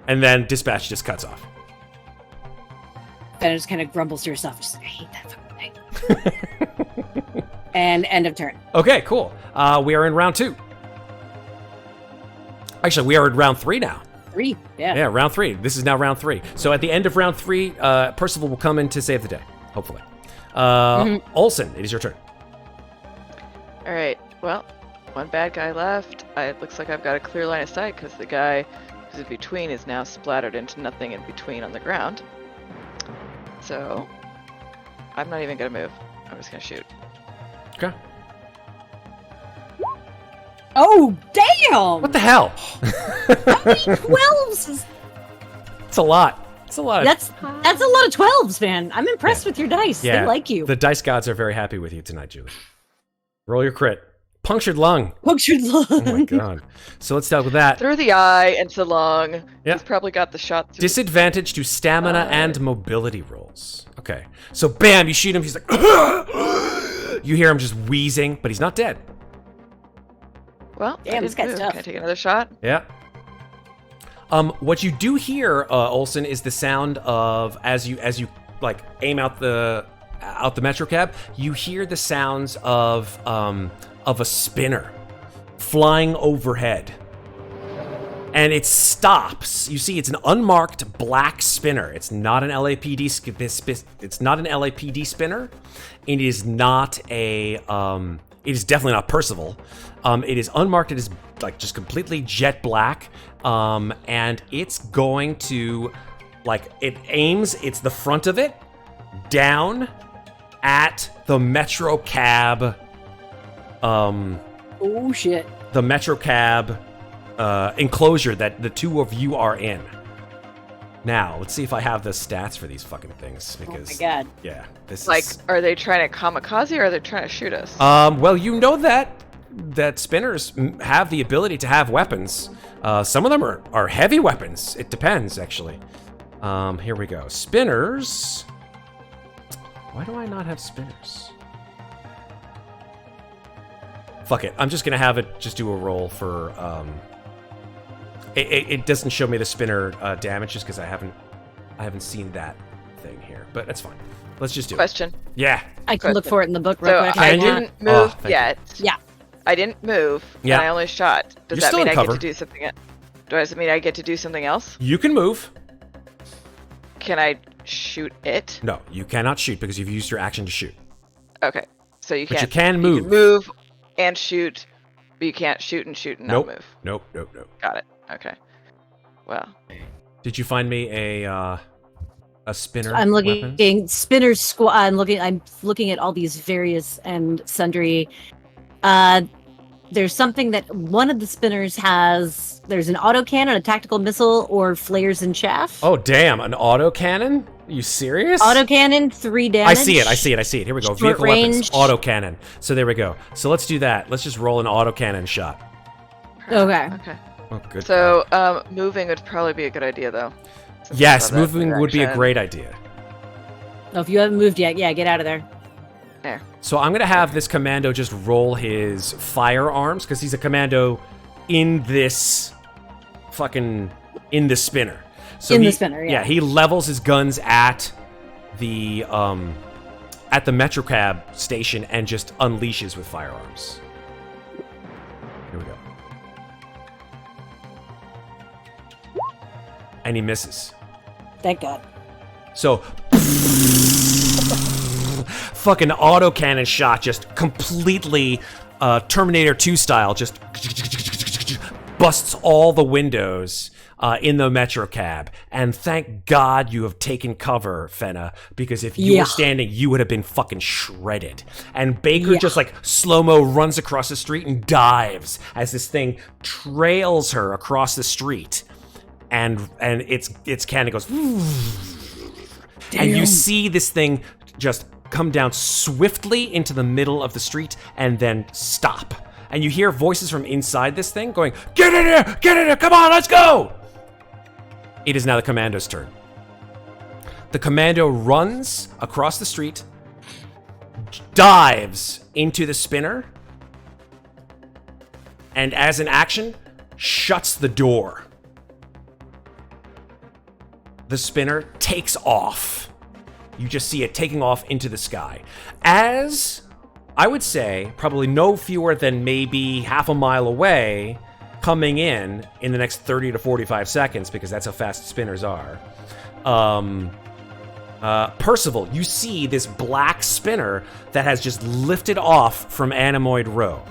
And then dispatch just cuts off. And it just kind of grumbles to herself. Just, I hate that fucking thing. And end of turn. Okay, cool. We are in round 2. Actually, we are in round 3 now. 3, yeah. Yeah, round 3. This is now round 3. So at the end of round 3, Percival will come in to save the day, hopefully. Oelsen, it is your turn. All right. Well, 1 bad guy left. It looks like I've got a clear line of sight because the guy who's in between is now splattered into nothing in between on the ground. So I'm not even gonna move. I'm just gonna shoot. Okay. Oh, damn! What the hell? How many 12s? It's a lot. It's a lot. That's a lot of 12s, man. I'm impressed with your dice. Yeah, They like you. The dice gods are very happy with you tonight, Julie. Roll your crit. punctured lung. Punctured lung. Oh my god. So let's deal with that. Through the eye into lung. Yeah. He's probably got the shot through. Disadvantage to stamina and mobility rolls. Okay. So bam, you shoot him, he's like you hear him just wheezing, but he's not dead. Well, Damn, this guy's tough. Can I take another shot? Yeah. What you do hear, Oelsen, is the sound of as you like aim out the metro cab, you hear the sounds of a spinner flying overhead. And it stops. You see, it's an unmarked black spinner. It's not an LAPD. It's not an LAPD spinner. It is not a. It is definitely not Percival. It is unmarked. It is like just completely jet black. And it's going to, like, it aims. It's the front of it down at the metro cab. Oh shit. The metro cab. Enclosure that the two of you are in. Now, let's see if I have the stats for these fucking things, because Oh my god. yeah, this Like, is are they trying to kamikaze or are they trying to shoot us? well, you know that spinners have the ability to have weapons. Some of them are heavy weapons. It depends, actually. Here we go. Spinners. Why do I not have spinners? Fuck it. I'm just gonna have it just do a roll for It doesn't show me the spinner damage just because I haven't seen that thing here, but that's fine. Let's just do Question. it. Yeah. I can look for it in the book real So quick. I Can you? didn't move thank you. yet. Yeah. I didn't move. Yeah. And I only shot. Does You're that still mean in I cover. get to do something? Does it mean I get to do something else? You can move. Can I shoot it? No, you cannot shoot because you've used your action to shoot. Okay. So you But can't. you can You move. can move and shoot, but you can't shoot and Nope. not move. Nope. Got it. Okay. Well, Did you find me a spinner? I'm looking weapon? spinner squad. I'm looking at all these various and sundry. There's something that one of the spinners has. There's an autocannon, a tactical missile, or flares and chaff. Oh damn, an autocannon? Are you serious? Autocannon, 3 damage. I see it. Here we go. Short Vehicle weapons, range. autocannon. So there we go. So let's do that. Let's just roll an autocannon shot. Okay. okay. Oh, good. So, moving would probably be a good idea, though. since yes, I saw that moving would be a action. great idea. Oh, if you haven't moved yet, yeah, get out of there. There. So I'm gonna have this commando just roll his firearms because he's a commando in this spinner. So In the spinner, yeah. he levels his guns at the Metrocab station and just unleashes with firearms. Here we go. And he misses. Thank God. So fucking autocannon shot just completely Terminator 2 style just busts all the windows in the metro cab. And thank God you have taken cover, Fenna, because if you Yeah. were standing, you would have been fucking shredded. And Baker Yeah. just like slow-mo runs across the street and dives as this thing trails her across the street. And its cannon goes and you see this thing just come down swiftly into the middle of the street and then stop. And you hear voices from inside this thing going, "Get in here! Get in here! Come on, let's go!" It is now the commando's turn. The commando runs across the street, dives into the spinner, and as an action, shuts the door. The spinner takes off. You just see it taking off into the sky. As, I would say, probably no fewer than maybe half a mile away, coming in the next 30 to 45 seconds, because that's how fast spinners are. Percival, you see this black spinner that has just lifted off from Anemoid Row.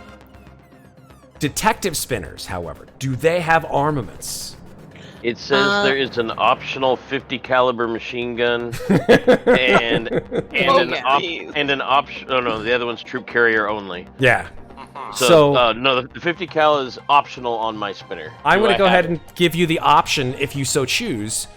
Detective spinners, however, do they have armaments? It says there is an optional 50 caliber machine gun and an option. Oh no, the other one's troop carrier only. Yeah. So no, the 50 cal is optional on my spinner. I'm going to go ahead have and give you the option, if you so choose,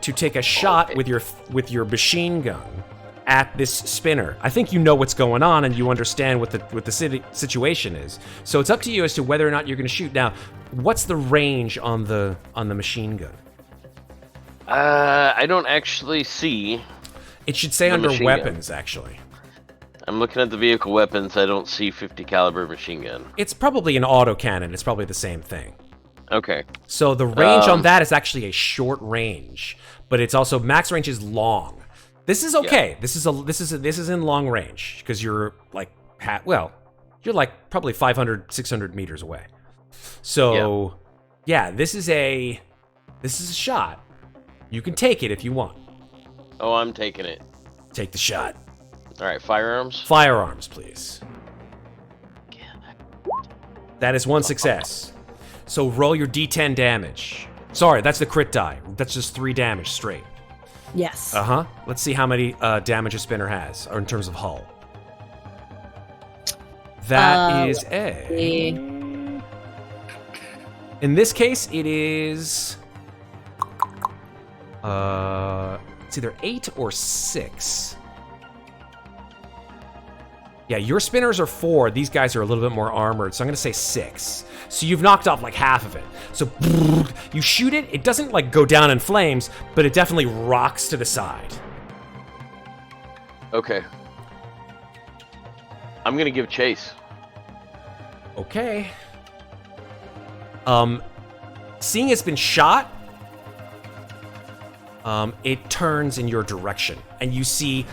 to take a shot with your machine gun at this spinner. I think you know what's going on and you understand what the situation is. So it's up to you as to whether or not you're going to shoot. Now, what's the range on the machine gun? I don't actually see. It should say The under machine weapons, actually. I'm looking at the vehicle weapons. I don't see 50 caliber machine gun. It's probably an autocannon. It's probably the same thing. Okay. So the range on that is actually a short range, but it's also max range is long. This is okay. Yeah. This is in long range because you're like you're like probably 500 600 meters away. So yeah, this is a shot. You can take it if you want. Oh, I'm taking it. Take the shot. All right, firearms. Firearms, please. That is one success. So roll your D10 damage. Sorry, that's the crit die. That's just 3 damage straight. Yes. Uh-huh. Let's see how many damage a spinner has, or in terms of hull. That is a... In this case, it is... it's either 8 or 6. Yeah, your spinners are 4. These guys are a little bit more armored, so I'm going to say 6. So you've knocked off like half of it. So you shoot it. It doesn't like go down in flames, but it definitely rocks to the side. Okay. I'm going to give chase. Okay. Seeing it's been shot, it turns in your direction, and you see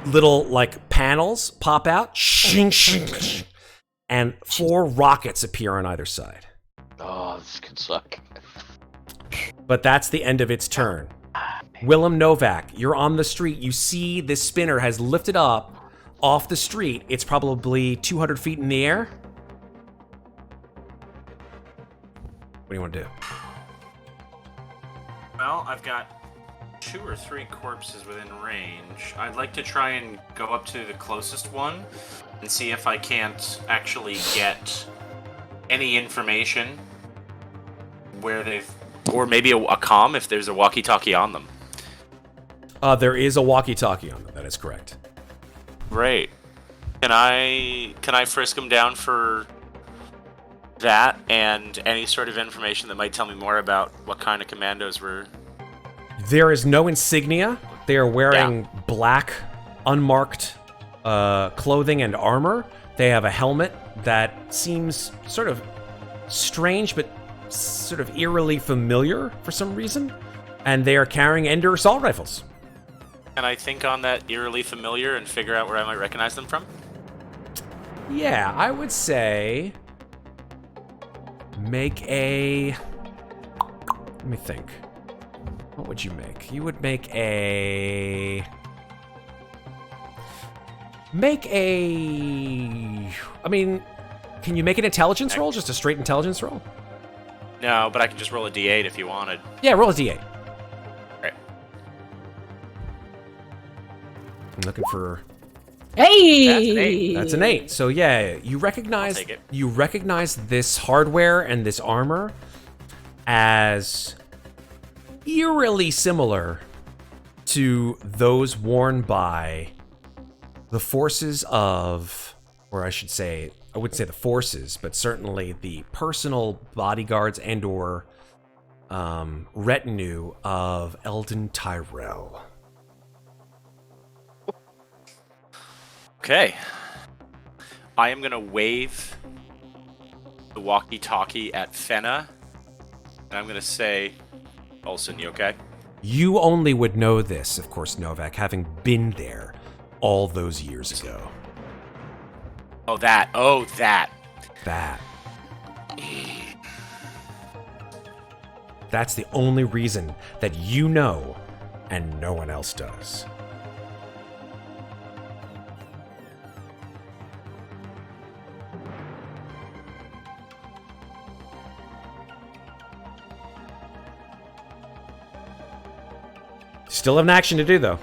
little like panels pop out, shing, shing, shing, and 4 rockets appear on either side. Oh, this could suck. But that's the end of its turn. Willem Novak, you're on the street. You see this spinner has lifted up off the street. It's probably 200 feet in the air. What do you want to do? Well, I've got 2 or 3 corpses within range. I'd like to try and go up to the closest one and see if I can't actually get any information where they've... Or maybe a comm if there's a walkie-talkie on them. There is a walkie-talkie on them, that is correct. Great. Can I frisk them down for that and any sort of information that might tell me more about what kind of commandos were... There is no insignia. They are wearing black, unmarked clothing and armor. They have a helmet that seems sort of strange, but sort of eerily familiar for some reason. And they are carrying Ender assault rifles. Can I think on that eerily familiar and figure out where I might recognize them from? Yeah, I would say... Make a... Let me think. What would you make? You would make a... I mean, can you make an intelligence roll? Just a straight intelligence roll? No, but I can just roll a d8 if you wanted. Yeah, roll a d8. Right. I'm looking for... Hey! That's an 8. That's an 8. So yeah, you recognize this hardware and this armor as eerily similar to those worn by the forces of, or I should say, I wouldn't say the forces, but certainly the personal bodyguards and or retinue of Eldon Tyrell. Okay. I am going to wave the walkie-talkie at Fenna, and I'm going to say, Oelsen, you okay? You only would know this, of course, Novak, having been there all those years ago. Oh, that. That. That's the only reason that you know, and no one else does. Still have an action to do, though.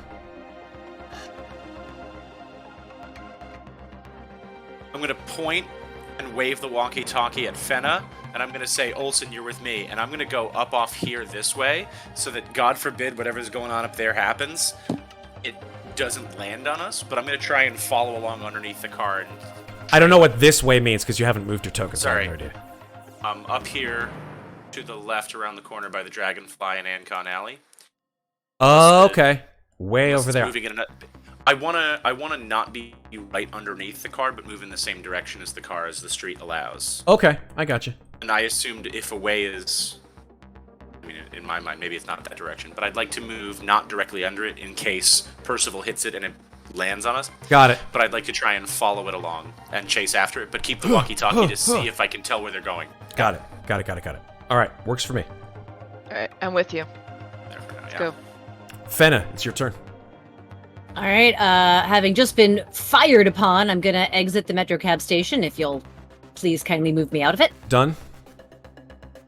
I'm going to point and wave the walkie-talkie at Fenna, and I'm going to say, Oelsen, you're with me. And I'm going to go up off here this way, so that, God forbid, whatever's going on up there happens, it doesn't land on us, but I'm going to try and follow along underneath the car. And I don't know what this way means because you haven't moved your tokens. Sorry. I have no idea. Up here to the left around the corner by the Dragonfly and Ancon Alley. Oh, okay. Way over there. Moving in I wanna not be right underneath the car, but move in the same direction as the car as the street allows. Okay, I got you. And I assumed if a way is, I mean, in my mind, maybe it's not that direction, but I'd like to move not directly under it in case Percival hits it and it lands on us. Got it. But I'd like to try and follow it along and chase after it, but keep the walkie-talkie to see if I can tell where they're going. Got it. All right, works for me. All right, I'm with you. There for now, Let's yeah. go. Fenna, it's your turn. All right. Having just been fired upon, I'm gonna exit the Metro Cab station. If you'll please kindly move me out of it. Done.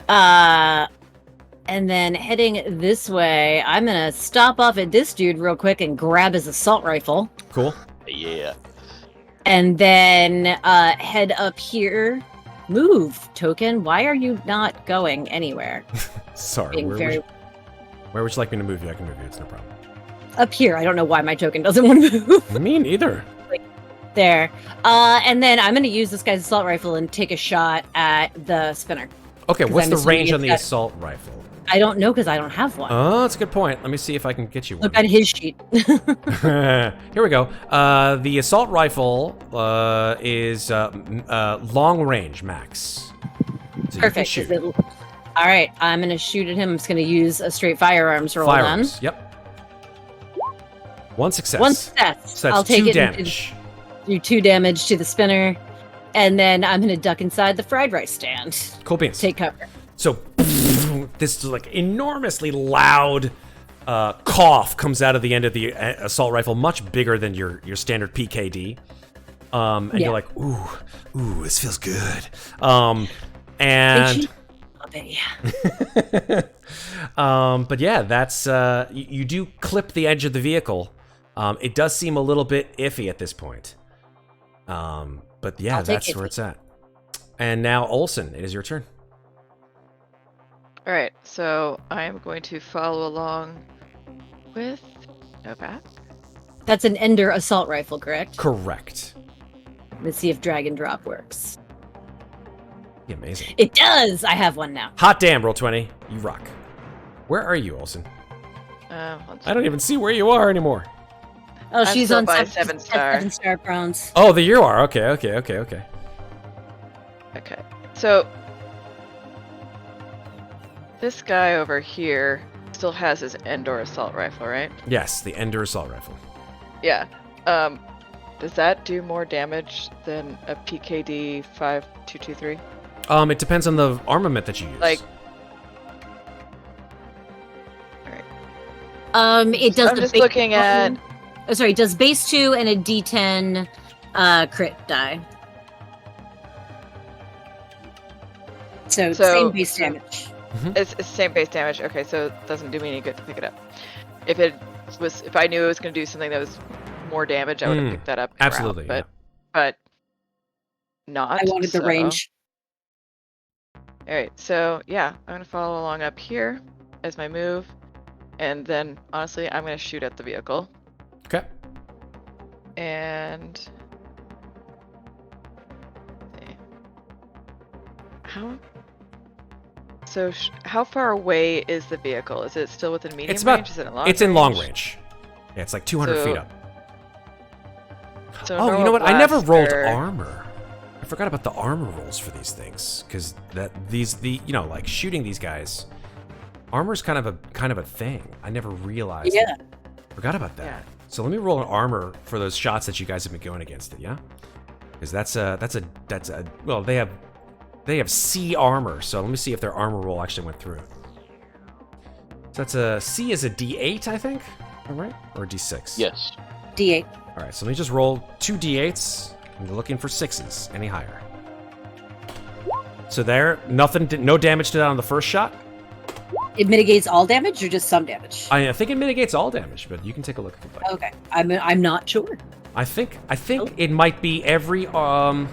And then heading this way, I'm gonna stop off at this dude real quick and grab his assault rifle. Cool. Yeah. And then head up here. Move, token. Why are you not going anywhere? Sorry. Being very Where would you like me to move you? I can move you. It's no problem. up here. I don't know why my token doesn't want to move. Me neither. There. And then I'm going to use this guy's assault rifle and take a shot at the spinner. Okay, 'Cause what's I'm the assuming range on it's the got- assault rifle? I don't know because I don't have one. Oh, that's a good point. Let me see if I can get you one. Look at his sheet. Here we go. The assault rifle is long range max. So you can Perfect. shoot. All right, I'm going to shoot at him. I'm just going to use a straight firearms roll Firearms. Yep. One success. then. One success. So that's I'll take 2 it and damage. do 2 damage to the spinner. And then I'm going to duck inside the fried rice stand. Cool beans. Take cover. So this like enormously loud cough comes out of the end of the assault rifle, much bigger than your standard PKD. And Yeah. you're like, ooh, this feels good. And but yeah, that's you do clip the edge of the vehicle. It does seem a little bit iffy at this point. But yeah, I'll take that's it. where it's at. And now Oelsen, it is your turn. All right, so I am going to follow along with Novak. That's an Ender assault rifle, correct? Correct. Let's see if drag and drop works. Be amazing. It does! I have one now. Hot damn, roll 20. You rock. Where are you, Oelsen? I don't even see where you are anymore. Oh, I'm she's still on by 7 7-star. 7-star bronze. Oh, there you are. Okay. Okay, so this guy over here still has his Endor assault rifle, right? Yes, the Ender assault rifle. Yeah. Does that do more damage than a PKD 5223? It depends on the armament that you use. Like, It does I'm the just base looking one. at. Oh, sorry, it does base 2 and a D10 crit die. So same base damage. It's same base damage. Okay, so it doesn't do me any good to pick it up. If I knew it was going to do something that was more damage, I would have picked that up. Absolutely, But not. I wanted the so- range. All right, so yeah, I'm gonna follow along up here as my move, and then honestly, I'm gonna shoot at the vehicle. Okay. And let's see. How far away is the vehicle? Is it still within medium range? Is it in long It's range? in long range. Yeah, it's like 200 feet up. So Oh, you normal know what? I never rolled blaster- armor. I forgot about the armor rolls for these things because like shooting these guys, armor's kind of a thing. I never realized. Yeah. Forgot about that. Yeah. So let me roll an armor for those shots that you guys have been going against it. Yeah. Because that's a well, they have C armor. So let me see if their armor roll actually went through. So that's a C is a D8, I think. All right, or a D6. Yes. D8. All right, so let me just roll 2 D8s. I'm looking for 6s, any higher. So there, no damage to that on the first shot. It mitigates all damage or just some damage? I think it mitigates all damage, but you can take a look if you'd like. Okay, I'm not sure. I think it might be every I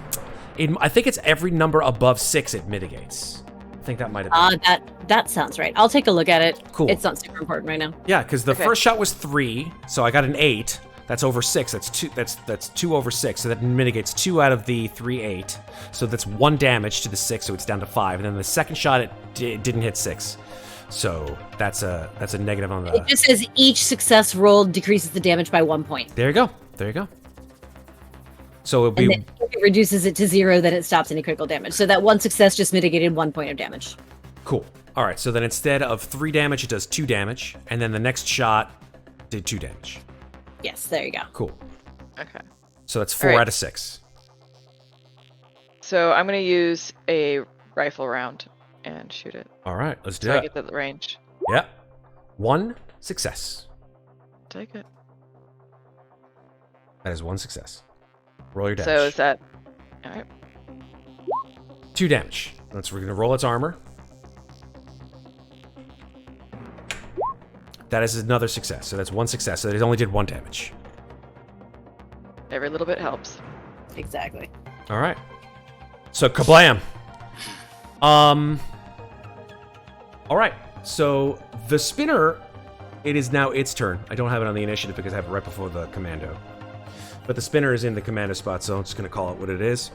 think it's every number above 6 it mitigates. I think that might have been. That sounds right. I'll take a look at it. Cool. It's not super important right now. Yeah, because the first shot was 3, so I got an 8. That's over 6. That's 2 over 6. So that mitigates 2 out of the 3, 8. So that's 1 damage to the 6, so it's down to 5. And then the second shot, it didn't hit 6. So that's a negative on the... It just says each success rolled decreases the damage by 1 point. There you go. There you go. So it'll be... And then if it reduces it to 0, then it stops any critical damage. So that 1 success just mitigated 1 point of damage. Cool. All right, so then instead of 3 damage, it does 2 damage. And then the next shot did 2 damage. Yes, there you go. Cool. Okay. So that's 4 Alright. out of 6. So I'm gonna use a rifle round and shoot it. All right, let's do So I it. get the range. Yep. 1 success. Take it. That is 1 success. Roll your damage. So is that all right? 2 damage. We're going to roll its armor. That is another success. So that's 1 success. So it only did 1 damage. Every little bit helps. Exactly. All right. So kablam. All right. So the spinner, it is now its turn. I don't have it on the initiative because I have it right before the commando. But the spinner is in the commando spot, so I'm just going to call it what it is.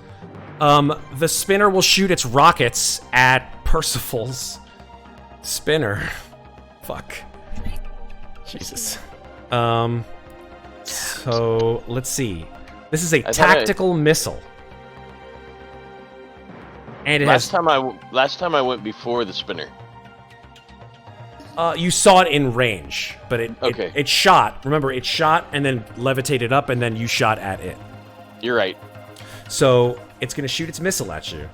The spinner will shoot its rockets at Percival's spinner. Fuck. Jesus. So let's see. This is a tactical missile. And it Last time I went before the spinner. you saw it in range, but it shot. Remember, it shot and then levitated up, and then you shot at it. You're right. So it's going to shoot its missile at you.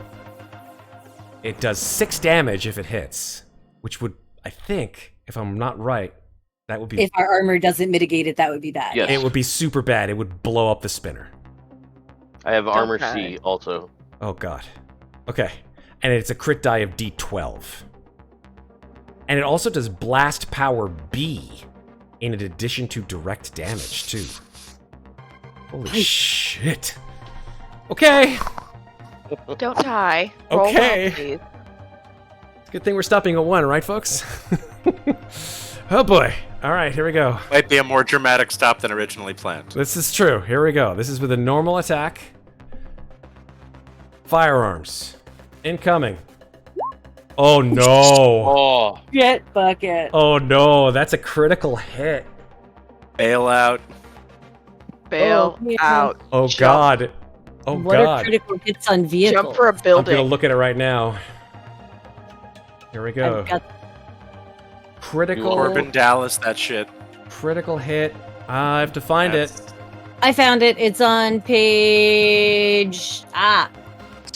It does 6 damage if it hits, which would, I think, if I'm not right, that would be... If our armor doesn't mitigate it, that would be bad. Yes. It would be super bad. It would blow up the spinner. I have armor Okay. C also. Oh, God. Okay. And it's a crit die of D12. And it also does blast power B in addition to direct damage, too. Holy shit. Okay. Don't die. Roll Okay. well, please. Good thing we're stopping at 1, right, folks? Oh, boy. All right, here we go. Might be a more dramatic stop than originally planned. This is true. Here we go. This is with a normal attack. Firearms. Incoming. Oh, no. Oh, Shit bucket. Oh, no. That's a critical hit. Bail out. Bail yeah. out. Oh, Jump. God. Oh, What are God. critical hits on vehicles? Jump for a I'm building. going to look at it right now. Here we go. I've got Critical, Corbin Dallas, that shit. critical hit. I have to find it. I found it. It's on page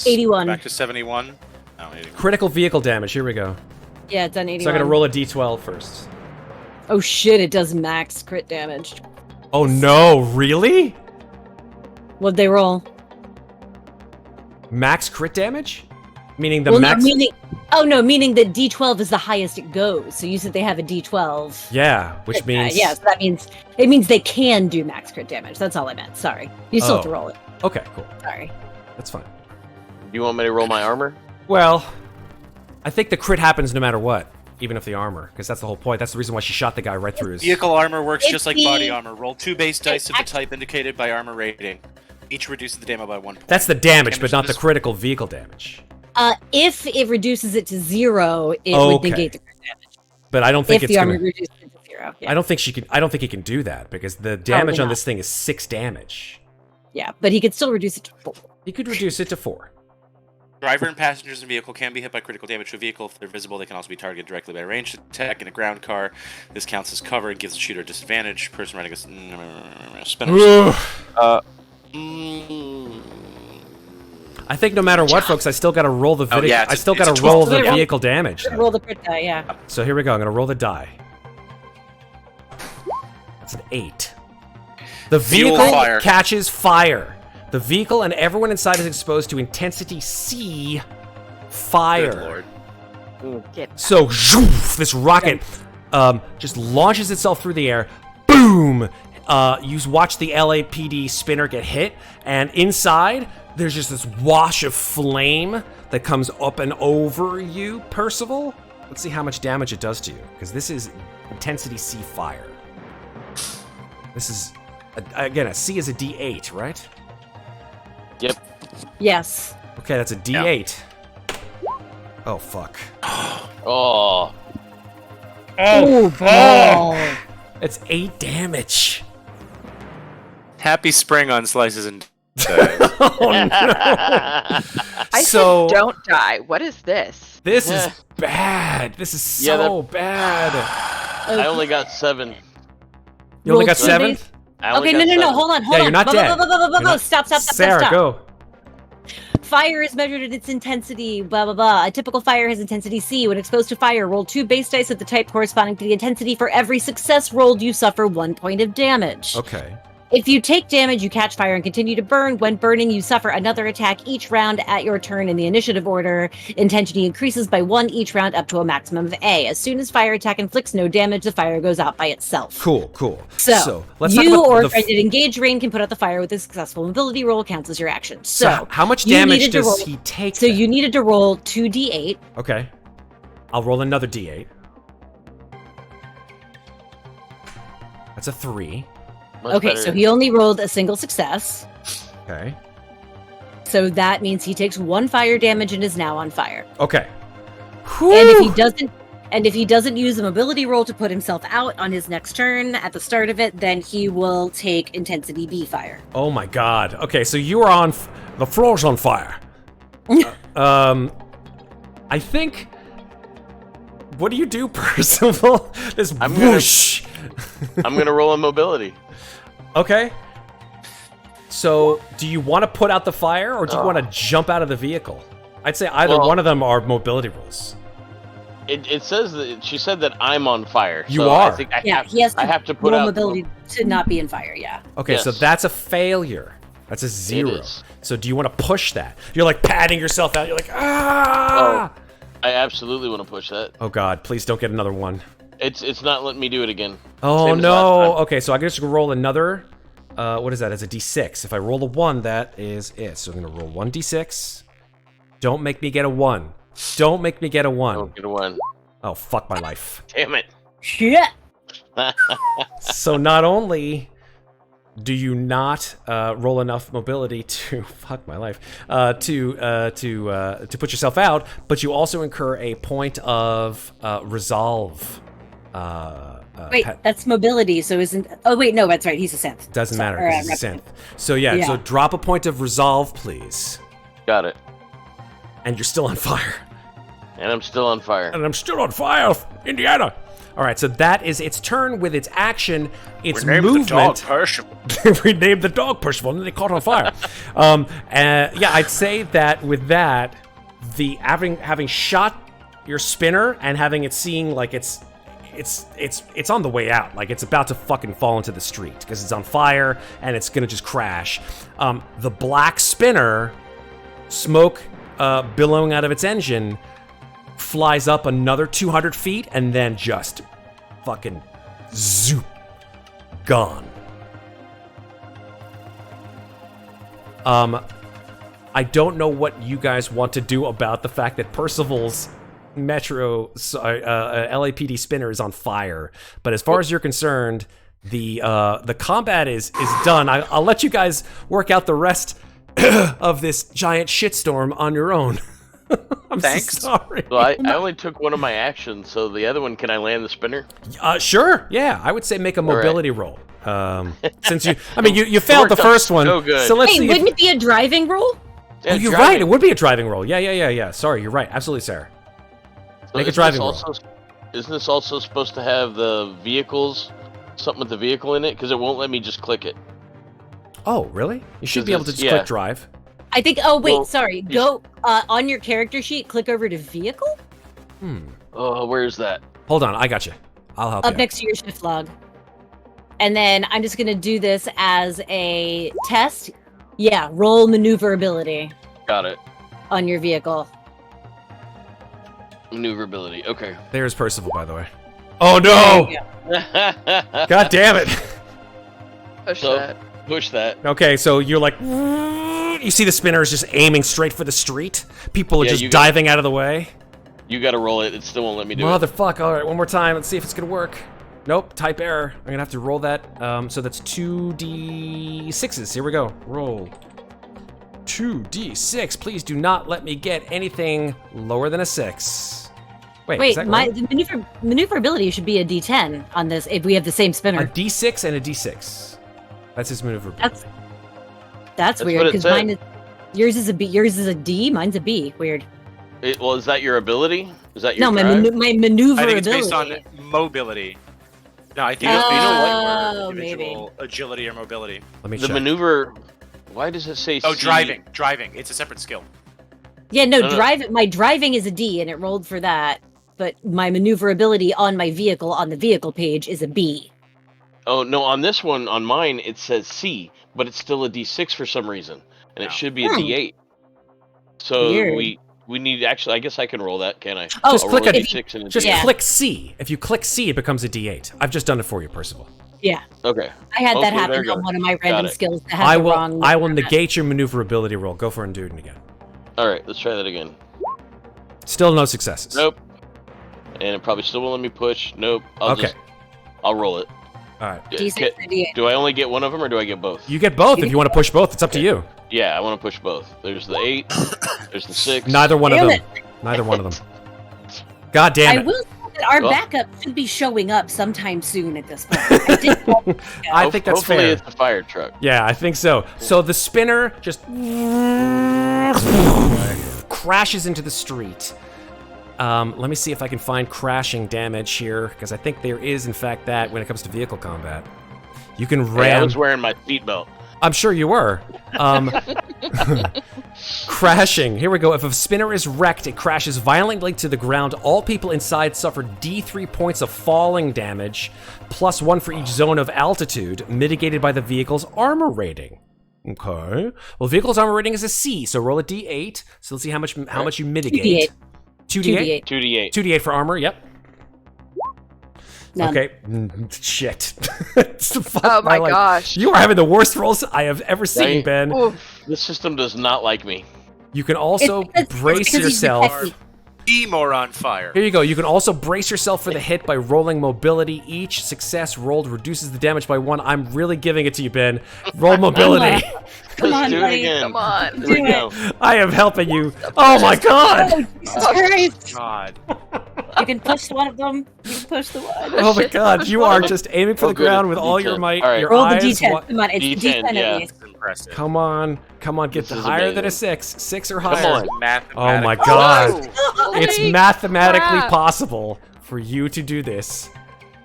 81. Back to 71. No, 81. Critical vehicle damage. Here we go. Yeah, it's on 81. So I'm going to roll a d12 first. Oh shit, it does max crit damage. Oh, no. Really? What'd they roll? Max crit damage? Meaning the Well, max... no, meaning that D12 is the highest it goes. So you said they have a D12. Yeah, which means... Yeah, so that means they can do max crit damage. That's all I meant. Sorry. You still have to roll it. Okay, cool. Sorry. That's fine. you want me to roll my armor? Well, I think the crit happens no matter what, even if the armor, because that's the whole point. That's the reason why she shot the guy right through his... Vehicle armor works It's just like the- body armor. Roll 2 base dice of the act- type indicated by armor rating. Each reduces the damage by 1 point. That's the damage, but Damage not the this- critical vehicle damage. If it reduces it to 0, it would Okay. negate the crit damage. But I don't think If it's the armor gonna... reduces it to 0. Yeah. I don't think he can do that, because the damage on not. this thing is 6 damage. Yeah, but he could still reduce it to 4. He could reduce it to 4. Driver and passengers in a vehicle can be hit by critical damage to a vehicle. If they're visible, they can also be targeted directly by a ranged attack in a ground car. This counts as cover and gives the shooter a disadvantage. Person riding a spinner. I think no matter what, folks, I still gotta roll the video. yeah, it's I a- still it's a gotta 12. roll the Yeah. vehicle damage. though. Roll the crit die, yeah. So here we go. I'm gonna roll the die. That's an 8. The Fuel vehicle fire. catches fire. The vehicle and everyone inside is exposed to intensity C fire. Good lord. Get So zhoof, this rocket just launches itself through the air. Boom! You watch the LAPD spinner get hit, and inside there's just this wash of flame that comes up and over you, Percival. Let's see how much damage it does to you, because this is intensity C fire. This is Again, a C is a D8, right? Yep. Yes. Okay, that's a D8. Oh, fuck. Oh. Oh, ball. It's 8 damage. Happy spring on slices and. Oh, no. I So- said don't die. What is this? This is bad. This is Yeah, so bad. I only got 7. You only Roll got 2 7? base- I only Okay, got no, 7. hold on. Yeah, you're not dead. You're not- Stop. Sarah, go. Fire is measured at its intensity, blah, blah, blah. A typical fire has intensity C. When exposed to fire, roll 2 base dice of the type corresponding to the intensity. For every success rolled, you suffer 1 point of damage. Okay. If you take damage, you catch fire and continue to burn. When burning, you suffer another attack each round at your turn in the initiative order. Intensity increases by 1 each round up to a maximum of A. As soon as fire attack inflicts no damage, the fire goes out by itself. Cool. So, let's talk you about or the a friend at engaged range can put out the fire with a successful mobility roll, counts as your action. So, how much you damage needed to does roll- he take? So then? you needed to roll 2d8. Okay. I'll roll another D8. That's a 3. Much Okay, better. so he only rolled a single success. Okay. So that means he takes 1 fire damage and is now on fire. Okay. And if he doesn't use a mobility roll to put himself out on his next turn at the start of it, then he will take intensity B fire. Oh my god. Okay, so you are on. The floor's on fire. I think. What do you do, Percival? This whoosh. I'm gonna roll a mobility. Okay. So, do you want to put out the fire, or do you want to jump out of the vehicle? I'd say either Well- one of them are mobility rolls. It says that she said that I'm on fire. You so are. I think I He has to, I have to put roll out mobility to not be in fire, yeah. Okay, so Yes. that's a failure. That's a 0. is. So, do you want to push that? You're like patting yourself out. You're like, ah! I absolutely want to push that. Oh god, please don't get another one. It's not letting me do it again. Oh Same as no. last time. Okay, so I can just roll another. What is that? It's a d6. If I roll a 1, that is it. So I'm gonna roll 1d6. Don't make me get a 1. Don't make me get a 1. Don't get a 1. Oh, fuck my life. Damn it. Shit! So not only do you not roll enough mobility to fuck my life to put yourself out, but you also incur a point of resolve. Wait, that's mobility, so isn't... Oh, wait, no, that's right, he's a synth. Doesn't matter Or, because he's a synth. So yeah, Yeah. so drop a point of resolve, please. Got it. And you're still on fire. And I'm still on fire. And I'm still on fire, Indiana. All right, so that is its turn with its action, its movement. Percival. We named the dog Percival, and then they caught on fire. Yeah, I'd say that with that, the having shot your spinner and having it seeing like it's on the way out, like it's about to fucking fall into the street because it's on fire and it's gonna just crash. The black spinner, smoke billowing out of its engine, flies up another 200 feet and then just fucking zoop, gone. I don't know what you guys want to do about the fact that Percival's LAPD spinner is on fire, but as far as you're concerned, the combat is done. I'll let you guys work out the rest of this giant shitstorm on your own. I'm Thanks. so sorry. So I only took one of my actions, so the other one, can I land the spinner? Sure. Yeah, I would say make a right. mobility roll. Since you failed the worked out first one, so good. so let's Wait, see. wouldn't it be a driving roll? Oh, you're right. It would be a driving roll. Yeah. Sorry, you're right. Absolutely, Sarah. Make a driving roll. Isn't this also supposed to have the vehicles, something with the vehicle in it? Because it won't let me just click it. Oh, really? You should Is be able to this- just yeah. click drive. I think... Oh, wait, Well, sorry. Go on your character sheet, click over to vehicle? Oh, where's that? Hold on, I got you. I'll help Up you. next to your shift log. And then I'm just going to do this as a test. Yeah, roll maneuverability Got it. on your vehicle. Maneuverability. Okay. There's Percival, by the way. Oh no! God damn it! Push So- that. Push that. Okay, so you're like, you see the spinner is just aiming straight for the street. People are Yeah, just you got- diving out of the way. You got to roll it. It still won't let me do it. Motherfuck! All right, one more time. Let's see if it's gonna work. Nope, type error. I'm gonna have to roll that. So that's 2d6s. Here we go. Roll. 2d6. Please do not let me get anything lower than a 6. Wait, is Wait, that my right? the maneuverability should be a D10 on this if we have the same A spinner. d6 and a d6. That's his maneuverability. That's what weird it because said. mine is yours is a B, yours is a D, mine's a B. Weird. Well, is that your ability? Is that your No, my drive? my I maneuverability. think it's based on mobility. No, I think You it's know based what? on Oh, individual agility or mobility. Let me The check. maneuver. Why does it say? Oh, C? driving. It's a separate skill. Yeah, no, No, no. my driving is a D and it rolled for that, but my maneuverability on my vehicle on the vehicle page is a B. Oh no, on this one, on mine, it says C, but it's still a D6 for some reason, and it No. should be a Hmm. D8. So Weird. we need actually. I guess I can roll that, can I? Oh, Just I'll click roll a a- D6 and a Just D8. Yeah. click C. If you click C, it becomes a d8. I've just done it for you, Percival. Yeah, Okay. I had that Okay, there happen you go. on one of my Got random it. skills that had I the will wrong. I will negate your maneuverability roll. Go for it and do it again. All right. Let's try that again. Still no successes. Nope. And it probably still won't let me push. Nope. Okay. I'll roll it. All right. D6 and D8. Do I only get one of them, or do I get both? You get both if you want to push both. It's up to you. Yeah, I want to push both. There's the 8. There's the 6. Neither one of Damn them. Neither one of them. God damn I it. will say that our Well- backup should be showing up sometime soon at this point. I did I think that's Hopefully fair. it's the fire truck. Yeah, I think so. So the spinner just crashes into the street. Let me see if I can find crashing damage here, because I think there is, in fact, that when it comes to vehicle combat. You can Hey, I ram. was wearing my seatbelt. I'm sure you were. Crashing. Here we go. If a spinner is wrecked, it crashes violently to the ground. All people inside suffer D3 points of falling damage, plus 1 for each zone of altitude, mitigated by the vehicle's armor rating. Okay. Well, vehicle's armor rating is a C, so roll a D8. So let's see how much you mitigate. 2D8. 2d8. 2D8 for armor. Yep. None. Okay. Shit. It's the fuck Oh my life. gosh. You are having the worst rolls I have ever seen, Right? Ben. Oof. This system does not like me. You can also It's because- brace it's because he's yourself. protected. Be more on fire. Here you go. You can also brace yourself for the hit by rolling mobility. Each success rolled reduces the damage by 1. I'm really giving it to you, Ben. Roll mobility. Come Let's on, do buddy. it again. Come on. Here we Do go. I am helping you. Oh my god. Oh, Jesus Christ. God. You can push one of them. You can push the one. Oh my god. You are just aiming for Oh, the good. ground with It's all D10. your might. All right. Your Roll the eyes. D10. Come on, it's the D10, D10 yeah. at least. It's impressive. Come on. Get This to is higher than a amazing. 6. 6 or higher. on. Oh my Mathematically. god. It's Holy mathematically crap. possible for you to do this.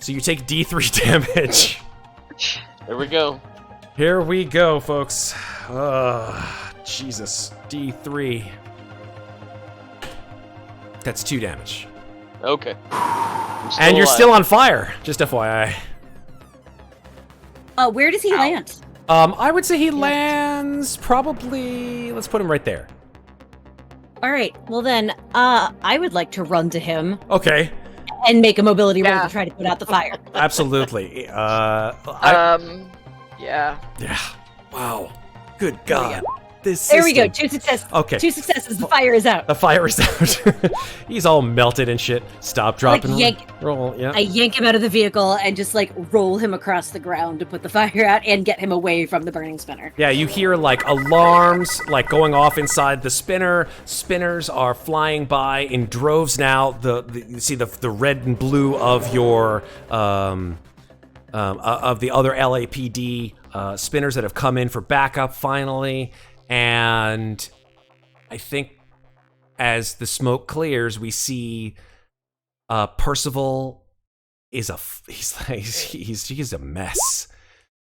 So you take D3 damage. Here we go. Here we go, folks. Jesus. D3. That's 2 damage. Okay. I'm And you're alive. still on fire, just FYI. Where does he land? I would say he lands probably. Let's put him right there. All right. Well then, I would like to run to him Okay, and make a mobility roll Yeah. to try to put out the fire. absolutely. Yeah. Yeah. Wow. Good God. This There we go. system. 2 successes. Okay. 2 successes. The fire is out. The fire is out. He's all melted and shit. Stop, drop, and yank- roll. Yeah. I yank him out of the vehicle and just like roll him across the ground to put the fire out and get him away from the burning spinner. Yeah, you hear like alarms like going off inside the spinner. Spinners are flying by in droves now. You see the red and blue of your of the other LAPD spinners that have come in for backup finally. And I think as the smoke clears, we see Percival is he's a mess.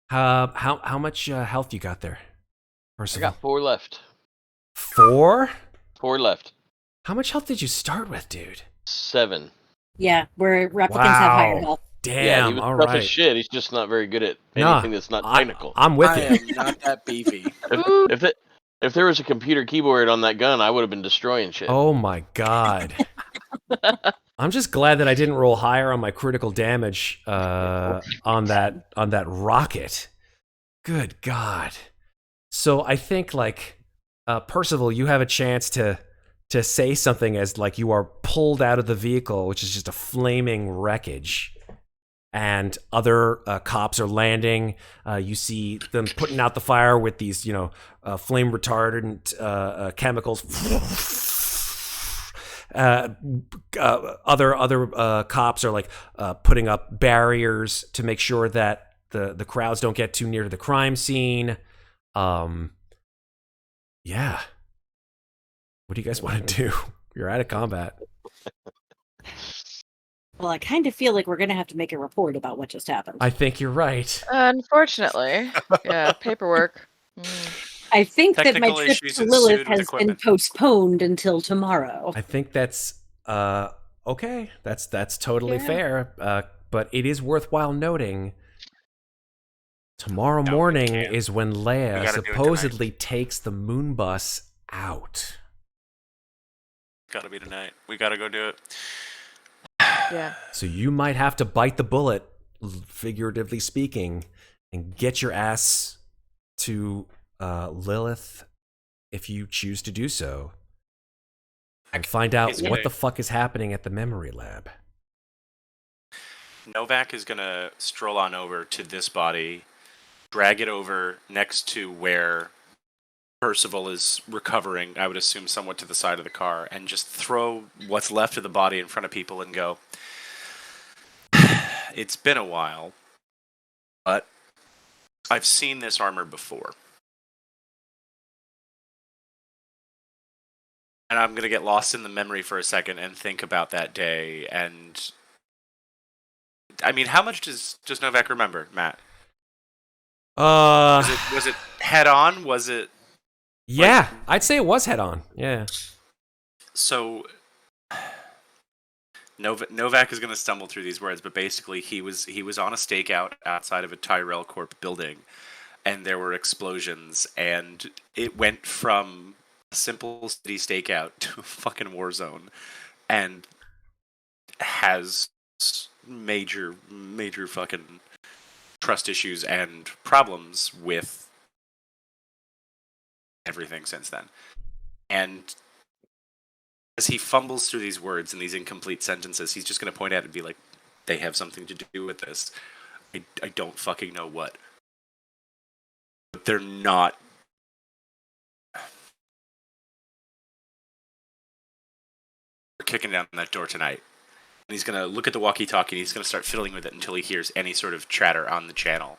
How much health you got there, I Percival? got 4 left. 4? 4 left. How much health did you start with, dude? 7. Yeah, where replicants have higher health. Yeah, Damn. he was All tough right. as shit. He's just not very good at Nah, anything that's not technical. I'm with I you. am not that beefy. If there was a computer keyboard on that gun, I would have been destroying shit. Oh my god. I'm just glad that I didn't roll higher on my critical damage on that rocket. Good God. So I think like Percival, you have a chance to say something as like you are pulled out of the vehicle, which is just a flaming wreckage, and other cops are landing. You see them putting out the fire with these, flame retardant chemicals. Other cops are like putting up barriers to make sure that the crowds don't get too near to the crime scene. Yeah. What do you guys want to do? You're out of combat. Well, I kind of feel like we're going to have to make a report about what just happened. I think you're right. Unfortunately. Yeah, paperwork. I think that my Technical trip issues to ensued Lilith with has equipment. been postponed until tomorrow. I think that's okay. That's totally Yeah. fair. But it is worthwhile noting tomorrow No, we morning can't. is when We Leia gotta do it supposedly takes the moon bus out. Gotta be tonight. We gotta go do it. Yeah. So you might have to bite the bullet, figuratively speaking, and get your ass to Lilith if you choose to do so, and find out He's what gonna- the fuck is happening at the memory lab. Novak is gonna stroll on over to this body, drag it over next to where Percival is recovering, I would assume somewhat to the side of the car, and just throw what's left of the body in front of people and go, it's been a while, but I've seen this armor before. And I'm going to get lost in the memory for a second and think about that day. And I mean, how much does Novak remember, Matt? Was it head on? Was it? Yeah, I'd say it was head on. Yeah. So Novak is going to stumble through these words, but basically he was on a stakeout outside of a Tyrell Corp building, and there were explosions, and it went from a simple city stakeout to a fucking war zone, and has major fucking trust issues and problems with everything since then. And as he fumbles through these words and these incomplete sentences, he's just going to point at it and be like, they have something to do with this. I don't fucking know what. But they're not. We're kicking down that door tonight. And he's going to look at the walkie-talkie and he's going to start fiddling with it until he hears any sort of chatter on the channel.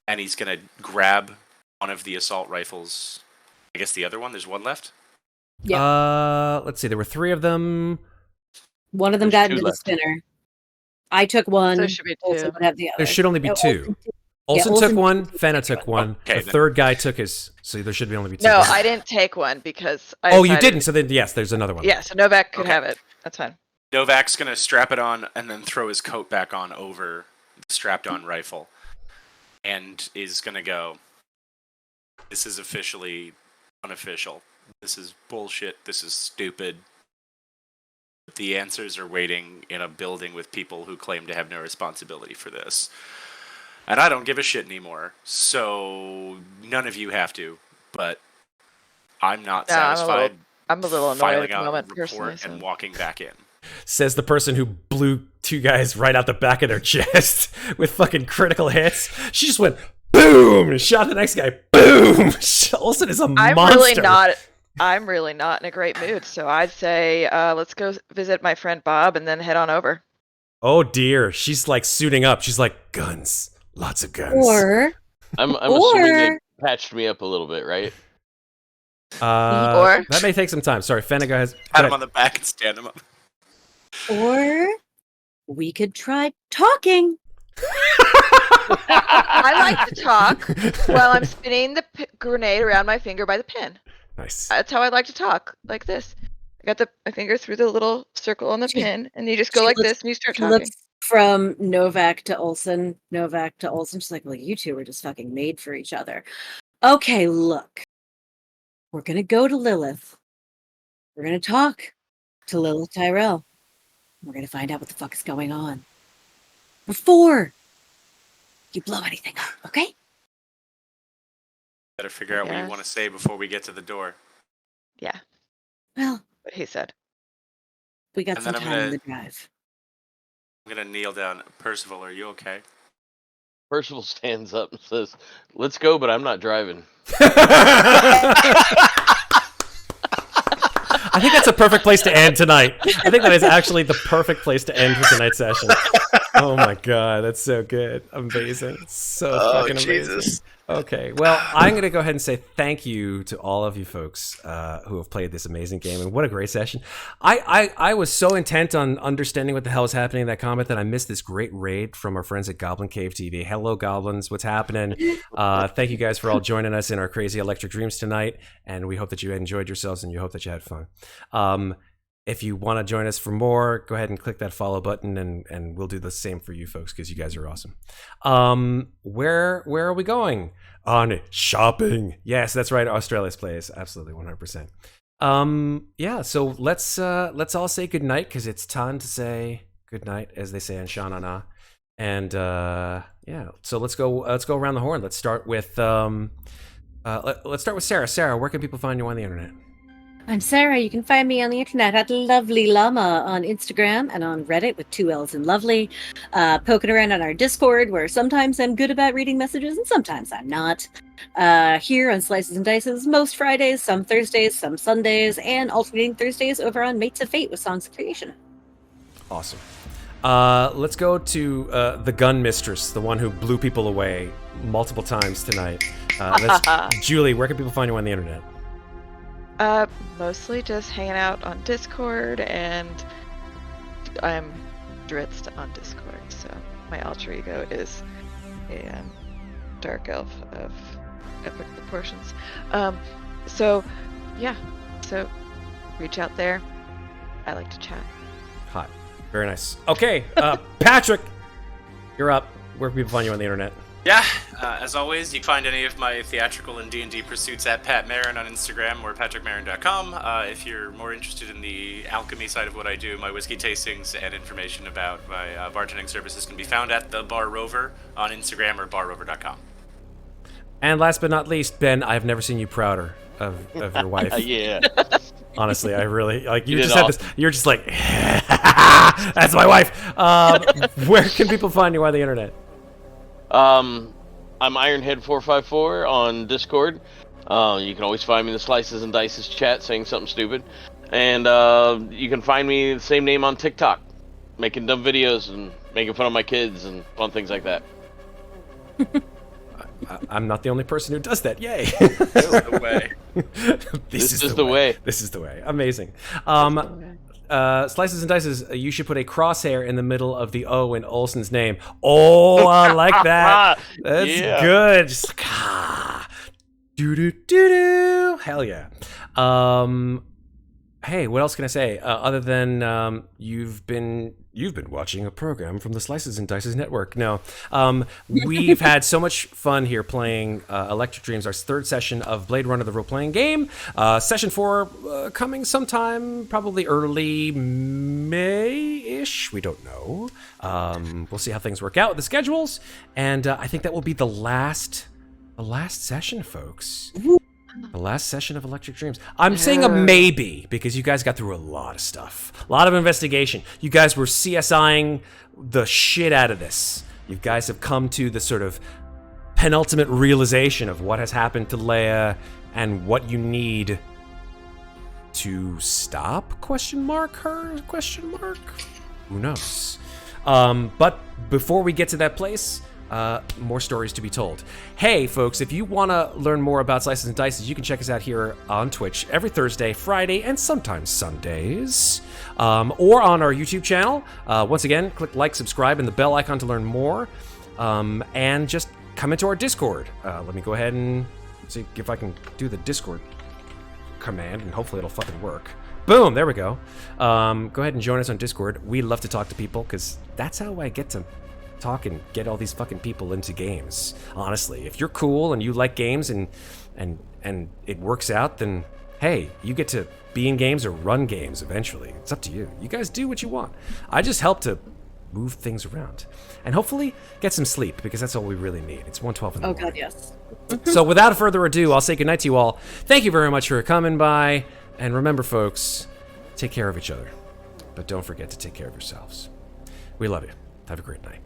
And he's going to grab one of the assault rifles. I guess the other one, there's one left? Yeah. Let's see. There were 3 of them. One of them There's got 2 into left. the spinner. I took one. There should be Olsen 2. would have the other. There should only be No, 2. Olsen Olsen took Olsen one. did Fenna take took one. Okay, The then. third guy took his. So there should only be 2. No, I didn't take one because I Oh, you decided- didn't. So then, yes, there's another one. Yeah, so Novak could Okay. have it. That's fine. Novak's going to strap it on and then throw his coat back on over the strapped-on rifle. And is going to go, this is officially unofficial. This is bullshit. This is stupid. The answers are waiting in a building with people who claim to have no responsibility for this. And I don't give a shit anymore. So none of you have to. But I'm not No, I'm a satisfied I'm a little annoyed filing at the out a moment, report personally. So. and walking back in. Says the person who blew 2 guys right out the back of their chest with fucking critical hits. She just went boom and shot the next guy. Boom. Olsen is a monster. I'm really not in a great mood. So I'd say let's go visit my friend Bob and then head on over. Oh dear. She's like suiting up. She's like, guns. Lots of guns. Or I'm Or- assuming they patched me up a little bit, right? Or- That may take some time. Sorry, Fenna, go ahead. Pat him on the back and stand him up. we could try talking. I like to talk while I'm spinning the grenade around my finger by the pin. Nice. That's how I like to talk, like this. I got my finger through the little circle on the She- pin, and you just go she like looks- this, and you start She talking. looks from Novak to Olsen. She's like, well, you two are just fucking made for each other. Okay, look. We're going to go to Lilith. We're going to talk to Lilith Tyrell. We're going to find out what the fuck is going on. Before you blow anything up, okay? Better figure out what you Yes. want to say before we get to the door. Yeah, Well, what he said. we got And some then I'm time on gonna- the drive. I'm gonna kneel down. Percival, are you okay? Percival stands up and says, "Let's go, but I'm not driving." I think that's a perfect place to end tonight. I think that is actually the perfect place to end for tonight's session. Oh my god, that's so good. Amazing. It's so fucking amazing. Jesus. Okay, well, I'm going to go ahead and say thank you to all of you folks who have played this amazing game, and what a great session. I was so intent on understanding what the hell is happening in that combat that I missed this great raid from our friends at Goblin Cave TV. Hello, Goblins. What's happening? Thank you guys for all joining us in our crazy electric dreams tonight, and we hope that you enjoyed yourselves and you hope that you had fun. If you want to join us for more, go ahead and click that follow button, and we'll do the same for you folks because you guys are awesome. Where are we going? On shopping. Yes, that's right. Australia's Place. Absolutely, 100%. Yeah. So let's all say good night because it's time to say good night, as they say in Sha Na Na. And yeah. So let's go around the horn. Let's start with let's start with Sarah. Sarah, where can people find you on the internet? I'm Sarah. You can find me on the internet at Lovely Llama on Instagram and on Reddit with 2 L's in Lovely. Poking around on our Discord, where sometimes I'm good about reading messages and sometimes I'm not. Here on Slices and Dices, most Fridays, some Thursdays, some Sundays, and alternating Thursdays over on Mates of Fate with Songs of Creation. Awesome. Let's go to the gun mistress, the one who blew people away multiple times tonight. That's Julie. Where can people find you on the internet? Mostly just hanging out on Discord, and I'm Dritzed on Discord, so my alter ego is a dark elf of epic proportions. So yeah, so reach out there. I like to chat. Hot. Very nice. Okay, Patrick, you're up. Where can people find you on the internet? Yeah, as always, you can find any of my theatrical and D&D pursuits at Pat Marin on Instagram or patrickmarin.com. If you're more interested in the alchemy side of what I do, my whiskey tastings and information about my bartending services can be found at the Bar Rover on Instagram or barrover.com. And last but not least, Ben, I've never seen you prouder of your wife. Yeah. Honestly, I really like you just had this. You're just like, that's my wife. Where can people find you on the internet? I'm Ironhead454 on Discord. You can always find me in the Slices and Dices chat saying something stupid. And you can find me the same name on TikTok, making dumb videos and making fun of my kids and fun things like that. I'm not the only person who does that. Yay! This is the way. This is the way. This is the way. Amazing. Slices and Dices, you should put a crosshair in the middle of the O in Oelsen's name. Oh, I like that. That's good. Just like, do. Hell yeah. Hey, what else can I say? Other than you've been watching a program from the Slices and Dices Network. No, we've had so much fun here playing Electric Dreams, our third session of Blade Runner, the role-playing game. Session 4 coming sometime, probably early May-ish. We don't know. We'll see how things work out with the schedules, and I think that will be the last session, folks. The last session of Electric Dreams. I'm saying a maybe because you guys got through a lot of stuff. A lot of investigation. You guys were CSIing the shit out of this. You guys have come to the sort of penultimate realization of what has happened to Leia and what you need to stop? Her? Who knows? But before we get to that place, more stories to be told. Hey, folks, if you want to learn more about Slices and Dices, you can check us out here on Twitch every Thursday, Friday, and sometimes Sundays, or on our YouTube channel. Once again, click like, subscribe, and the bell icon to learn more, and just come into our Discord. Let me go ahead and see if I can do the Discord command, and hopefully it'll fucking work. Boom, there we go. Go ahead and join us on Discord. We love to talk to people, because that's how I get to talk and get all these fucking people into games. Honestly, if you're cool and you like games and it works out, then hey, you get to be in games or run games eventually. It's up to you. You guys do what you want. I just help to move things around and hopefully get some sleep, because that's all we really need. It's 1:12 in the morning. God, yes. So without further ado, I'll say goodnight to you all. Thank you very much for coming by, and remember, folks, take care of each other, but don't forget to take care of yourselves. We love you. Have a great night.